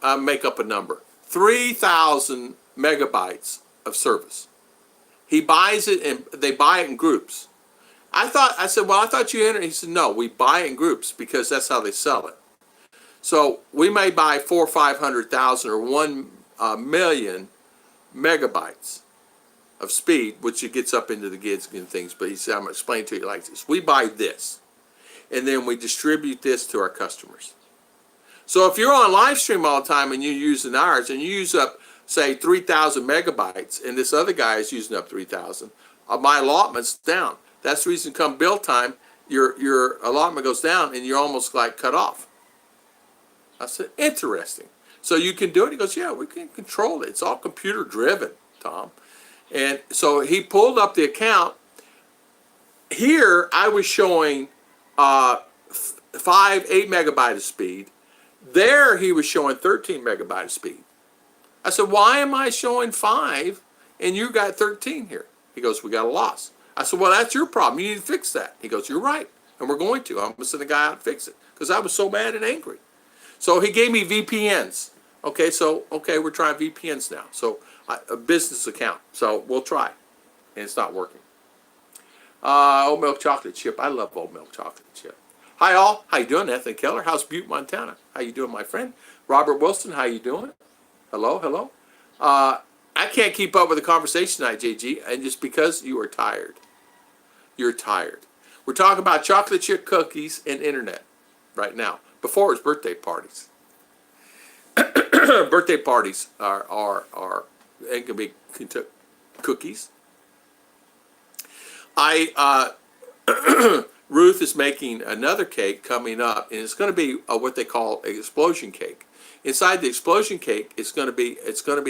I make up a number, 3,000 megabytes of service. He buys it, and they buy it in groups. I said, well, I thought you entered. He said, no, we buy it in groups because that's how they sell it. So we may buy 400,000 or 500,000 or 1,000,000 megabytes of speed, which it gets up into the gigs and things. But he said, I'm going to explain to you like this. We buy this, and then we distribute this to our customers. So if you're on live stream all the time and you're using ours, and you use up, say, 3,000 megabytes, and this other guy is using up 3,000, my allotment's down. That's the reason come bill time, your allotment goes down, and you're almost like cut off. I said, interesting. So you can do it? He goes, yeah, we can control it. It's all computer driven, Tom. And so he pulled up the account. Here I was showing 8 megabytes of speed. There he was showing 13 megabytes of speed. I said, why am I showing 5 and you got 13 here? He goes, we got a loss. I said, well, that's your problem. You need to fix that. He goes, you're right. And we're going to. I'm going to send a guy out and fix it because I was so mad and angry. So he gave me VPNs. Okay, we're trying VPNs now. So a business account. So we'll try. And it's not working. Oat milk chocolate chip. I love oat milk chocolate chip. Hi all. How you doing? Anthony Keller. How's Butte, Montana? How you doing, my friend? Robert Wilson. How you doing? Hello, hello. I can't keep up with the conversation tonight, JG, and just because you are tired. You're tired. We're talking about chocolate chip cookies and internet right now. Before it was birthday parties. Birthday parties are it can be cookies. Ruth is making another cake coming up, and it's going to be what they call an explosion cake. Inside the explosion cake, it's going to be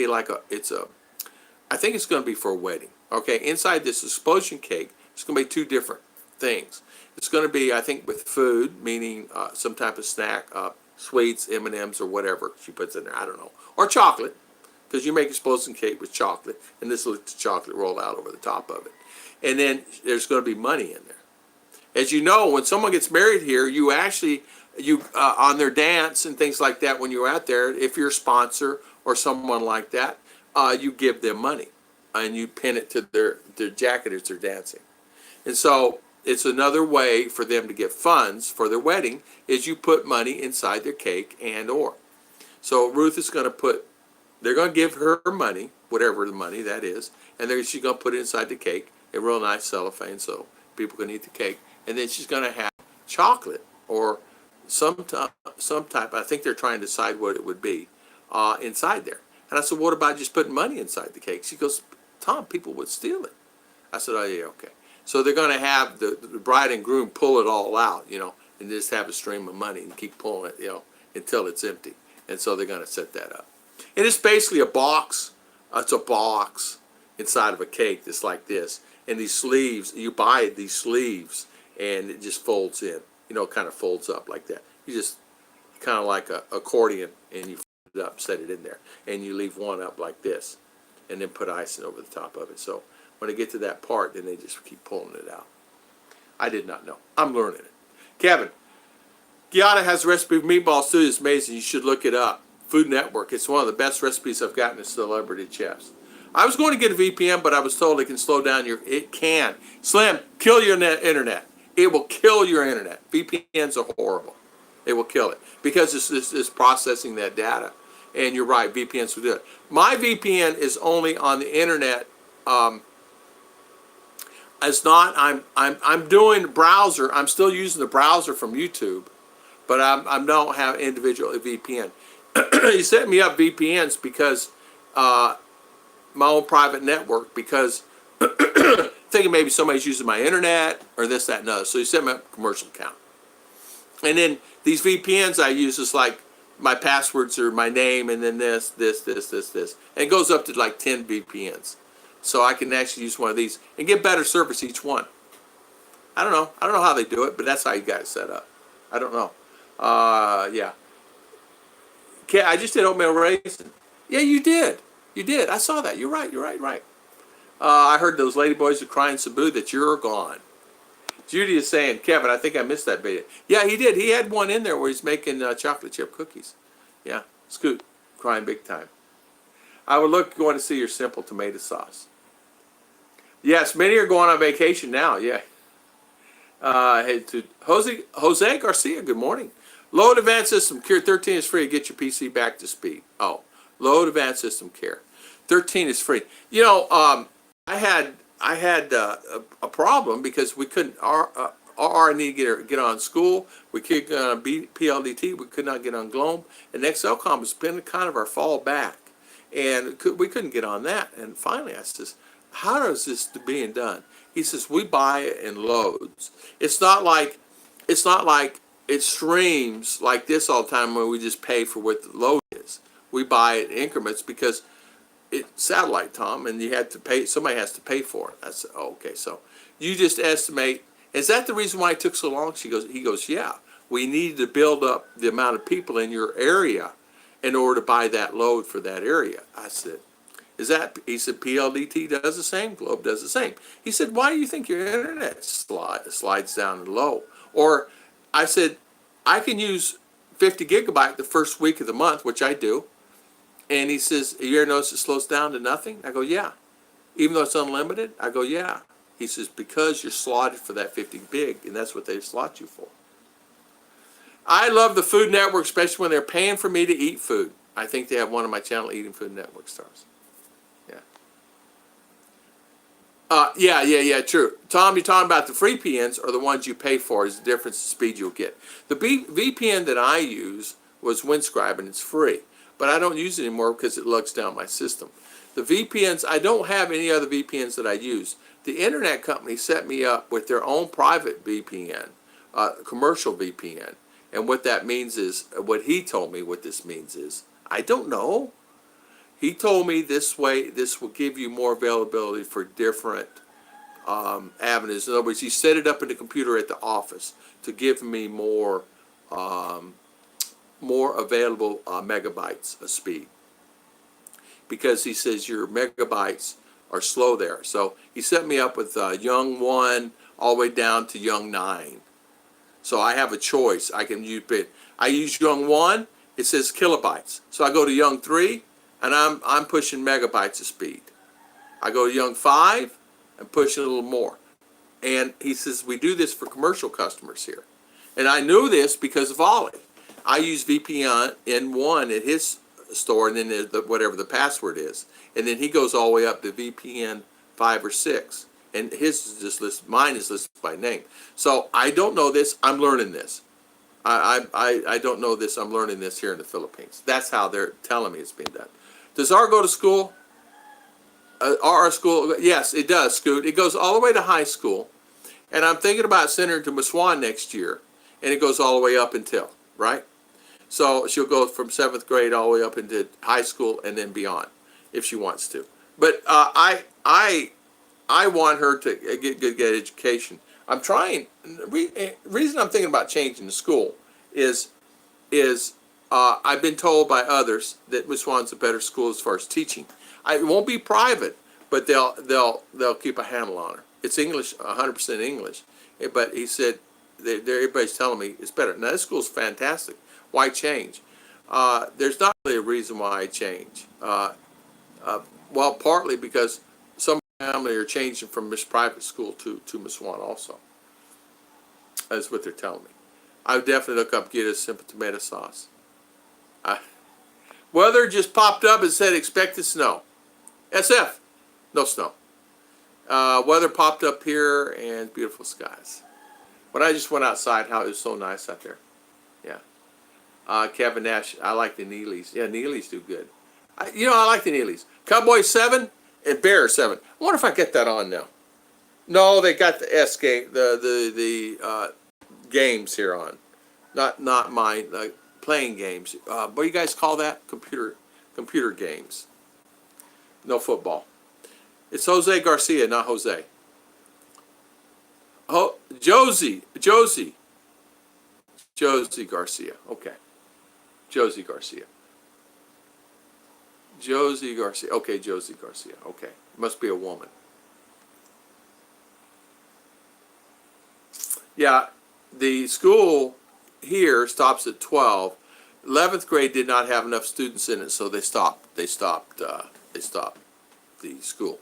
like I think it's going to be for a wedding. Okay, inside this explosion cake, it's going to be 2 different things. It's going to be, I think, with food, meaning some type of snack, sweets, M&Ms, or whatever she puts in there. I don't know, or chocolate, because you make explosion cake with chocolate, and this will chocolate roll out over the top of it. And then there's going to be money in there. As you know, when someone gets married here, you actually on their dance and things like that, when you're out there, if you're a sponsor or someone like that, you give them money and you pin it to their jacket as they're dancing. And so it's another way for them to get funds for their wedding is you put money inside their cake and or. So Ruth is going to they're going to give her money, whatever the money that is, and she's going to put it inside the cake, a real nice cellophane so people can eat the cake. And then she's going to have chocolate or some type, I think they're trying to decide what it would be, inside there. And I said, what about just putting money inside the cake? She goes, Tom, people would steal it. I said, oh yeah, okay. So they're going to have the bride and groom pull it all out, and just have a stream of money and keep pulling it, until it's empty. And so they're going to set that up. And it's basically a box. It's a box inside of a cake that's like this. And these sleeves, you buy these sleeves, and it just folds in, kind of folds up like that. You just kind of like a accordion, and you fold it up, set it in there, and you leave one up like this, and then put icing over the top of it. So when they get to that part, then they just keep pulling it out. I did not know. I'm learning it. Kevin, Giada has a recipe for meatball stew. It's amazing. You should look it up. Food Network. It's one of the best recipes I've gotten as celebrity chefs. I was going to get a VPN, but I was told it can slow down it can. Slim, kill your internet. It will kill your internet. VPNs are horrible. It will kill it because it's processing that data. And you're right, VPNs will do it. My VPN is only on the internet. It's not. I'm doing browser. I'm still using the browser from YouTube, but I don't have individual VPN. he set me up VPNs because my own private network, because thinking maybe somebody's using my internet or this, that, and other. So he set me up a commercial account. And then these VPNs I use is like my passwords are my name and then this. And it goes up to like 10 VPNs. So I can actually use one of these and get better service each one. I don't know how they do it, but that's how you got it set up. I don't know. Yeah. Okay, I just did oatmeal raisin. Yeah, you did. You did. I saw that. You're right. I heard those ladyboys are crying Sabu that you're gone. Judy is saying, Kevin, I think I missed that video. Yeah, he did. He had one in there where he's making chocolate chip cookies. Yeah, Scoot, crying big time. I would look going to see your simple tomato sauce. Yes, many are going on vacation now. Yeah. Hey, to Jose Garcia, good morning. Load Advanced System Care 13 is free to get your PC back to speed. Oh, Load Advanced System Care 13 is free. You know, I had a problem because we couldn't. RR needed to get on school. We couldn't get on PLDT. We could not get on Globe. And XLCOM has been kind of our fallback, and we couldn't get on that. And finally, I says, "How is this being done?" He says, "We buy it in loads. It's not like it streams like this all the time where we just pay for what the load is. We buy it in increments because it's satellite, Tom, and you had to pay. Somebody has to pay for it." I said, "Oh, okay, so you just estimate. Is that the reason why it took so long?" He goes, "Yeah, we needed to build up the amount of people in your area in order to buy that load for that area." I said, "Is that?" He said, "PLDT does the same. Globe does the same." He said, "Why do you think your internet slides down and low?" Or I said, "I can use 50 gigabyte the first week of the month, which I do." And he says, "You ever notice it slows down to nothing?" I go, "Yeah." "Even though it's unlimited?" I go, "Yeah." He says, "Because you're slotted for that 50 gig, and that's what they slot you for." I love the Food Network, especially when they're paying for me to eat food. I think they have one of my channel Eating Food Network stars. Yeah, true. Tom, you're talking about the free PNs or the ones you pay for is the difference in speed you'll get. The VPN that I use was Windscribe, and it's free. But I don't use it anymore because it lugs down my system. The VPNs, I don't have any other VPNs that I use. The internet company set me up with their own private VPN, commercial VPN. And what that means is, what he told me what this means is, I don't know. He told me this way, this will give you more availability for different avenues. In other words, he set it up in the computer at the office to give me more available megabytes of speed. Because he says your megabytes are slow there. So he set me up with Young 1 all the way down to Young 9. So I have a choice. I can use it. I use Young 1, it says kilobytes. So I go to Young 3, and I'm pushing megabytes of speed. I go to Young 5, and pushing a little more. And he says, we do this for commercial customers here. And I knew this because of Ollie. I use VPN N1 at his store, and then whatever the password is. And then he goes all the way up to VPN 5 or 6. And his is just listed, mine is listed by name. So I don't know this, I'm learning this. I don't know this, I'm learning this here in the Philippines. That's how they're telling me it's being done. Does R go to school? RR school, yes, it does, Scoot. It goes all the way to high school. And I'm thinking about sending her to Muswan next year. And it goes all the way up until, right? So she'll go from 7th grade all the way up into high school and then beyond, if she wants to. But I want her to get good education. I'm trying. Reason I'm thinking about changing the school is I've been told by others that Muswan's a better school as far as teaching. It won't be private, but they'll keep a handle on her. It's English, 100% English. But he said everybody's telling me it's better. Now this school's fantastic. Why change? There's not really a reason why I change. Well, partly because some family are changing from this private school to Miss One also. That's what they're telling me. I would definitely look up get a simple tomato sauce. Weather just popped up and said expected snow. SF, no snow. Weather popped up here and beautiful skies. When I just went outside, how it was so nice out there. Yeah. Kevin Nash. I like the Neelys. Yeah, Neelys do good. I like the Neelys. Cowboys 7 and Bears 7. I wonder if I get that on now. No, they got the S game, the games here on, not my playing games. What do you guys call that? Computer games. No football. It's Jose Garcia, not Jose. Oh, Josie Garcia. Okay, Josie Garcia. Josie Garcia. Okay, Josie Garcia. Okay, must be a woman. Yeah, the school here stops at 12. 11th grade did not have enough students in it, so they stopped. They stopped the school.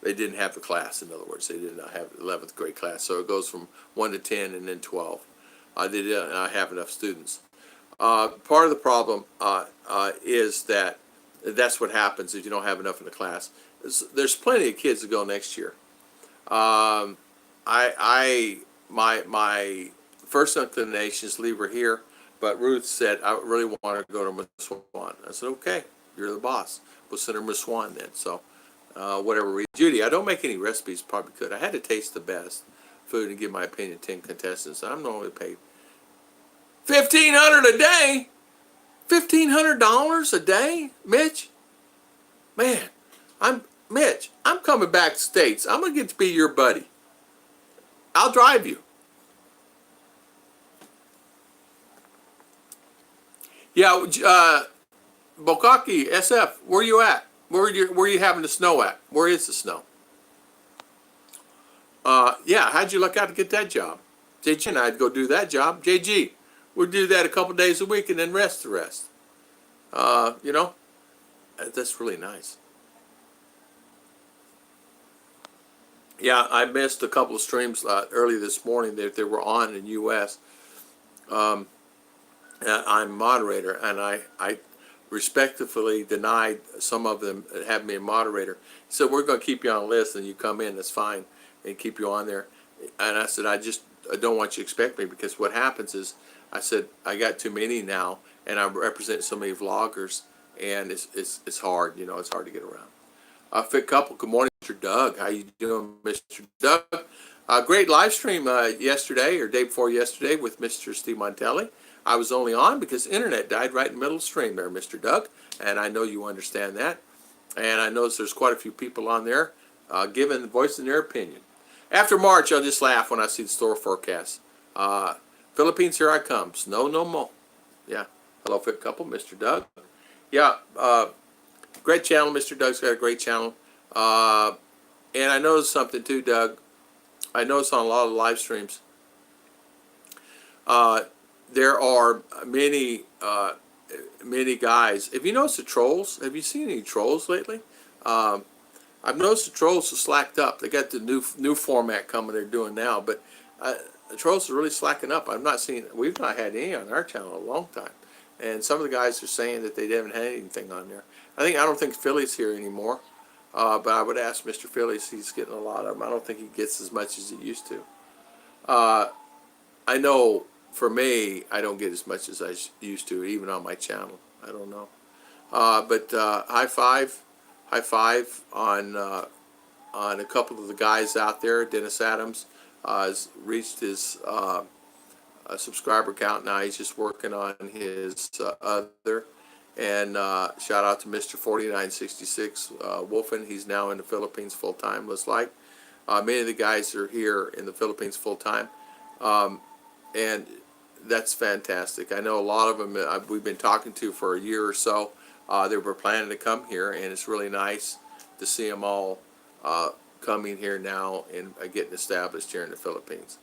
They didn't have the class. In other words, they did not have 11th grade class. So it goes from 1 to 10 and then 12. They did not have enough students. Part of the problem is that that's what happens if you don't have enough in the class. There's plenty of kids to go next year. My first inclination is leave her here, but Ruth said I really want her to go to Miss Swan. I said, okay, you're the boss. We'll send her Miss Swan then. So whatever reason. Judy, I don't make any recipes. Probably could. I had to taste the best food and give my opinion. 10 contestants. I'm normally paid $1,500 a day. $1,500 a day, Mitch. Man, Mitch. I'm coming back to States. I'm gonna get to be your buddy. I'll drive you. Yeah, Bokaki, SF, where you at? Where you having the snow at? Where is the snow? Yeah, how'd you luck out to get that job? JG and I'd go do that job. JG, we'll do that a couple days a week and then rest the rest. That's really nice. Yeah, I missed a couple of streams early this morning that they were on in U.S. I'm moderator, and I respectfully denied some of them having me a moderator. So we're going to keep you on a list, and you come in, that's fine, and keep you on there. And I said, I don't want you to expect me, because what happens is, I said, I got too many now, and I represent so many vloggers, and it's hard, it's hard to get around. Fit couple, good morning, Mr. Doug. How you doing, Mr. Doug? Great live stream yesterday, or day before yesterday, with Mr. Steve Montelli. I was only on because the internet died right in the middle of the stream there, Mr. Doug, and I know you understand that. And I notice there's quite a few people on there giving voicing their opinion. After March, I'll just laugh when I see the store forecast. Philippines, here I come. Snow no more. Yeah. Hello, fit couple, Mr. Doug. Yeah. Great channel. Mr. Doug's got a great channel. And I noticed something too, Doug. I noticed on a lot of live streams, there are many guys. Have you noticed the trolls? Have you seen any trolls lately? I've noticed the trolls are slacked up. They got the new format coming they're doing now, but the trolls are really slacking up. We've not had any on our channel in a long time. And some of the guys are saying that they haven't had anything on there. I don't think Philly's here anymore. But I would ask Mr. Phillies, he's getting a lot of them. I don't think he gets as much as he used to. I know for me, I don't get as much as I used to, even on my channel. I don't know. But high five on a couple of the guys out there. Dennis Adams has reached his subscriber count now. He's just working on his other. And shout out to Mr. 4966 Wolfen. He's now in the Philippines full time, looks like. Many of the guys are here in the Philippines full time. And that's fantastic. I know a lot of them we've been talking to for a year or so. They were planning to come here, and it's really nice to see them all coming here now and getting established here in the Philippines.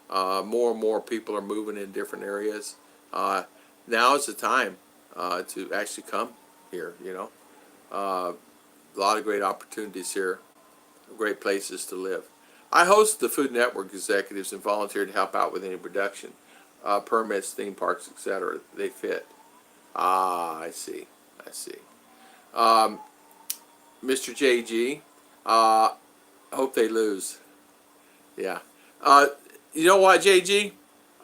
More and more people are moving in different areas. Now is the time to actually come here, a lot of great opportunities here, great places to live. I host the Food Network executives and volunteer to help out with any production, permits, theme parks, etc. They fit. I see. Mr. JG, hope they lose. Yeah. You know what, JG?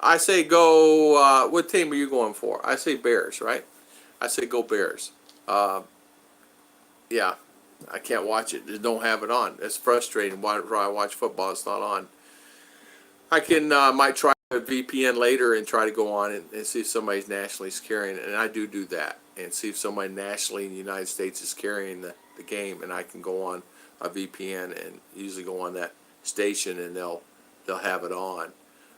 I say go. What team are you going for? I say Bears, right? I say go Bears. Yeah, I can't watch it. They don't have it on. It's frustrating. Why I watch football? It's not on. I can might try a VPN later and try to go on and see if somebody's nationally is carrying it, and I do that, and see if somebody nationally in the United States is carrying the game, and I can go on a VPN and usually go on that station, and they'll have it on.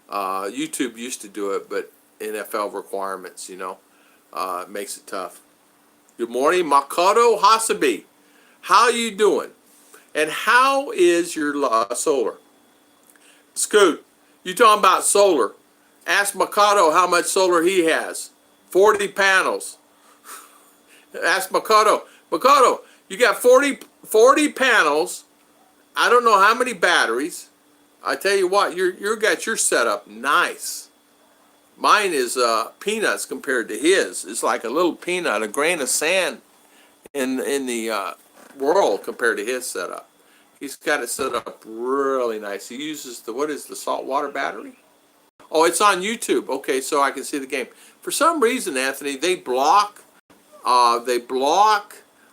YouTube used to do it, but NFL requirements, makes it tough. Good morning, Makoto Hasabi. How you doing? And how is your solar? Scoot, you talking about solar. Ask Makoto how much solar he has. 40 panels. Ask Makoto. Makoto, you got 40 panels. I don't know how many batteries. I tell you what, you got your setup nice. Mine is peanuts compared to his. It's like a little peanut, a grain of sand in the world compared to his setup. He's got it set up really nice. He uses the saltwater battery? Oh, it's on YouTube. Okay, so I can see the game. For some reason, Anthony, they block a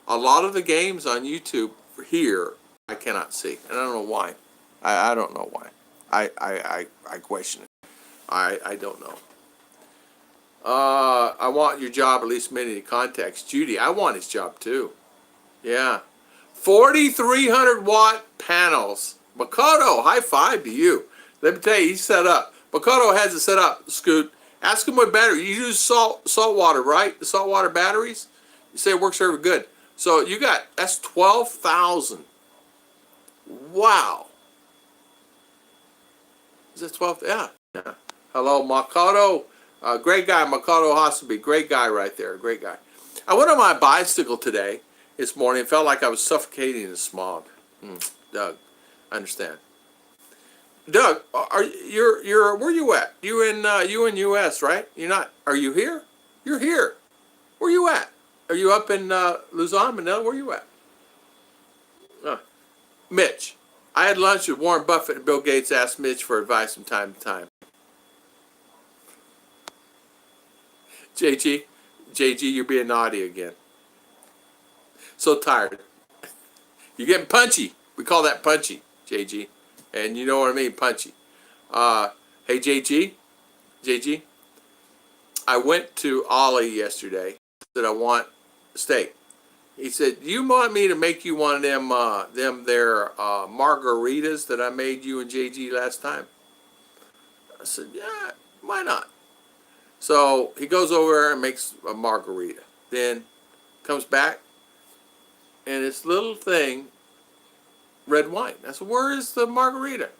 lot of the games on YouTube here. I cannot see. And I don't know why. I don't know why. I question it. I don't know. I want your job, at least many contacts. Judy, I want his job too. Yeah. 4,300 watt panels. Makoto, high five to you. Let me tell you, he's set up. Makoto has it set up, Scoot. Ask him what battery. You use salt water, right? The saltwater batteries? You say it works very good. So that's 12,000. Wow. Is that 12? Yeah. Hello, Makoto. Great guy, Makoto Hasabi. Great guy right there. Great guy. I went on my bicycle today, this morning. It felt like I was suffocating in the smog. Doug, I understand. Doug, you're where you at? You in U.S., right? You're not. Are you here? You're here. Where you at? Are you up in Luzon, Manila? Where you at? Mitch. I had lunch with Warren Buffett and Bill Gates. Asked Mitch for advice from time to time. JG, you're being naughty again. So tired. You're getting punchy. We call that punchy, JG. And you know what I mean, punchy. Hey, JG, I went to Ollie yesterday. Said I want steak. He said, "Do you want me to make you one of them margaritas that I made you and JG last time?" I said, "Yeah, why not?" So he goes over there and makes a margarita. Then comes back, and this little thing, red wine. I said, "Where is the margarita?"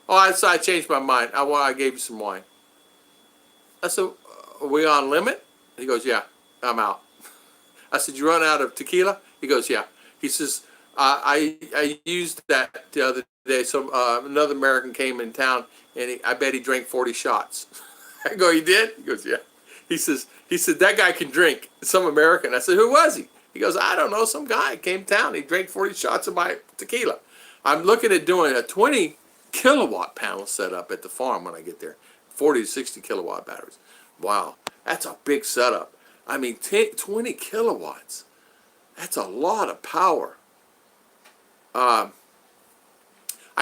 Oh, I changed my mind. I gave you some wine. I said, "Are we on limit?" He goes, "Yeah, I'm out." I said, "You run out of tequila?" He goes, "Yeah." He says, I used that the other day. So another American came in town, and I bet he drank 40 shots. I go, "You did?" He goes, "Yeah." He said, "That guy can drink." Some American. I said, "Who was he?" He goes, "I don't know. Some guy came to town. He drank 40 shots of my tequila." I'm looking at doing a 20 kilowatt panel setup at the farm when I get there. 40 to 60 kilowatt batteries. Wow, that's a big setup. I mean, 20 kilowatts. That's a lot of power. I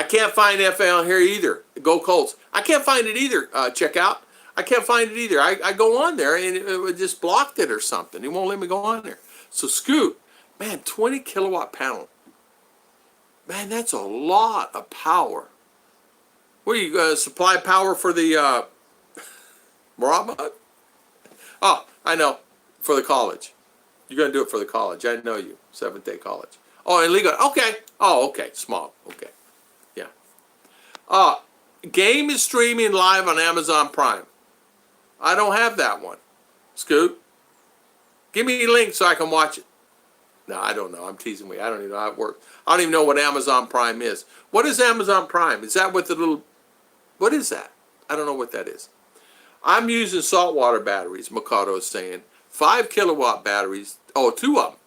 can't find FA here either. Go Colts. I can't find it either. Check out. I can't find it either. I go on there and it just blocked it or something. It won't let me go on there. So Scoot, man, 20 kilowatt panel. Man, that's a lot of power. What are you going to supply power for the Muhammad? Oh, I know. For the college. You're going to do it for the college. I know you. Seventh Day College. Oh, illegal. Okay. Oh, okay. Small. Okay. Yeah. Game is streaming live on Amazon Prime. I don't have that one. Scoot, give me a link so I can watch it. No, I don't know. I'm teasing me. I don't even know how it works. I don't even know what Amazon Prime is. What is Amazon Prime? Is that with the little... What is that? I don't know what that is. I'm using saltwater batteries, Makoto is saying. 5 kilowatt batteries. Oh, 2 of them.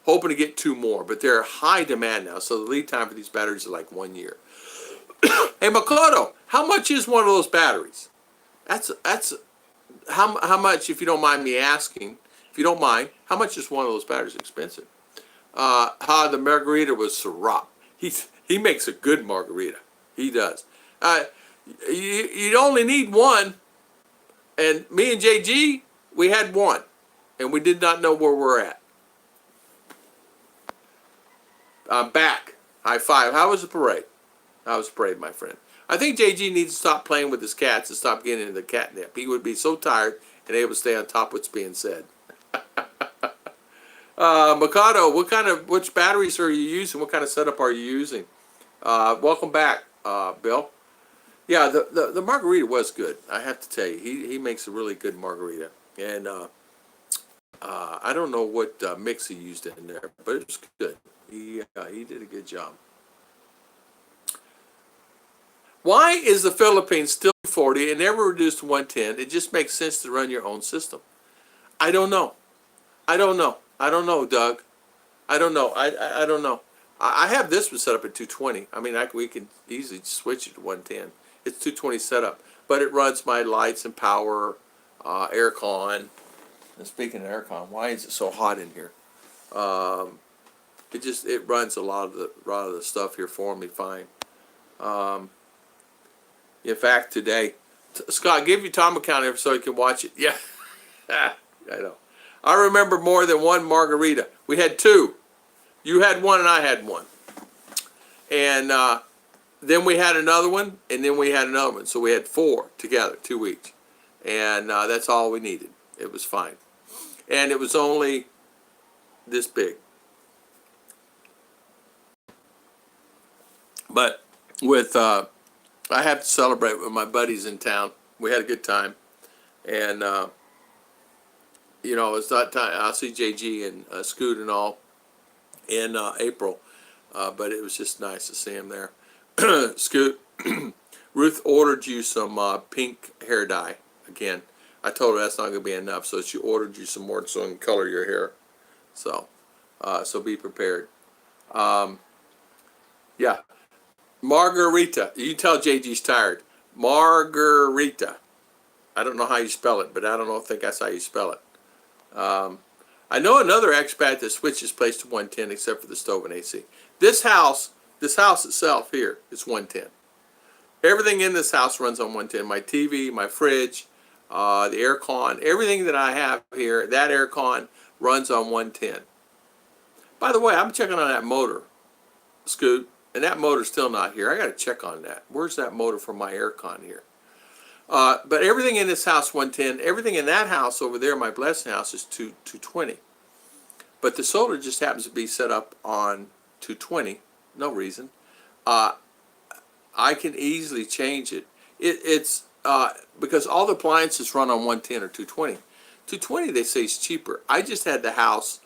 Hoping to get 2 more. But they're high demand now. So the lead time for these batteries is like 1 year. Hey, Makoto, how much is one of those batteries? That's how much, if you don't mind me asking, if you don't mind, how much is one of those batteries expensive? The margarita was Ciroc. He makes a good margarita. He does. You only need one, and me and JG, we had one, and we did not know where we're at. I'm back. High five. How was the parade? How was the parade, my friend? I think JG needs to stop playing with his cats and stop getting into the catnip. He would be so tired and able to stay on top of what's being said. Mikado, which batteries are you using? What kind of setup are you using? Welcome back, Bill. Yeah, the margarita was good. I have to tell you, he makes a really good margarita, and I don't know what mix he used in there, but it was good. He did a good job. Why is the Philippines still 40 and never reduced to 110? It just makes sense to run your own system. I don't know. I don't know. I don't know, Doug. I don't know. I don't know. I have this one set up at 220. I mean, we can easily switch it to 110. It's 220 setup, but it runs my lights and power, aircon. And speaking of aircon, why is it so hot in here? It runs a lot of the stuff here for me fine. In fact, today, Scott, give your time account here so you can watch it. Yeah, I know. I remember more than one margarita. We had two. You had one and I had one. And then we had another one, and then we had another one. So we had four together, 2 each. And that's all we needed. It was fine. And it was only this big. But with, I have to celebrate with my buddies in town. We had a good time. And, it's that time. I'll see JG and Scoot and all in April. But it was just nice to see him there. Scoot, Ruth ordered you some pink hair dye again. I told her that's not going to be enough, so she ordered you some more so you can color your hair. So be prepared. Yeah, margarita. You tell JG's tired. Margarita. I don't know how you spell it, but I don't think that's how you spell it. I know another expat that switches place to 110 except for the stove and AC. This house itself here is 110. Everything in this house runs on 110. My TV, my fridge, the aircon, everything that I have here, that aircon runs on 110. By the way, I'm checking on that motor, Scoot, and that motor's still not here. I got to check on that. Where's that motor for my aircon here? But everything in this house 110. Everything in that house over there, my blessing house, is 220. But the solar just happens to be set up on 220. No reason. I can easily change it. It's because all the appliances run on 110 or 220. 220 they say is cheaper. I just had the house.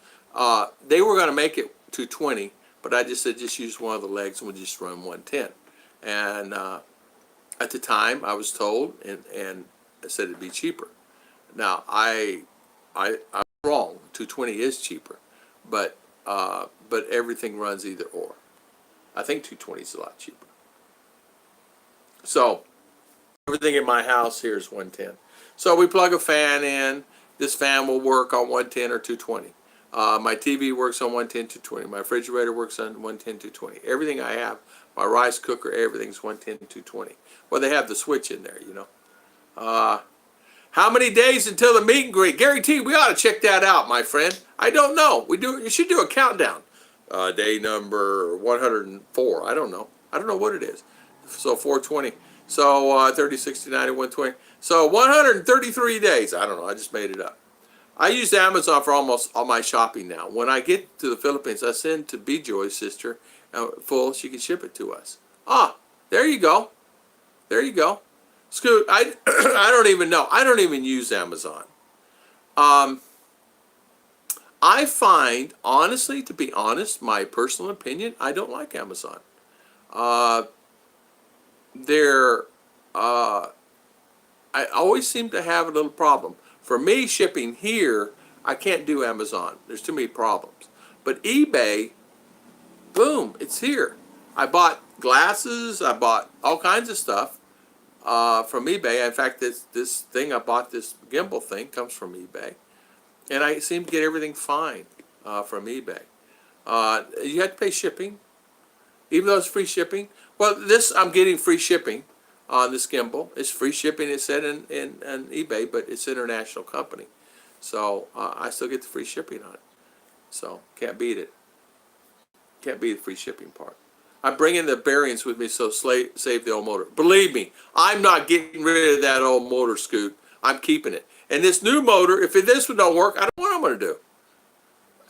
They were going to make it 220, but I just said just use one of the legs and we'll just run 110. And at the time I was told, and I said it'd be cheaper. Now I'm wrong. 220 is cheaper, but everything runs either or. I think 220 is a lot cheaper. So everything in my house here is 110. So we plug a fan in. This fan will work on 110 or 220. My TV works on 110, 220. My refrigerator works on 110, 220. Everything I have, my rice cooker, everything's 110, 220. Well, they have the switch in there, How many days until the meet and greet? Gary T, we ought to check that out, my friend. I don't know. You should do a countdown. Day number 104. I don't know. I don't know what it is. So 420. So 30, 60, 90, 120. So 133 days. I don't know. I just made it up. I use Amazon for almost all my shopping now. When I get to the Philippines, I send to Joy's sister full. She can ship it to us. There you go. There you go. Scoot, I don't even know. I don't even use Amazon. I find, honestly, to be honest, my personal opinion, I don't like Amazon. I always seem to have a little problem. For me, shipping here, I can't do Amazon. There's too many problems. But eBay, boom, it's here. I bought glasses. I bought all kinds of stuff. from eBay. In fact, this thing I bought, this gimbal thing, comes from eBay, and I seem to get everything fine from eBay. You have to pay shipping, even though it's free shipping. Well, this I'm getting free shipping on this gimbal. It's free shipping. It said in eBay, but it's an international company, so I still get the free shipping on it. So can't beat it. Can't beat the free shipping part. I'm bringing the bearings with me, so save the old motor. Believe me, I'm not getting rid of that old motor, Scoot. I'm keeping it. And this new motor, if this one don't work, I don't know what I'm going to do.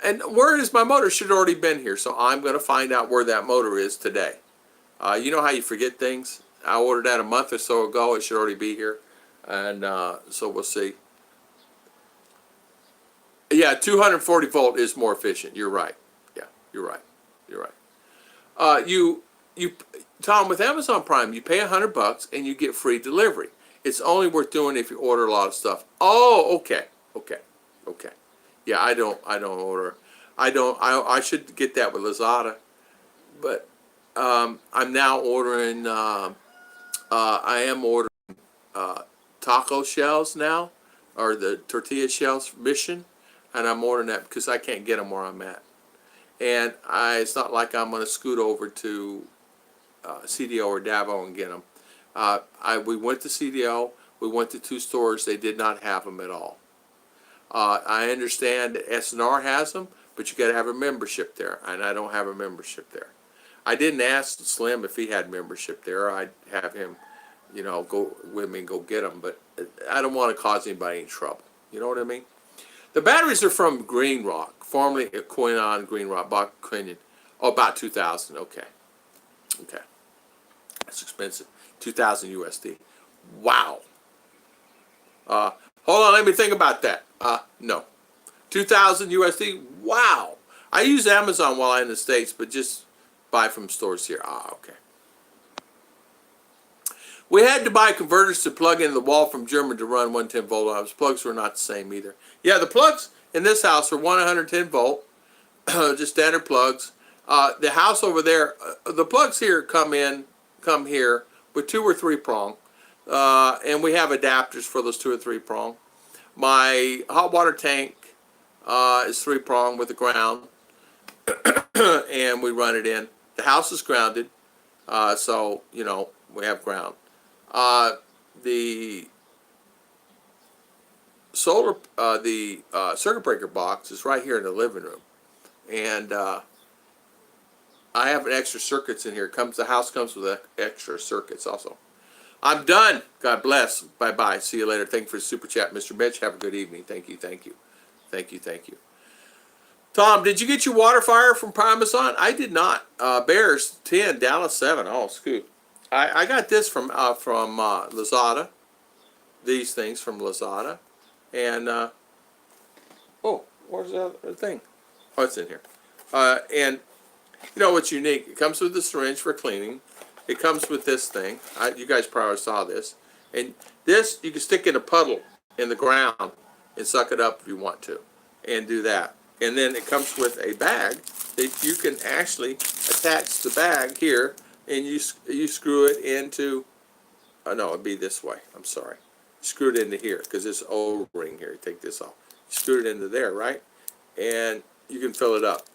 And where is my motor? Should have already been here. So I'm going to find out where that motor is today. You know how you forget things? I ordered that a month or so ago. It should already be here. And so we'll see. Yeah, 240 volt is more efficient. You're right. Yeah, you're right. You're right. You Tom, with Amazon Prime, you pay $100 and you get free delivery. It's only worth doing if you order a lot of stuff. Oh, okay. Yeah, I don't order. I should get that with Lazada, but I'm now ordering. I am ordering taco shells now, or the tortilla shells Mission, and I'm ordering that because I can't get them where I'm at. And it's not like I'm going to scoot over to CDO or Davo and get them. We went to CDO. We went to 2 stores. They did not have them at all. I understand that SNR has them, but you got to have a membership there, and I don't have a membership there. I didn't ask Slim if he had membership there. I'd have him, go with me and go get them, but I don't want to cause anybody any trouble. You know what I mean? The batteries are from Green Rock, formerly Quinnon Green Rock, Bach Quinnon. Oh, about 2,000. Okay. That's expensive. 2,000 USD. Wow. Hold on, let me think about that. No. 2,000 USD? Wow. I use Amazon while I'm in the States, but just buy from stores here. Okay. We had to buy converters to plug into the wall from German to run 110 volt amps. Plugs were not the same either. Yeah, the plugs in this house are 110 volt, just standard plugs. The house over there, the plugs here come here with 2 or 3 prong, and we have adapters for those 2 or 3 prong. My hot water tank is 3 prong with the ground, and we run it in. The house is grounded, so we have ground. The solar, the circuit breaker box is right here in the living room, and I have an extra circuits in here. The house comes with extra circuits also. I'm done. God bless. Bye bye. See you later. Thank you for the super chat, Mr. Mitch. Have a good evening. Thank you. Tom, did you get your water fryer from Amazon? I did not. Bears 10, Dallas 7. Oh, Scoot. I got this from Lazada. These things from Lazada, and where's the other thing? Oh, it's in here. And what's unique? It comes with the syringe for cleaning. It comes with this thing. You guys probably saw this. And this, you can stick in a puddle in the ground and suck it up if you want to, and do that. And then it comes with a bag that you can actually attach the bag here, and you screw it into. Oh no, it'd be this way. I'm sorry. Screw it into here because this O-ring here. Take this off. Screw it into there, right? And you can fill it up.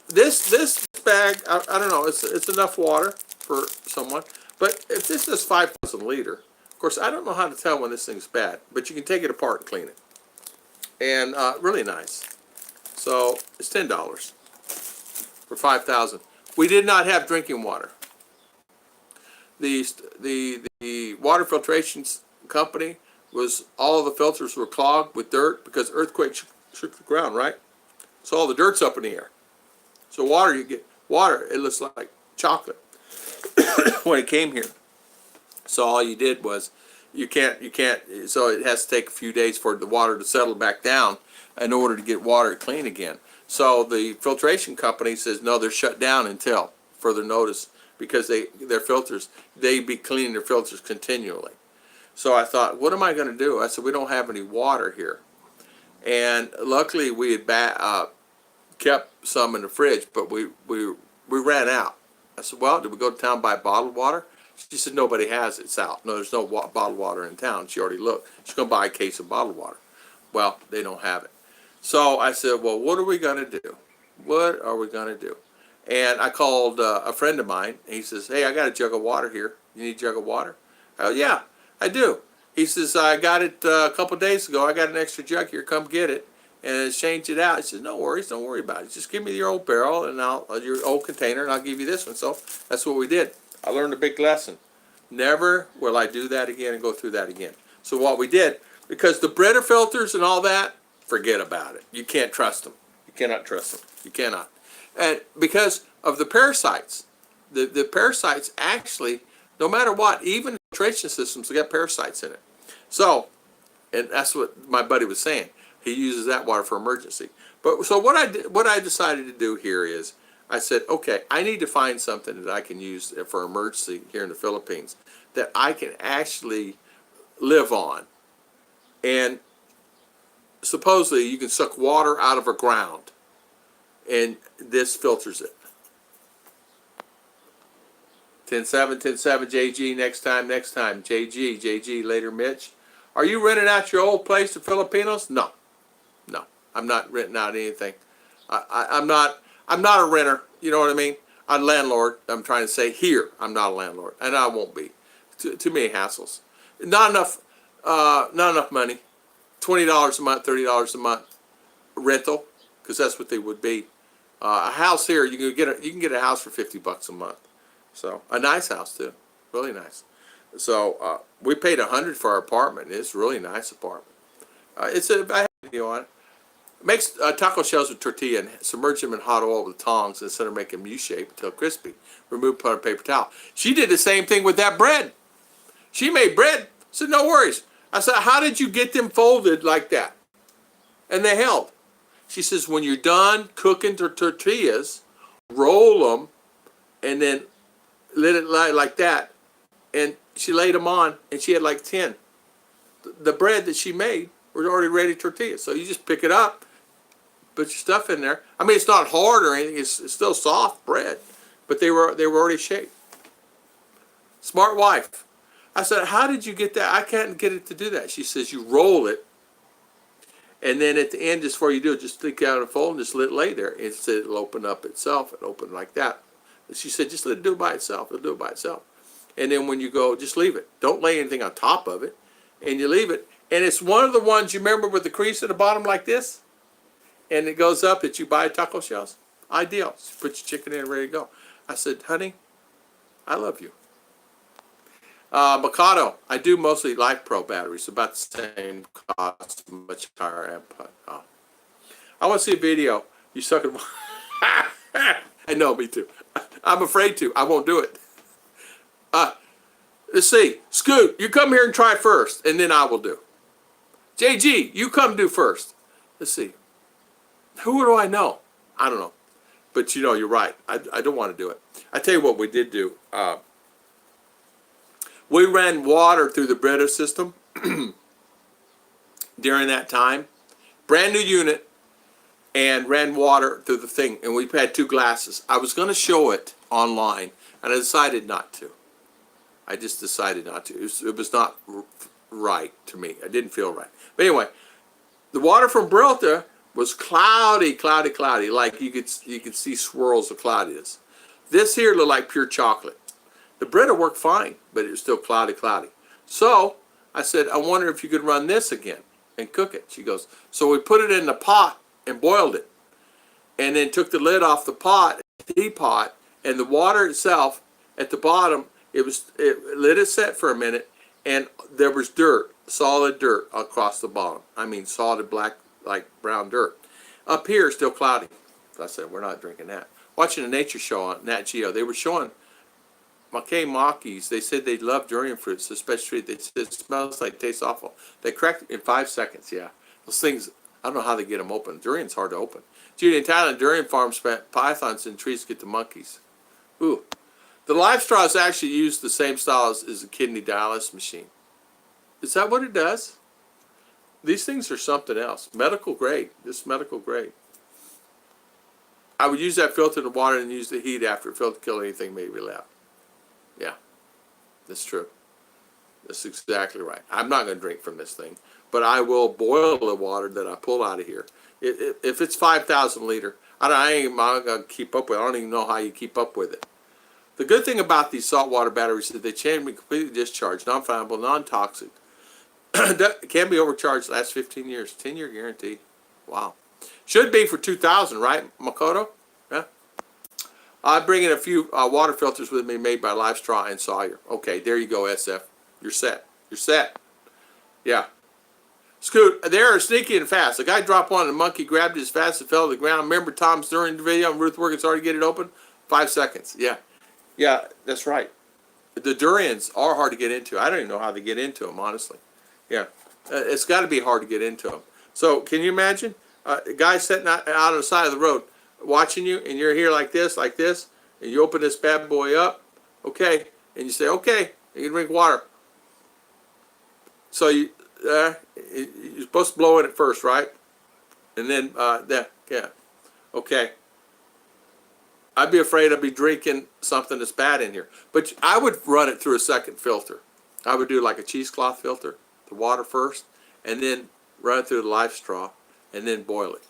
This bag, I don't know, it's enough water for someone. But if this is 5,000 liter, of course, I don't know how to tell when this thing's bad, but you can take it apart and clean it. And really nice. So it's $10 for 5,000. We did not have drinking water. The water filtration company all the filters were clogged with dirt because earthquake shook the ground, right? So all the dirt's up in the air. So you get water, it looks like chocolate when it came here. So all you did was, you can't, so it has to take a few days for the water to settle back down in order to get water clean again. So the filtration company says, no, they're shut down until further notice because their filters, they be cleaning their filters continually. So I thought, what am I going to do? I said, we don't have any water here. And luckily we had kept some in the fridge, but we ran out. I said, well, did we go to town and buy bottled water? She said, nobody has it. It's out. No, there's no bottled water in town. She already looked. She's going to buy a case of bottled water. Well, they don't have it. So I said, well, what are we going to do? What are we going to do? And I called a friend of mine. And he says, hey, I got a jug of water here. You need a jug of water? I go, yeah, I do. He says, I got it a couple days ago. I got an extra jug here. Come get it and change it out. He says, no worries. Don't worry about it. Just give me your old barrel and your old container, and I'll give you this one. So that's what we did. I learned a big lesson. Never will I do that again and go through that again. So what we did, because the Brita filters and all that, forget about it. You can't trust them. You cannot trust them. You cannot. And because of the parasites, the parasites actually, no matter what, even filtration systems, they got parasites in it. So, and that's what my buddy was saying. He uses that water for emergency. But so what I decided to do here is, I said, okay, I need to find something that I can use for emergency here in the Philippines that I can actually live on. And supposedly you can suck water out of a ground, and this filters it. 10-7, 10-7, JG, next time, JG, later, Mitch. Are you renting out your old place to Filipinos? No, I'm not renting out anything. I'm not a renter, you know what I mean? I'm a landlord, I'm trying to say here, I'm not a landlord, and I won't be. Too many hassles. Not enough money. $20 a month, $30 a month rental, because that's what they would be. A house here, you can get a house for $50 a month. So a nice house too, really nice. So we paid $100 for our apartment. It's a really nice apartment. I have a video on it. Makes taco shells with tortilla and submerge them in hot oil with tongs instead of making them U-shaped until crispy. Remove part of paper towel. She did the same thing with that bread. She made bread. I said, no worries. I said, how did you get them folded like that? And they held. She says, when you're done cooking the tortillas, roll them and then let it lie like that. And she laid them on, and she had like 10. The bread that she made was already ready tortillas. So you just pick it up, put your stuff in there. I mean, it's not hard or anything. It's still soft bread, but they were already shaped. Smart wife. I said, how did you get that? I can't get it to do that. She says, you roll it, and then at the end, just before you do it, just stick it out of the fold and just let it lay there. It said it'll open up itself. It'll open like that. She said, just let it do it by itself. It'll do it by itself. And then when you go, just leave it. Don't lay anything on top of it. And you leave it. And it's one of the ones, you remember, with the crease at the bottom like this? And it goes up that you buy taco shells. Ideal. Just put your chicken in and ready to go. I said, honey, I love you. Mikado. I do mostly Life Pro batteries. About the same cost, much higher input. Oh. I want to see a video. You suck it. I know, me too. I'm afraid to. I won't do it. Let's see. Scoot, you come here and try first, and then I will do. JG, you come do first. Let's see. Who do I know? I don't know. But you know, you're right. I don't want to do it. I tell you what we did do. We ran water through the Brita system during that time. Brand new unit. And ran water through the thing. And we had 2 glasses. I was going to show it online. And I decided not to. I just decided not to. It was not right to me. I didn't feel right. But anyway, the water from Brita was cloudy. Like you could see swirls of cloudiness. This here looked like pure chocolate. The Brita worked fine, but it was still cloudy. So I said, I wonder if you could run this again and cook it. She goes, so we put it in the pot and boiled it. And then took the lid off the teapot, and the water itself at the bottom, it let it set for a minute, and there was dirt, solid dirt across the bottom. I mean, solid black, like brown dirt. Up here, still cloudy. So I said, we're not drinking that. Watching a nature show on Nat Geo, they were showing mackay mackies. They said they love durian fruits, especially they said it smells like, tastes awful. They cracked it in 5 seconds. Yeah, those things. I don't know how they get them open. Durian's hard to open. Dude, in Thailand, durian farms spent pythons in trees to get the monkeys. Ooh. The live straws actually use the same style as a kidney dialysis machine. Is that what it does? These things are something else. Medical grade. This is medical grade. I would use that filter in the water and use the heat after it filter to kill anything maybe left. Yeah. That's true. That's exactly right. I'm not going to drink from this thing, but I will boil the water that I pull out of here. If it's 5,000 liter, I ain't going to keep up with it. I don't even know how you keep up with it. The good thing about these saltwater batteries is they can be completely discharged, non-flammable, non-toxic. Can be overcharged last 15 years, 10-year guarantee. Wow. Should be for 2,000, right, Makoto? Yeah. I'm bringing a few water filters with me made by Live Straw and Sawyer. Okay, there you go, SF. You're set. You're set. Yeah. Scoot, they are sneaky and fast. The guy dropped one and the monkey grabbed it as fast as it fell to the ground. Remember Tom's during the video and Ruth working hard to get it open? 5 seconds. Yeah. Yeah, that's right. The durians are hard to get into. I don't even know how to get into them, honestly. Yeah. It's got to be hard to get into them. So, can you imagine? A guy sitting out on the side of the road watching you, and you're here like this, and you open this bad boy up, okay, and you say, okay, you can drink water. So, you're supposed to blow in it first, right? And then, yeah, okay. I'd be afraid I'd be drinking something that's bad in here. But I would run it through a second filter. I would do like a cheesecloth filter, the water first, and then run it through the Life Straw, and then boil it.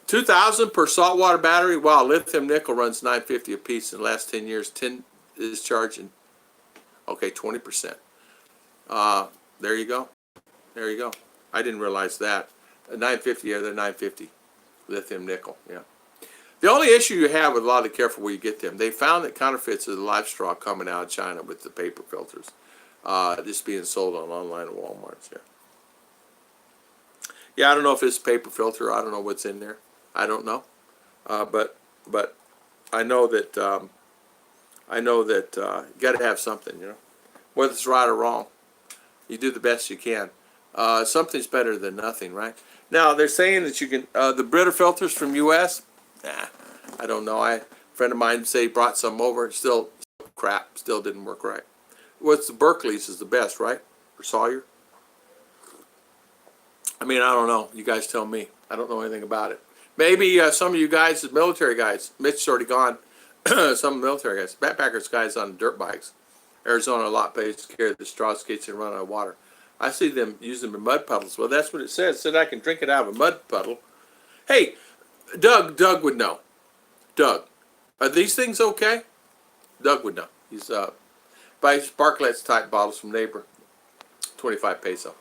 2,000 per saltwater battery. Wow, lithium nickel runs $9.50 a piece in the last 10 years. 10 is charging, okay, 20%. There you go. There you go. I didn't realize that. $9.50, yeah, they're $9.50. Lithium nickel, yeah. The only issue you have with a lot of careful where you get them, they found that counterfeits of the Life Straw coming out of China with the paper filters, just being sold on online at Walmart's, yeah. Yeah, I don't know if it's paper filter. I don't know what's in there. I don't know, but I know that you got to have something, you know, whether it's right or wrong. You do the best you can. Something's better than nothing, right? Now they're saying that you can the Brita filters from U.S. Nah, I don't know. A friend of mine say he brought some over. Still crap. Still didn't work right. What's the Berkeley's is the best, right? Or Sawyer? I mean, I don't know. You guys tell me. I don't know anything about it. Maybe some of you guys, the military guys. Mitch's already gone. Some military guys, backpackers guys on dirt bikes. Arizona a lot pays to carry the straw skates and run out of water. I see them use them in mud puddles. Well, that's what it says. It said I can drink it out of a mud puddle. Hey, Doug would know. Doug, are these things okay? Doug would know. He's buys Sparkletts type bottles from Neighbor, 25 peso.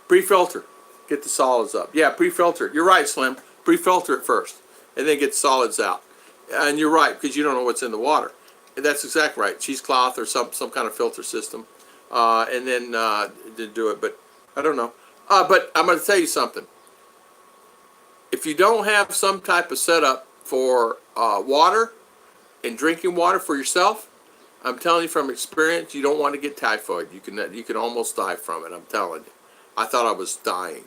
Pre-filter, get the solids up. Yeah, pre-filter it. You're right, Slim. Pre-filter it first, and then get the solids out. And you're right because you don't know what's in the water. And that's exactly right. Cheesecloth or some kind of filter system. And then to do it, but I don't know. But I'm going to tell you something. If you don't have some type of setup for water and drinking water for yourself, I'm telling you from experience, you don't want to get typhoid. You can almost die from it. I'm telling you. I thought I was dying.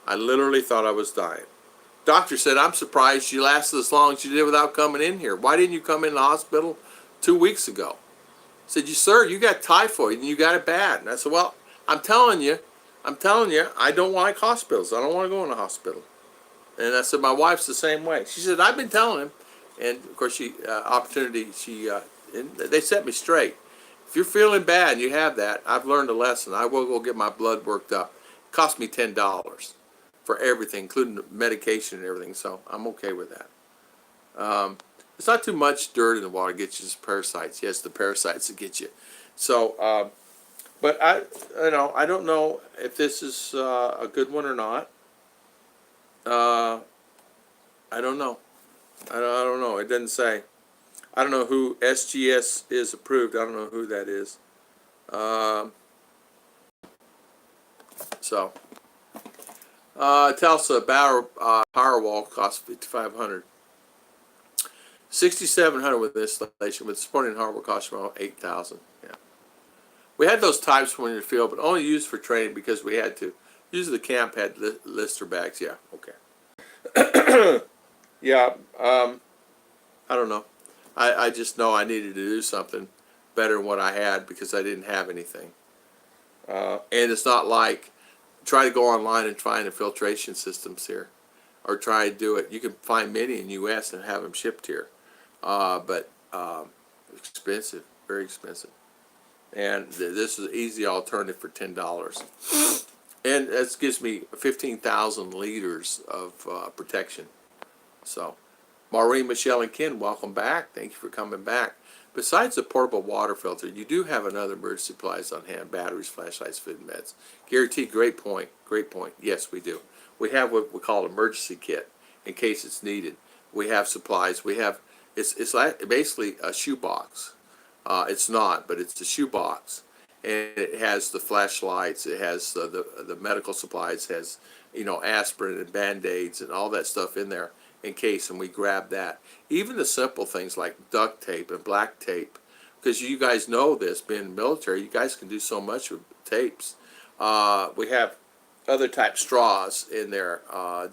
I literally thought I was dying. Doctor said, I'm surprised you lasted as long as you did without coming in here. Why didn't you come in the hospital 2 weeks ago? I said, sir, you got typhoid and you got it bad. And I said, well, I'm telling you, I don't like hospitals. I don't want to go in a hospital. And I said, my wife's the same way. She said, I've been telling him. And of course, they set me straight. If you're feeling bad and you have that, I've learned a lesson. I will go get my blood worked up. It cost me $10 for everything, including the medication and everything. So I'm okay with that. It's not too much dirt in the water gets you parasites. Yes, the parasites that get you. So, but I don't know if this is a good one or not. I don't know. I don't know. It doesn't say. I don't know who SGS is approved. I don't know who that is. Telsa Powerwall costs $5,500. $6,700 with installation, with supporting hardware costs around $8,000. Yeah, we had those types when in the field, but only used for training because we had to. Usually the camp had Lister bags. Yeah, okay. Yeah, I don't know. I just know I needed to do something better than what I had because I didn't have anything. And it's not like try to go online and find the filtration systems here, or try to do it. You can find many in U.S. and have them shipped here. But expensive, very expensive. And this is an easy alternative for $10. And that gives me 15,000 liters of protection. So, Maureen, Michelle, and Ken, welcome back. Thank you for coming back. Besides the portable water filter, you do have another emergency supplies on hand: batteries, flashlights, food, and meds. Guaranteed. Great point. Great point. Yes, we do. We have what we call an emergency kit in case it's needed. We have supplies. We have it's like basically a shoebox. It's not, but it's a shoebox, and it has the flashlights. It has the medical supplies. It has aspirin and Band-Aids and all that stuff in there in case, and we grab that. Even the simple things like duct tape and black tape, because you guys know this, being in the military, you guys can do so much with tapes. We have other type straws in there,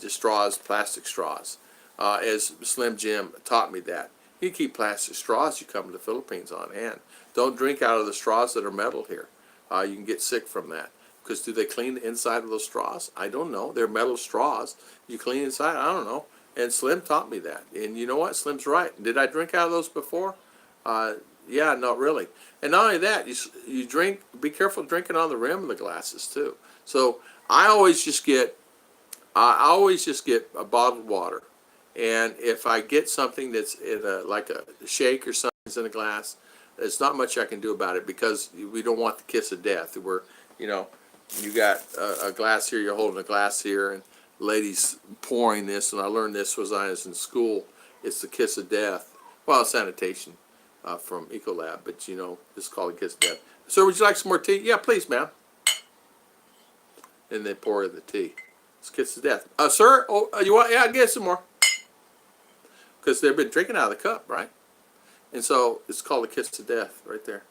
just straws, plastic straws. As Slim Jim taught me that. You keep plastic straws, you come to the Philippines on hand. Don't drink out of the straws that are metal here. You can get sick from that. Because do they clean the inside of those straws? I don't know. They're metal straws. You clean inside? I don't know. And Slim taught me that. And you know what? Slim's right. Did I drink out of those before? Yeah, not really. And not only that, you drink, be careful drinking on the rim of the glasses too. So I always just get a bottled water. And if I get something that's in like a shake or something's in a glass, there's not much I can do about it because we don't want the kiss of death. You got a glass here, you're holding a glass here, and ladies pouring this, and I learned this was I was in school. It's the kiss of death. Well, sanitation from Ecolab, but it's called a kiss of death. Sir, would you like some more tea? Yeah, please, ma'am. And they pour in the tea. It's kiss of death. Sir, you want? Yeah, get some more. Because they've been drinking out of the cup, right? And so it's called a kiss of death right there.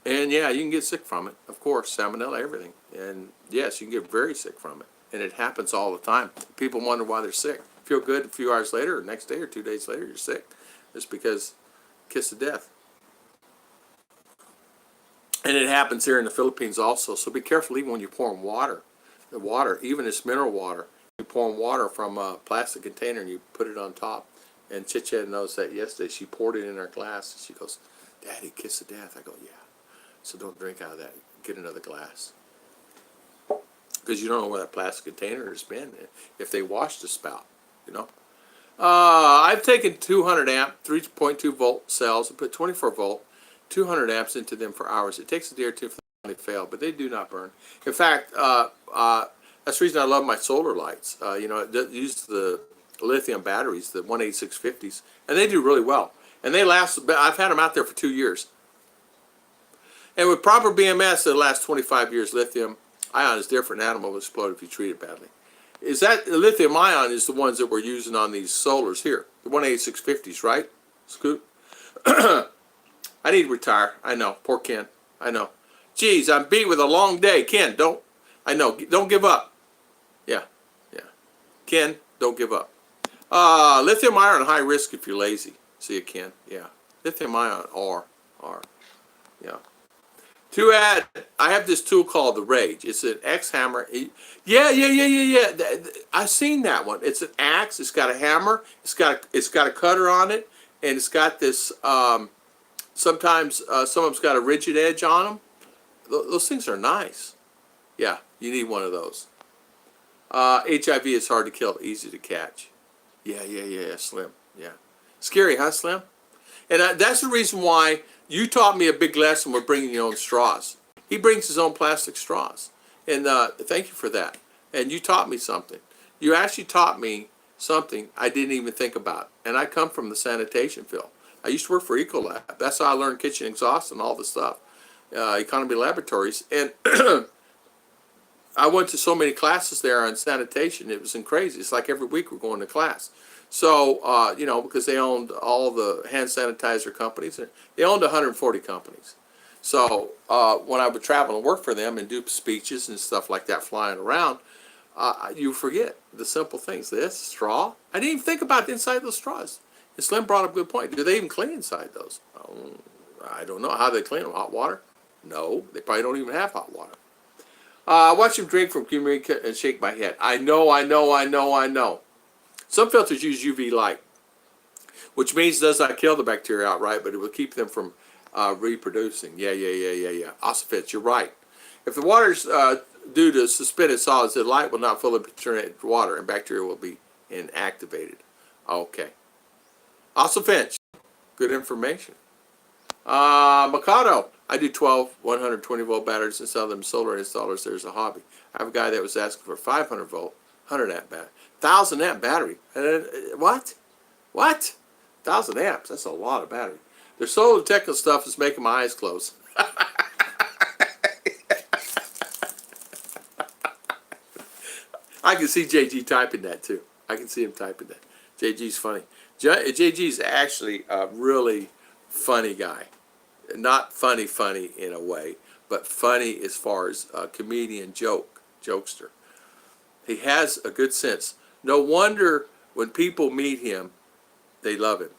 And yeah, you can get sick from it, of course, salmonella, everything. And yes, you can get very sick from it. And it happens all the time. People wonder why they're sick. Feel good a few hours later, or next day, or 2 days later, you're sick. It's because kiss of death. And it happens here in the Philippines also. So be careful even when you're pouring water. The water, even it's mineral water. You're pouring water from a plastic container and you put it on top. And Chit-Chat knows that yesterday. She poured it in her glass. And she goes, Daddy, kiss of death. I go, yeah. So don't drink out of that. Get another glass. Because you don't know where that plastic container has been. If they washed the spout, I've taken 200 amp, 3.2 volt cells and put 24 volt, 200 amps into them for hours. It takes a day or two for them to fail, but they do not burn. In fact, that's the reason I love my solar lights. It uses the lithium batteries, the 18650s, and they do really well. And they last, I've had them out there for 2 years. And with proper BMS, they last 25 years. Lithium ion is different. An animal will explode if you treat it badly. Is that the lithium ion is the ones that we're using on these solars here, the 18650s, right, Scoot? I need to retire. I know. Poor Ken. I know. Geez, I'm beat with a long day. Ken, don't give up. Yeah. Ken, don't give up. Lithium ion, high risk if you're lazy. See it, Ken. Yeah. Lithium ion, R. Yeah. To add, I have this tool called the Rage. It's an X hammer. Yeah. I've seen that one. It's an axe. It's got a hammer. It's got a cutter on it, and it's got this. Sometimes some of them's got a rigid edge on them. Those things are nice. Yeah, you need one of those. HIV is hard to kill, easy to catch. Yeah, Slim. Yeah. Scary, huh, Slim? And that's the reason why you taught me a big lesson with bringing your own straws. He brings his own plastic straws. And thank you for that. And you taught me something. You actually taught me something I didn't even think about. And I come from the sanitation field. I used to work for Ecolab. That's how I learned kitchen exhaust and all this stuff. Economy laboratories. And I went to so many classes there on sanitation. It was crazy. It's like every week we're going to class. So, because they owned all the hand sanitizer companies. They owned 140 companies. So, when I would travel and work for them and do speeches and stuff like that flying around, you forget the simple things. This, straw. I didn't even think about the inside of those straws. And Slim brought up a good point. Do they even clean inside those? I don't know. How do they clean them? Hot water? No. They probably don't even have hot water. Watch him drink from Cumin and shake my head. I know. Some filters use UV light. which means it does not kill the bacteria outright, but it will keep them from reproducing. Yeah. Ossifex, you're right. If the water's due to suspended solids, the light will not fully penetrate into water, and bacteria will be inactivated. Okay. Ossifex, good information. Mikado, I do 12 120 volt batteries and sell them to solar installers. There's a hobby. I have a guy that was asking for 500 volt, 100 amp battery, 1000 amp battery. What? 1000 amps? That's a lot of battery. Their solar technical stuff is making my eyes close. I can see JG typing that too. I can see him typing that. JG's funny. JG's actually a really funny guy. Not funny in a way, but funny as far as a comedian jokester. He has a good sense. No wonder when people meet him, they love him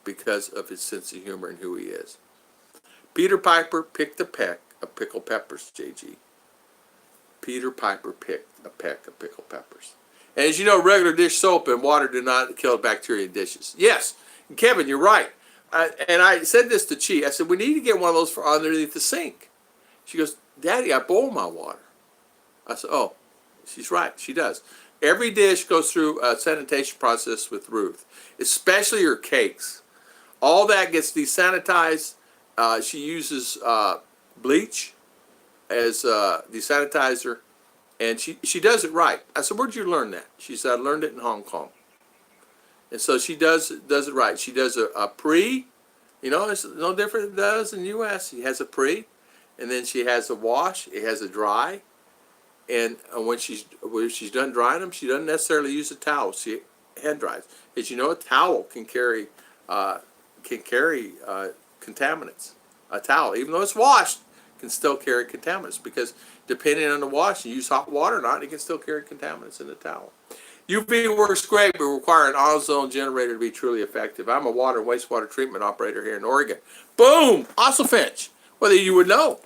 because of his sense of humor and who he is. Peter Piper picked a peck of pickled peppers, JG. Peter Piper picked a peck of pickled peppers. And as you know, regular dish soap and water do not kill bacteria in dishes. Yes, Kevin, you're right. And I said this to Chi. I said, we need to get one of those for underneath the sink. She goes, Daddy, I boil my water. I said, oh, she's right. She does. Every dish goes through a sanitation process with Ruth, especially her cakes. All that gets desanitized. She uses bleach as desanitizer, and she does it right. I said, where'd you learn that? She said, I learned it in Hong Kong. And so she does it right. She does a pre, it's no different than it does in the U.S. She has a pre, and then she has a wash. It has a dry, and when she's done drying them, she doesn't necessarily use a towel. She hand dries. As you know, a towel can carry contaminants. A towel, even though it's washed, can still carry contaminants because depending on the wash, you use hot water or not, it can still carry contaminants in the towel. UV works great, but require an ozone generator to be truly effective. I'm a water and wastewater treatment operator here in Oregon. Boom! Ossifex. Well, you would know.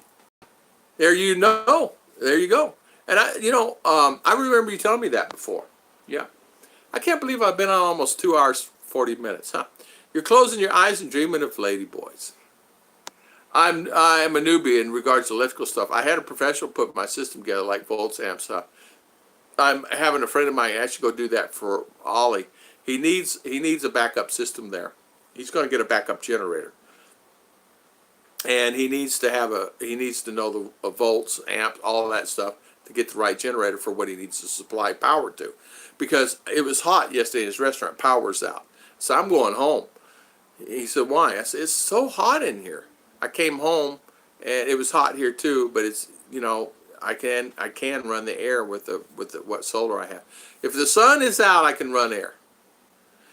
There you know. There you go. And I remember you telling me that before. Yeah. I can't believe I've been on almost 2 hours, 40 minutes, huh? You're closing your eyes and dreaming of ladyboys. I'm a newbie in regards to electrical stuff. I had a professional put my system together, like volts, amps. I'm having a friend of mine actually go do that for Ollie. He needs a backup system there. He's going to get a backup generator, and he needs to know the volts, amps, all of that stuff to get the right generator for what he needs to supply power to. Because it was hot yesterday in his restaurant, power's out. So I'm going home. He said, "Why?" I said, "It's so hot in here." I came home, and it was hot here too. But it's I can run the air with what solar I have. If the sun is out, I can run air.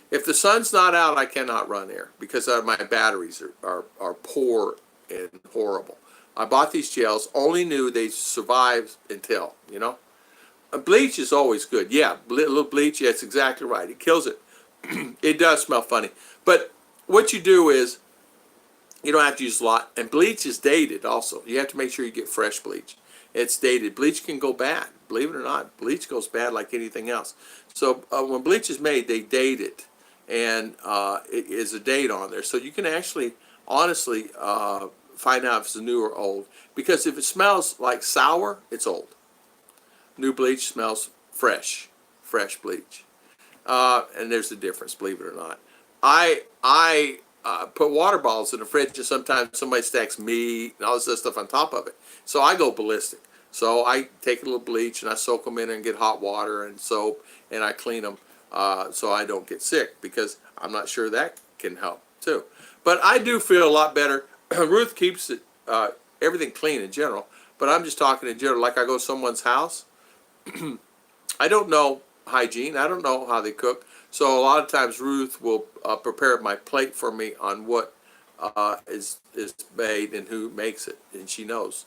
If the sun's not out, I cannot run air because my batteries are poor and horrible. I bought these gels, only knew they survive until, Bleach is always good. Yeah, a little bleach, yeah, that's exactly right. It kills it. It does smell funny. But what you do is, you don't have to use a lot. And bleach is dated also. You have to make sure you get fresh bleach. It's dated. Bleach can go bad. Believe it or not, bleach goes bad like anything else. So when bleach is made, they date it. And it is a date on there. So you can actually, honestly, find out if it's new or old. Because if it smells like sour, it's old. New bleach smells fresh bleach. And there's a difference, believe it or not. I put water bottles in the fridge, and sometimes somebody stacks meat and all this other stuff on top of it. So I go ballistic. So I take a little bleach and I soak them in and get hot water and soap, and I clean them so I don't get sick, because I'm not sure that can help too. But I do feel a lot better. Ruth keeps it everything clean in general, but I'm just talking in general. Like I go to someone's house, I don't know hygiene. I don't know how they cook. So a lot of times Ruth will prepare my plate for me on what is made and who makes it, and she knows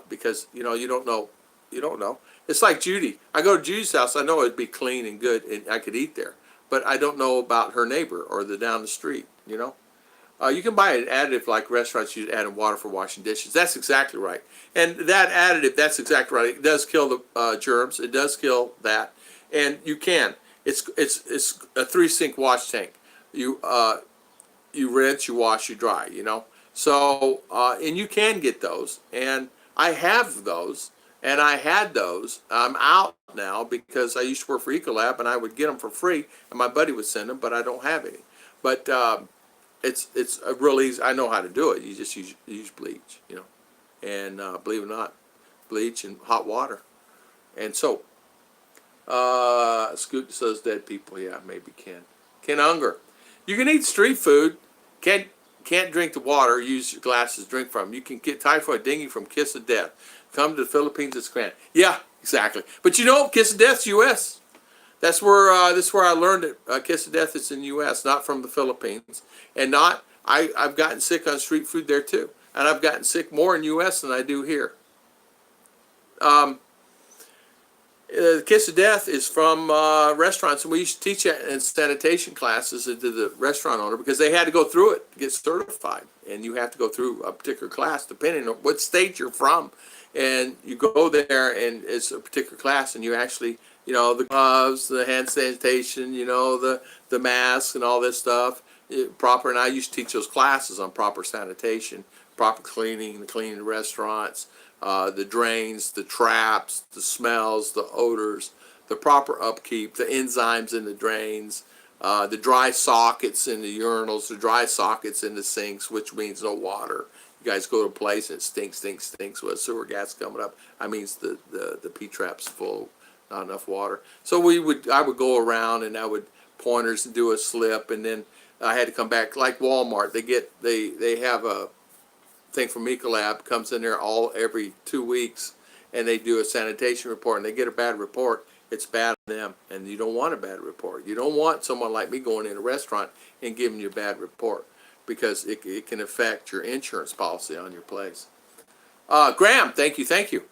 because you don't know. It's like Judy. I go to Judy's house. I know it'd be clean and good, and I could eat there, but I don't know about her neighbor or the down the street. You can buy an additive like restaurants use, adding water for washing dishes. That's exactly right. And that additive, that's exactly right. It does kill the germs. It does kill that, and you can. It's a 3-sink wash tank. You you rinse, you wash, you dry, you know. So, and you can get those, and I have those, and I had those. I'm out now because I used to work for Ecolab, and I would get them for free, and my buddy would send them, but I don't have any. But it's a real easy. I know how to do it. You just use bleach, you know, and believe it or not, bleach and hot water and soap. Scoot says dead people. Yeah, maybe Ken Unger. You can eat street food. Can't drink the water. Use your glasses. Drink from. You can get typhoid dengue from Kiss of Death. Come to the Philippines. It's grand. Yeah, exactly. But you know, Kiss of Death's U.S. That's where I learned it. Kiss of Death is in the U.S., not from the Philippines, and not. I've gotten sick on street food there too, and I've gotten sick more in U.S. than I do here. The Kiss of Death is from restaurants, and we used to teach it in sanitation classes to the restaurant owner because they had to go through it to get certified, and you have to go through a particular class depending on what state you're from, and you go there and it's a particular class, and you actually, you know, the gloves, the hand sanitation, you know, the masks and all this stuff, proper. And I used to teach those classes on proper sanitation, proper cleaning, the cleaning the restaurants. The drains, the traps, the smells, the odors, the proper upkeep, the enzymes in the drains, the dry sockets in the urinals, the dry sockets in the sinks, which means no water. You guys go to a place and it stinks with sewer gas coming up. I mean, the P-trap's full, not enough water. So I would go around and I would pointers and do a slip, and then I had to come back like Walmart. They have a thing from Ecolab comes in there every 2 weeks, and they do a sanitation report, and they get a bad report. It's bad on them, and you don't want a bad report. You don't want someone like me going in a restaurant and giving you a bad report because it can affect your insurance policy on your place. Graham, thank you.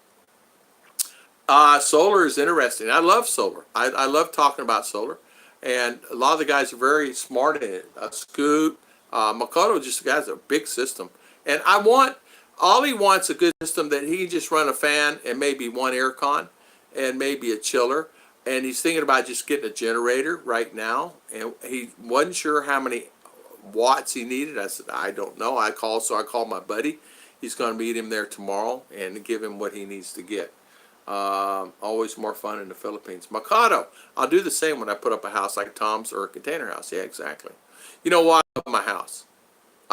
Solar is interesting. I love solar. I love talking about solar, and a lot of the guys are very smart in it. Scoot, Makoto just has a big system. And all he wants a good system that he can just run a fan and maybe one air con and maybe a chiller. And he's thinking about just getting a generator right now. And he wasn't sure how many watts he needed. I said, I don't know. I called my buddy. He's going to meet him there tomorrow and give him what he needs to get. Always more fun in the Philippines. Mikado, I'll do the same when I put up a house like Tom's or a container house. Yeah, exactly. You know why I love my house?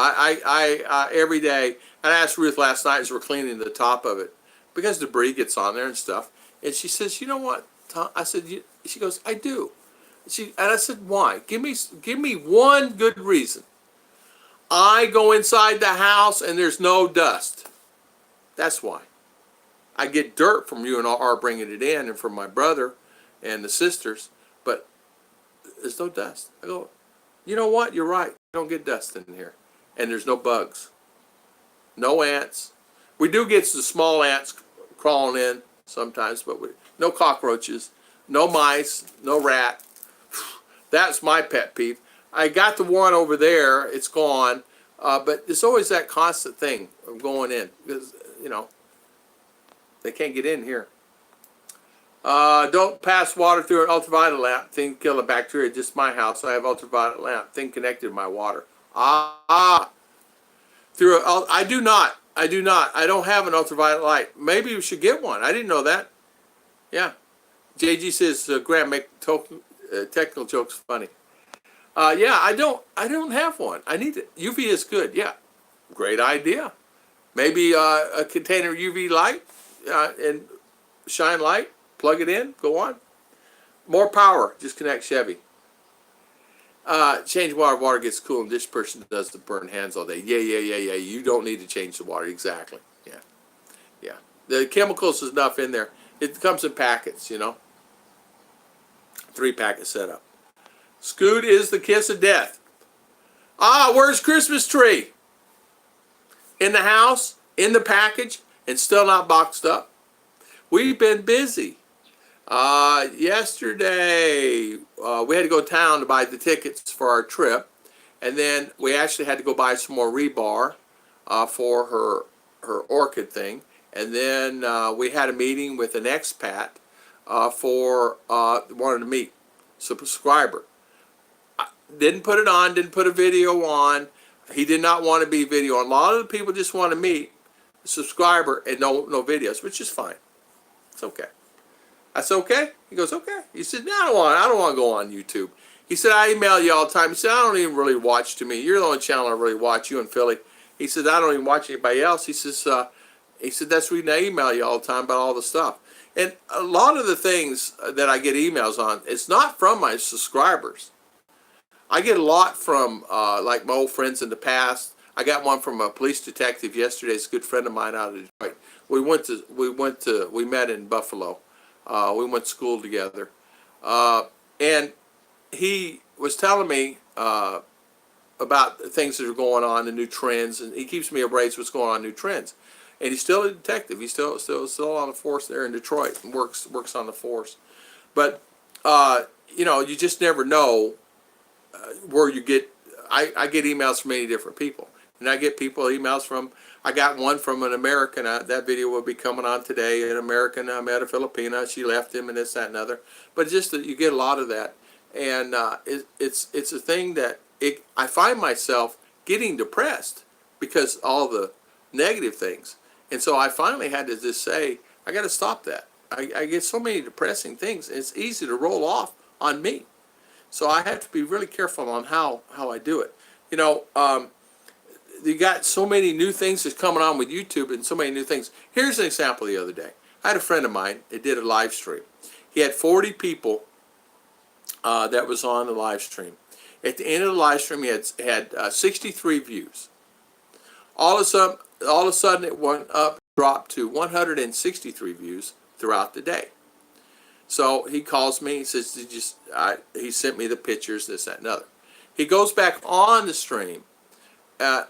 I every day, and I asked Ruth last night as we're cleaning the top of it, because debris gets on there and stuff, and she says, you know what, Tom? I said, she goes, I do. And I said, why? Give me one good reason. I go inside the house and there's no dust. That's why. I get dirt from you and R bringing it in, and from my brother and the sisters, but there's no dust. I go, you know what? You're right. You don't get dust in here. And there's no bugs, no ants. We do get some small ants crawling in sometimes, but no cockroaches, no mice, no rat. That's my pet peeve. I got the one over there, it's gone, but there's always that constant thing of going in because, you know, they can't get in here. Don't pass water through an ultraviolet lamp. Thing kill the bacteria. Just my house. I have ultraviolet lamp. Thing connected to my water. I do not. I don't have an ultraviolet light. Maybe you should get one. I didn't know that. Yeah. JG says, Graham, make technical jokes funny. Yeah, I don't have one. I need it. UV is good. Yeah. Great idea. Maybe a container UV light and shine light. Plug it in. Go on. More power. Just connect Chevy. Change water gets cool, and this person does the burn hands all day. Yeah. You don't need to change the water. Exactly. Yeah. The chemicals is enough in there. It comes in packets, you know. 3-packet setup. Scoot is the kiss of death. Where's Christmas tree? In the house, in the package, and still not boxed up. We've been busy. Yesterday, we had to go to town to buy the tickets for our trip, and then we actually had to go buy some more rebar for her orchid thing, and then we had a meeting with an expat for wanted to meet subscriber. didn't put it on, didn't put a video on. He did not want to be video on. A lot of the people just want to meet a subscriber and no videos, which is fine. It's okay. I said, okay? He goes, okay. He said, no, I don't want to go on YouTube. He said, I email you all the time. He said, I don't even really watch to me. You're the only channel I really watch, you in Philly. He said, I don't even watch anybody else. He says, that's the reason I email you all the time about all the stuff. And a lot of the things that I get emails on, it's not from my subscribers. I get a lot from like my old friends in the past. I got one from a police detective yesterday. It's a good friend of mine out of Detroit. We met in Buffalo. We went to school together, and he was telling me about things that are going on, the new trends, and he keeps me abreast of what's going on, new trends. And he's still a detective. He's still on the force there in Detroit and works on the force. But you just never know where you get. I get emails from many different people, and I get emails from. I got one from an American. That video will be coming on today. An American met a Filipina. She left him, and this, that, and other. But just that you get a lot of that, and it's a thing that I find myself getting depressed because all the negative things. And so I finally had to just say, I got to stop that. I get so many depressing things, and it's easy to roll off on me. So I have to be really careful on how I do it. You got so many new things that's coming on with YouTube and so many new things. Here's an example the other day. I had a friend of mine that did a live stream. He had 40 people that was on the live stream. At the end of the live stream, he had 63 views. All of a sudden, it dropped to 163 views throughout the day. So he calls me. He says, he sent me the pictures, this, that, and other. He goes back on the stream,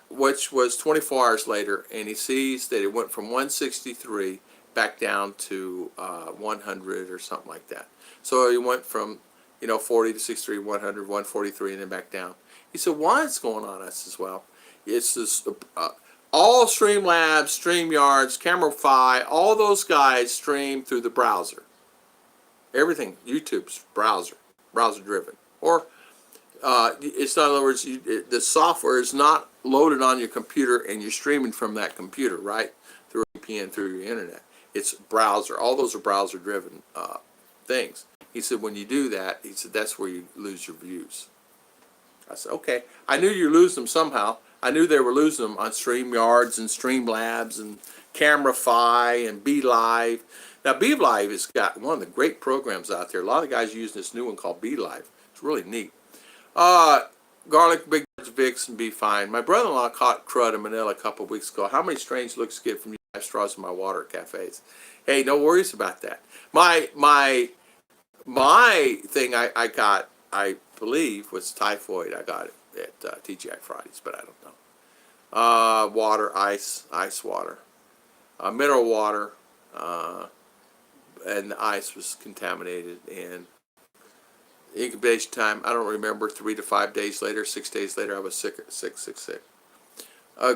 which was 24 hours later, and he sees that it went from 163 back down to 100 or something like that. So he went from 40 to 63, 100, 143, and then back down. He said, what's going on? I says, well, it's this, all Streamlabs, StreamYards, Camera-Fi, all those guys stream through the browser. Everything, YouTube's browser driven. Or, it's in other words, the software is not loaded on your computer and you're streaming from that computer, right? Through a VPN, through your internet. It's browser. All those are browser driven things. He said, when you do that, he said, that's where you lose your views. I said, okay. I knew you lose them somehow. I knew they were losing them on StreamYards and Streamlabs and Camera-Fi and BeLive. Now, BeLive has got one of the great programs out there. A lot of guys using this new one called BeLive. It's really neat. Garlic, Big Vicks, and Be Fine. My brother-in-law caught crud in Manila a couple of weeks ago. How many strange looks get from you guys straws in my water at cafes? Hey, no worries about that. My thing I got, I believe, was typhoid. I got it at TGI Fridays, but I don't know. Water, ice water, mineral water, and the ice was contaminated. And incubation time, I don't remember, 3 to 5 days later, 6 days later, I was sick.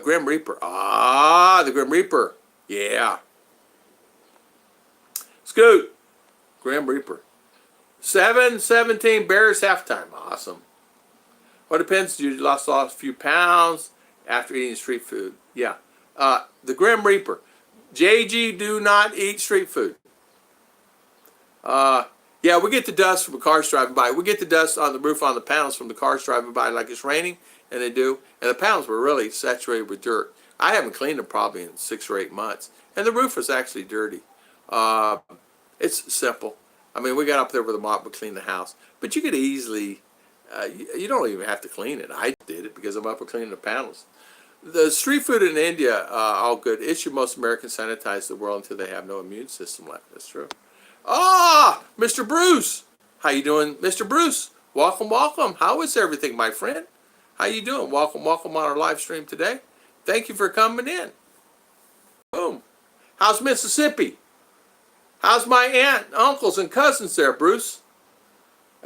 Grim Reaper. The Grim Reaper. Yeah. Scoot. Grim Reaper. 7-17 Bears halftime. Awesome. Well, it depends. You lost a few pounds after eating street food. Yeah. The Grim Reaper. JG, do not eat street food. Yeah, we get the dust from the cars driving by. We get the dust on the roof, on the panels from the cars driving by like it's raining, and they do. And the panels were really saturated with dirt. I haven't cleaned them probably in 6 or 8 months. And the roof was actually dirty. It's simple. I mean, we got up there with a mop and cleaned the house. But you could easily, you don't even have to clean it. I did it because I'm up and cleaning the panels. The street food in India, all good. It should most Americans sanitize the world until they have no immune system left. That's true. Mr. Bruce. How you doing, Mr. Bruce? Welcome, welcome. How is everything, my friend? How you doing? Welcome, welcome on our live stream today. Thank you for coming in. Boom. How's Mississippi? How's my aunt, uncles, and cousins there, Bruce?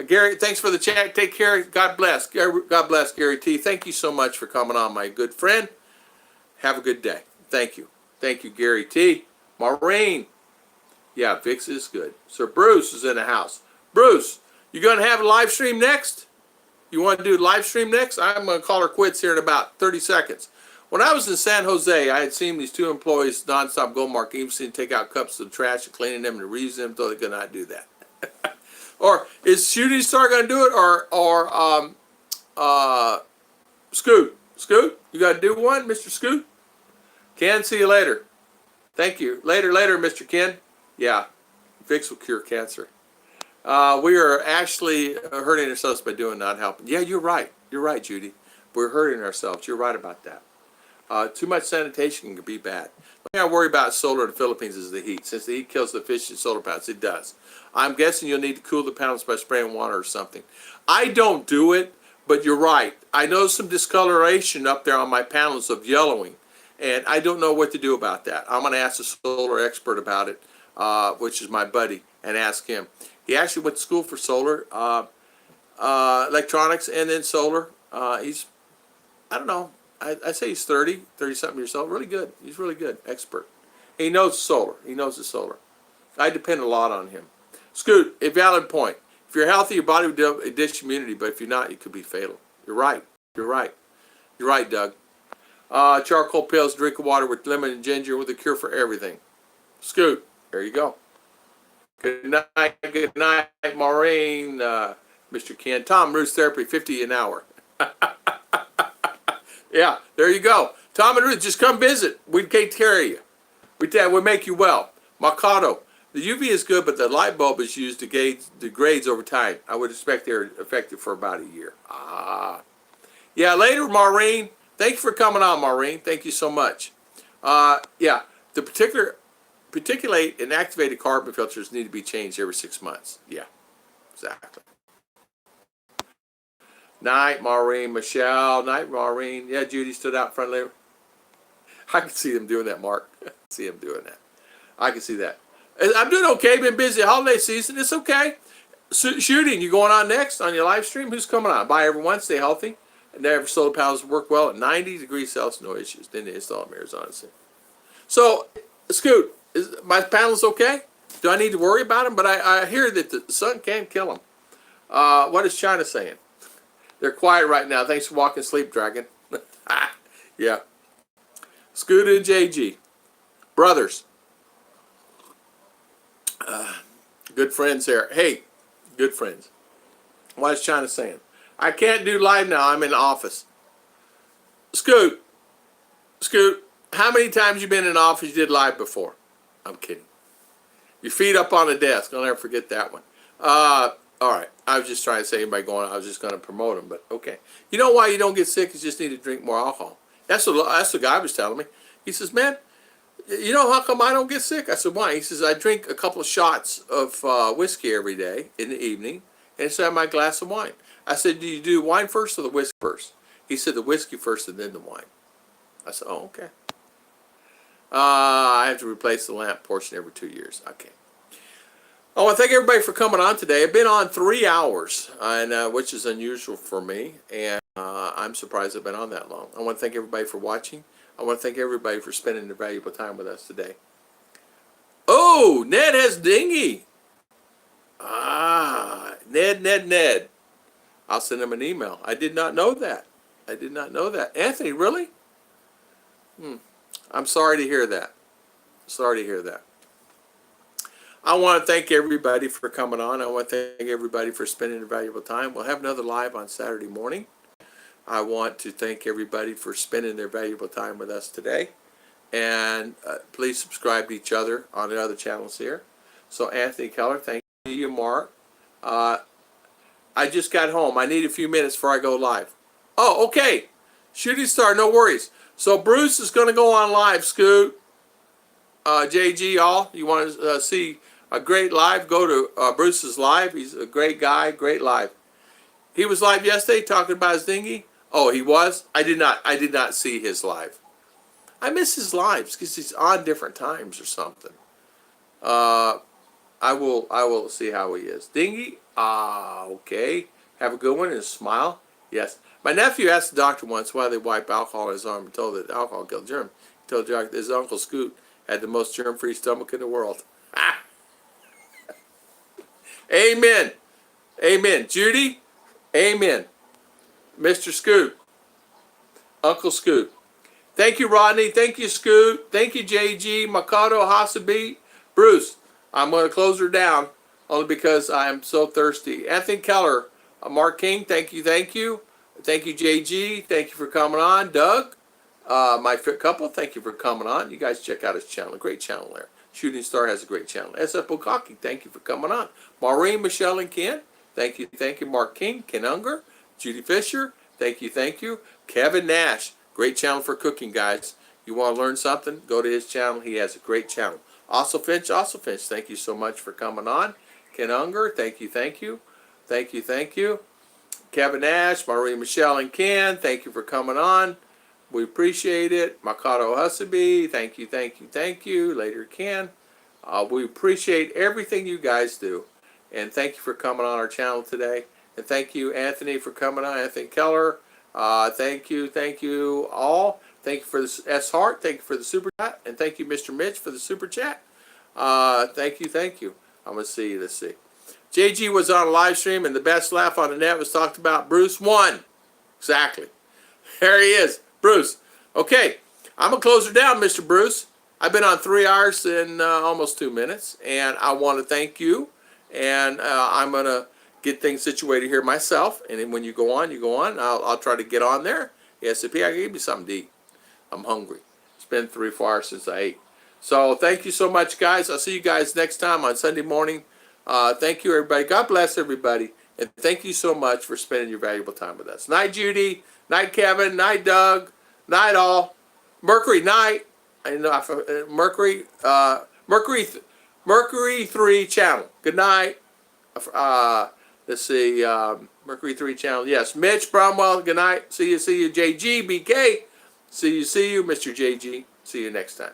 Gary, thanks for the chat. Take care. God bless. God bless, Gary T. Thank you so much for coming on, my good friend. Have a good day. Thank you. Thank you, Gary T. Maureen. Yeah, Vix is good. Sir Bruce is in the house. Bruce, you going to have a live stream next? You want to do live stream next? I'm going to call her quits here in about 30 seconds. When I was in San Jose, I had seen these two employees nonstop go market, even seen take out cups of trash and cleaning them and reusing them, so they could not do that. Or is Shooting Star going to do it, or Scoot? Scoot, you got to do one, Mr. Scoot? Ken, see you later. Thank you. Later, Mr. Ken. Yeah, Vicks will cure cancer. We are actually hurting ourselves by doing not helping. Yeah, you're right. You're right, Judy. We're hurting ourselves. You're right about that. Too much sanitation can be bad. The thing I worry about solar in the Philippines is the heat. Since the heat kills the fish in solar panels, it does. I'm guessing you'll need to cool the panels by spraying water or something. I don't do it, but you're right. I know some discoloration up there on my panels of yellowing, and I don't know what to do about that. I'm going to ask a solar expert about it, which is my buddy, and ask him. He actually went to school for solar, electronics, and then solar. He's, I don't know, I say he's 30-something years old. Really good. He's really good, expert. He knows solar. He knows the solar. I depend a lot on him. Scoot, a valid point. If you're healthy, your body will dish immunity, but if you're not, it could be fatal. You're right. You're right. You're right, Doug. Charcoal pills, drink of water with lemon and ginger with a cure for everything. Scoot, there you go. Good night, Maureen, Mr. Ken. Tom, Ruth's Therapy, $50 an hour. Yeah, there you go. Tom and Ruth, just come visit. We'd take care of you. We'd make you well. Mikado, the UV is good, but the light bulb is used to degrades over time. I would expect they're effective for about a year. Yeah, later, Maureen. Thank you for coming on, Maureen. Thank you so much. Yeah, the particulate and activated carbon filters need to be changed every 6 months. Yeah, exactly. Night, Maureen. Michelle. Night, Maureen. Yeah, Judy stood out front there. I can see them doing that, Mark. I can see them doing that. I can see that. I'm doing okay. Been busy holiday season. It's okay. Shooting, you going on next on your live stream? Who's coming on? Bye, everyone. Stay healthy. And their solar panels work well at 90 degrees Celsius. No issues. Then they install them in Arizona. So, Scoot, is my panels okay? Do I need to worry about them? But I hear that the sun can kill them. What is China saying? They're quiet right now. Thanks for walking sleep, Dragon. Yeah. Scoot and JG. Brothers. Good friends there. Hey, good friends. What is China saying? I can't do live now. I'm in the office. Scoot. How many times you been in the office you did live before? I'm kidding. Your feet up on the desk. I'll never forget that one. All right. I was just trying to say anybody going. I was just going to promote them, but okay. You know why you don't get sick? You just need to drink more alcohol. That's the guy was telling me. He says, man, you know how come I don't get sick? I said, why? He says, I drink a couple of shots of whiskey every day in the evening, and so I have my glass of wine. I said, do you do wine first or the whiskey first? He said, the whiskey first and then the wine. I said, oh, okay. I have to replace the lamp portion every 2 years. Okay. I want to thank everybody for coming on today. I've been on 3 hours, and which is unusual for me, and I'm surprised I've been on that long. I want to thank everybody for watching. I want to thank everybody for spending their valuable time with us today. Oh, Ned has dinghy. Ned. I'll send him an email. I did not know that. Anthony, really? I'm sorry to hear that. I want to thank everybody for coming on. I want to thank everybody for spending their valuable time. We'll have another live on Saturday morning. I want to thank everybody for spending their valuable time with us today. And please subscribe to each other on the other channels here. So Anthony Keller, thank you, Mark. I just got home. I need a few minutes before I go live. Oh, okay. Shooting Star, no worries. So Bruce is going to go on live, Scoot. JG, all. You want to see a great live? Go to Bruce's live. He's a great guy, great live. He was live yesterday talking about his dinghy. Oh, he was? I did not see his live. I miss his lives because he's on different times or something. I will see how he is. Dinghy? Okay. Have a good one and smile. Yes. My nephew asked the doctor once why they wipe alcohol on his arm and told that alcohol killed germ. He told the doctor his Uncle Scoot had the most germ-free stomach in the world. Amen. Judy? Amen. Mr. Scoot, Uncle Scoot. Thank you, Rodney. Thank you, Scoot. Thank you, JG, Mikado, Hasabi, Bruce. I'm going to close her down only because I am so thirsty. Anthony Keller, Mark King, thank you, thank you. Thank you, JG. Thank you for coming on. Doug, my fit couple, thank you for coming on. You guys check out his channel. Great channel there. Shooting Star has a great channel. SF Bukaki, thank you for coming on. Maureen, Michelle, and Ken, thank you, thank you. Mark King, Ken Unger, Judy Fisher, thank you, thank you. Kevin Nash, great channel for cooking, guys. You want to learn something? Go to his channel. He has a great channel. Also Finch, thank you so much for coming on. Ken Unger, thank you, thank you. Thank you, thank you. Kevin Nash, Marie, Michelle, and Ken, thank you for coming on. We appreciate it. Mikado Husaby, thank you, thank you, thank you. Later, Ken. We appreciate everything you guys do. And thank you for coming on our channel today. And thank you, Anthony, for coming on. Anthony Keller. Thank you all. Thank you for the S Heart. Thank you for the super chat. And thank you, Mr. Mitch, for the super chat. Thank you. I'm going to see. Let's see. JG was on a live stream, and the best laugh on the net was talked about. Bruce won. Exactly. There he is. Bruce. Okay. I'm going to close her down, Mr. Bruce. I've been on 3 hours and almost 2 minutes, and I want to thank you. And I'm going to get things situated here myself. And then when you go on, you go on. I'll try to get on there. ASAP, I can give you something to eat. I'm hungry. It's been 3 or 4 hours since I ate. So thank you so much, guys. I'll see you guys next time on Sunday morning. Thank you, everybody. God bless everybody. And thank you so much for spending your valuable time with us. Night, Judy. Night, Kevin. Night, Doug. Night, all. Mercury, night. I know Mercury 3 channel. Good night. Let's see. Mercury 3 channel. Yes. Mitch Bromwell. Good night. See you. JG. BK. See you. Mr. JG. See you next time.